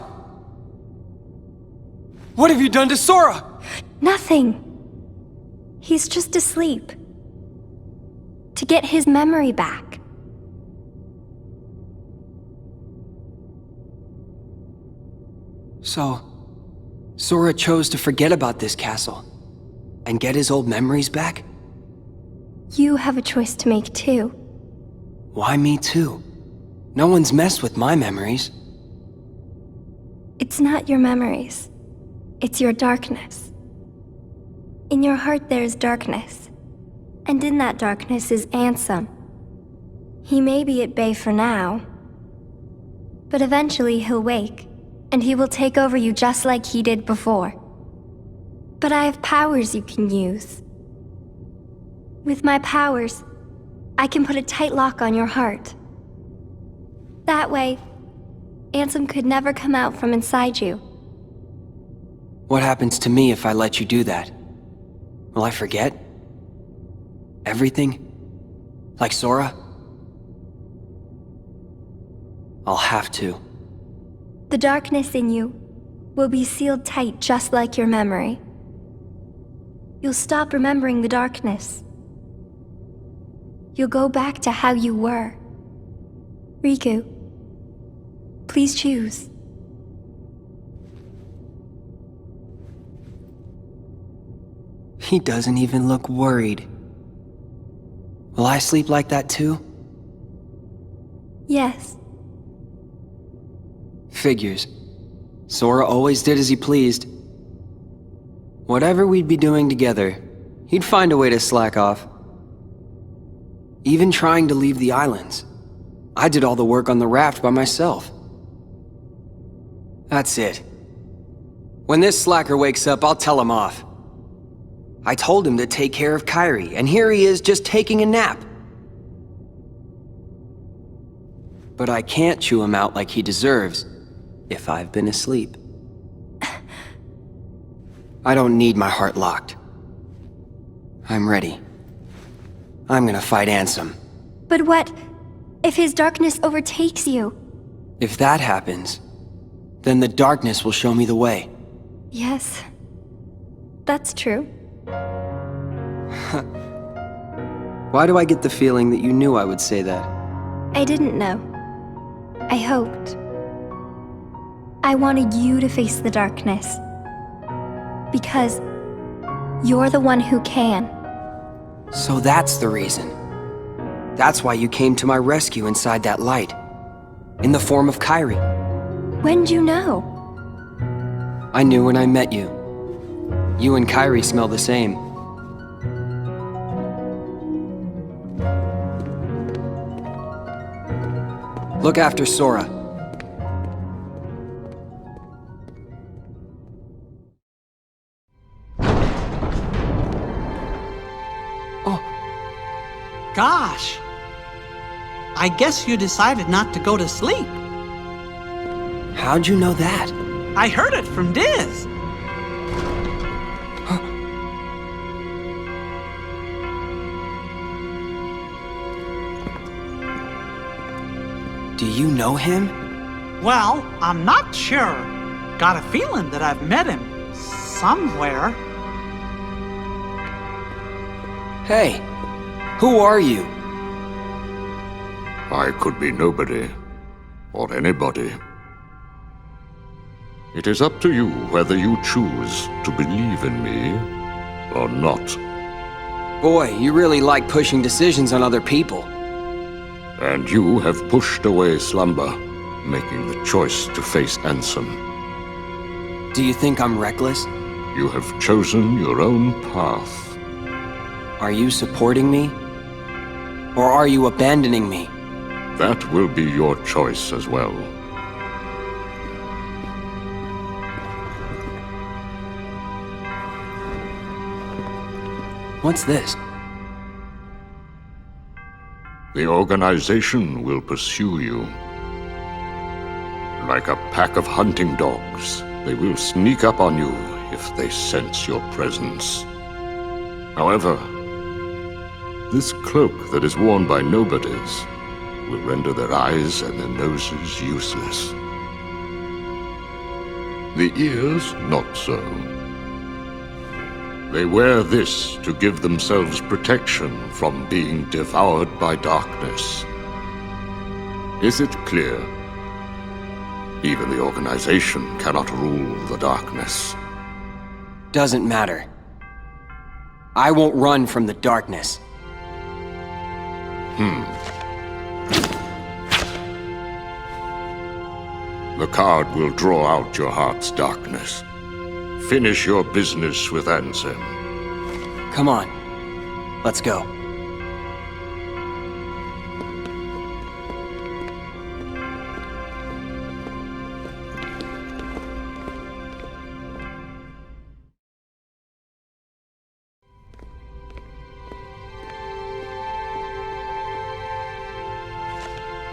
What have you done to Sora? Nothing. He's just asleep. To get his memory back. So, Sora chose to forget about this castle and get his old memories back? You have a choice to make too. Why me too? No one's messed with my memories. It's not your memories. It's your darkness. In your heart there is darkness. And in that darkness is Ansem. He may be at bay for now, but eventually he'll wake, and he will take over you just like he did before. But I have powers you can use. With my powers, I can put a tight lock on your heart. That way, Ansem could never come out from inside you. What happens to me if I let you do that? Will I forget? Everything? Like Sora? I'll have to. The darkness in you will be sealed tight just like your memory. You'll stop remembering the darkness. You'll go back to how you were. Riku, please choose. He doesn't even look worried. Will I sleep like that too? Yes. Figures. Sora always did as he pleased. Whatever we'd be doing together, he'd find a way to slack off. Even trying to leave the islands. I did all the work on the raft by myself. That's it. When this slacker wakes up, I'll tell him off. I told him to take care of Kairi, and here he is just taking a nap. But I can't chew him out like he deserves, if I've been asleep. I don't need my heart locked. I'm ready. I'm gonna fight Ansem. But what if his darkness overtakes you? If that happens, then the darkness will show me the way. Yes, that's true. Why do I get the feeling that you knew I would say that? I didn't know. I hoped. I wanted you to face the darkness. Because you're the one who can. So that's the reason. That's why you came to my rescue inside that light. In the form of Kairi. When'd you know? I knew when I met you. You and Kairi smell the same. Look after Sora. Gosh. I guess you decided not to go to sleep. How'd you know that? I heard it from Diz. Do you know him? Well, I'm not sure. Got a feeling that I've met him somewhere. Hey, who are you? I could be nobody, or anybody. It is up to you whether you choose to believe in me or not. Boy, you really like pushing decisions on other people. And you have pushed away slumber, making the choice to face Ansem. Do you think I'm reckless? You have chosen your own path. Are you supporting me? Or are you abandoning me? That will be your choice as well. What's this? The organization will pursue you. Like a pack of hunting dogs, they will sneak up on you if they sense your presence. However, this cloak that is worn by nobodies will render their eyes and their noses useless. The ears, not so. They wear this to give themselves protection from being devoured by darkness. Is it clear? Even the organization cannot rule the darkness. Doesn't matter. I won't run from the darkness. The card will draw out your heart's darkness. Finish your business with Ansem. Come on. Let's go.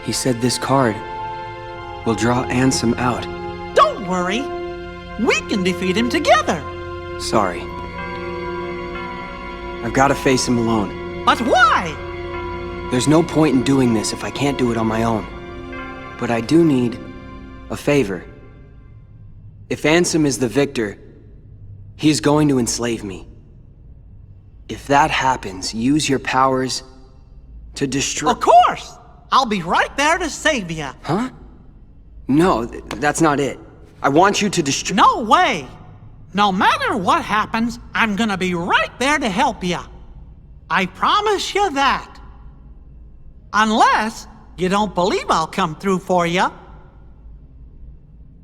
He said this card will draw Ansem out. Don't worry. We can defeat him together. Sorry. I've got to face him alone. But why? There's no point in doing this if I can't do it on my own. But I do need a favor. If Ansem is the victor, he's going to enslave me. If that happens, use your powers to destroy— Of course! I'll be right there to save you. Huh? No, that's not it. I want you to destroy— No way! No matter what happens, I'm gonna be right there to help you. I promise you that. Unless you don't believe I'll come through for you.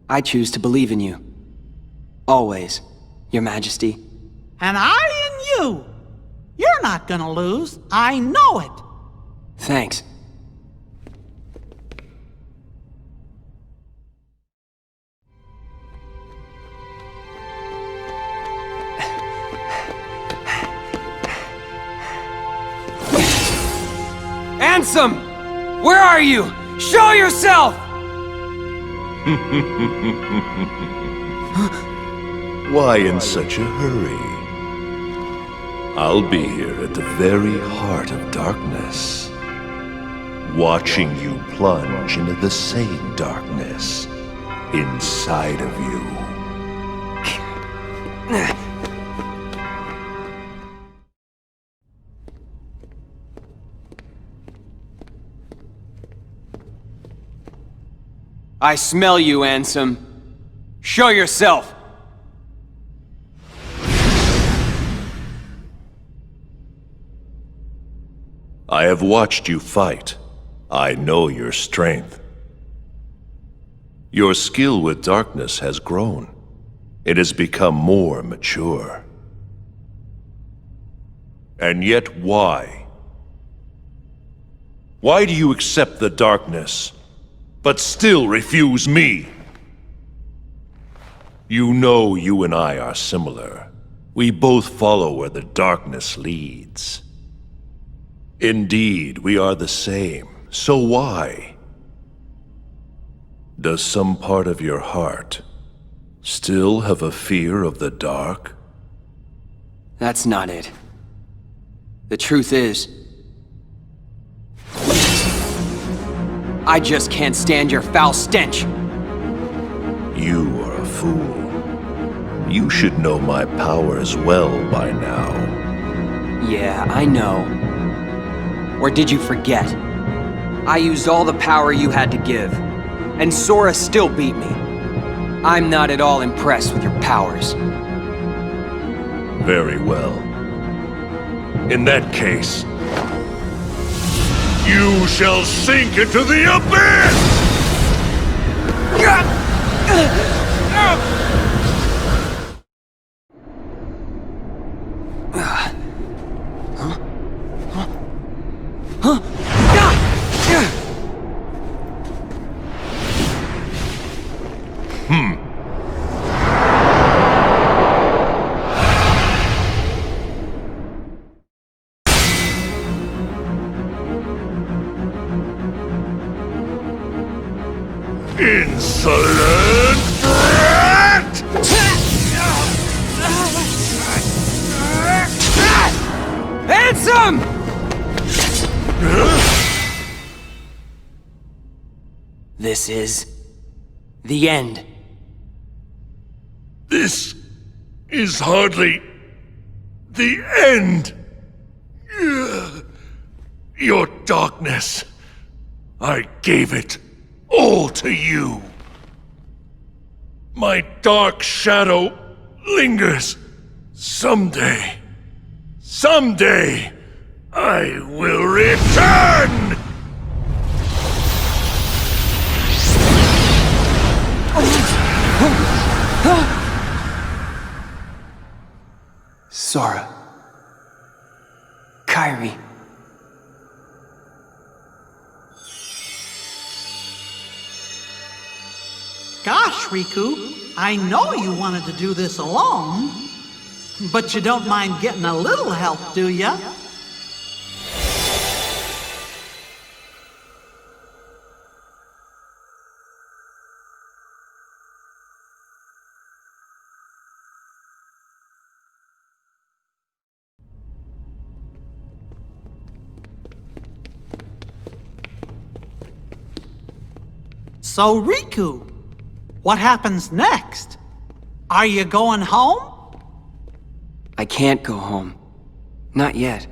I choose to believe in you. Always, Your Majesty. And I in you. You're not gonna lose. I know it. Thanks. Ansem! Where are you? Show yourself! Why in such a hurry? I'll be here at the very heart of darkness, watching you plunge into the same darkness inside of you. I smell you, Ansem. Show yourself! I have watched you fight. I know your strength. Your skill with darkness has grown. It has become more mature. And yet why? Why do you accept the darkness, but still refuse me? You know you and I are similar. We both follow where the darkness leads. Indeed, we are the same. So why? Does some part of your heart still have a fear of the dark? That's not it. The truth is, I just can't stand your foul stench. You are a fool. You should know my powers well by now. Yeah, I know. Or did you forget? I used all the power you had to give, and Sora still beat me. I'm not at all impressed with your powers. Very well. In that case, you shall sink into the abyss! Insolent brat! Handsome! This is the end. This is hardly the end. Your darkness, I gave it all to you. My dark shadow lingers. Someday, I will return! Sora. Kairi. Gosh, Riku, I know you wanted to do this alone, but you don't mind getting a little help, do ya? So, Riku, what happens next? Are you going home? I can't go home. Not yet.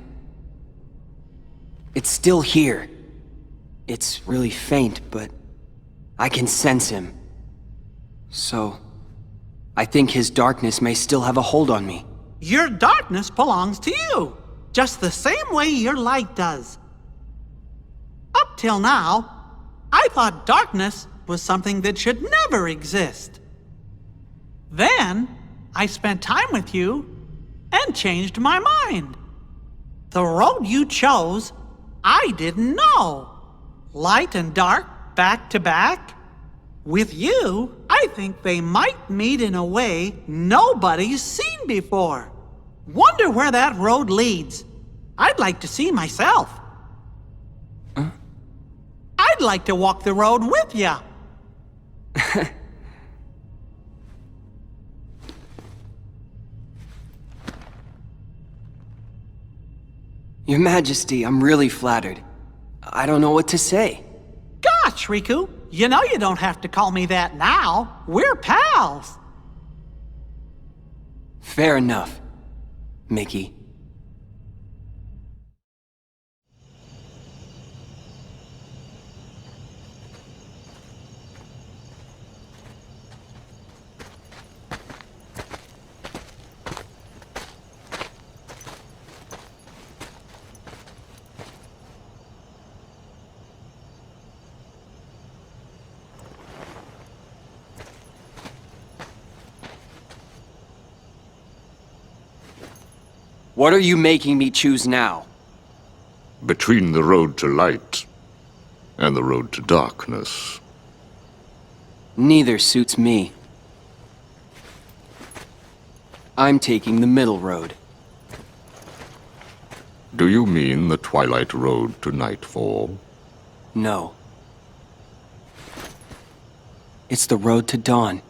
It's still here. It's really faint, but I can sense him. So, I think his darkness may still have a hold on me. Your darkness belongs to you, just the same way your light does. Up till now, I thought darkness was something that should never exist. Then, I spent time with you and changed my mind. The road you chose, I didn't know. Light and dark, back to back. With you, I think they might meet in a way nobody's seen before. Wonder where that road leads. I'd like to see myself. Huh? I'd like to walk the road with ya. Your Majesty, I'm really flattered. I don't know what to say. Gosh, Riku, you know you don't have to call me that now. We're pals. Fair enough, Mickey. What are you making me choose now? Between the road to light and the road to darkness. Neither suits me. I'm taking the middle road. Do you mean the Twilight Road to Nightfall? No. It's the road to dawn.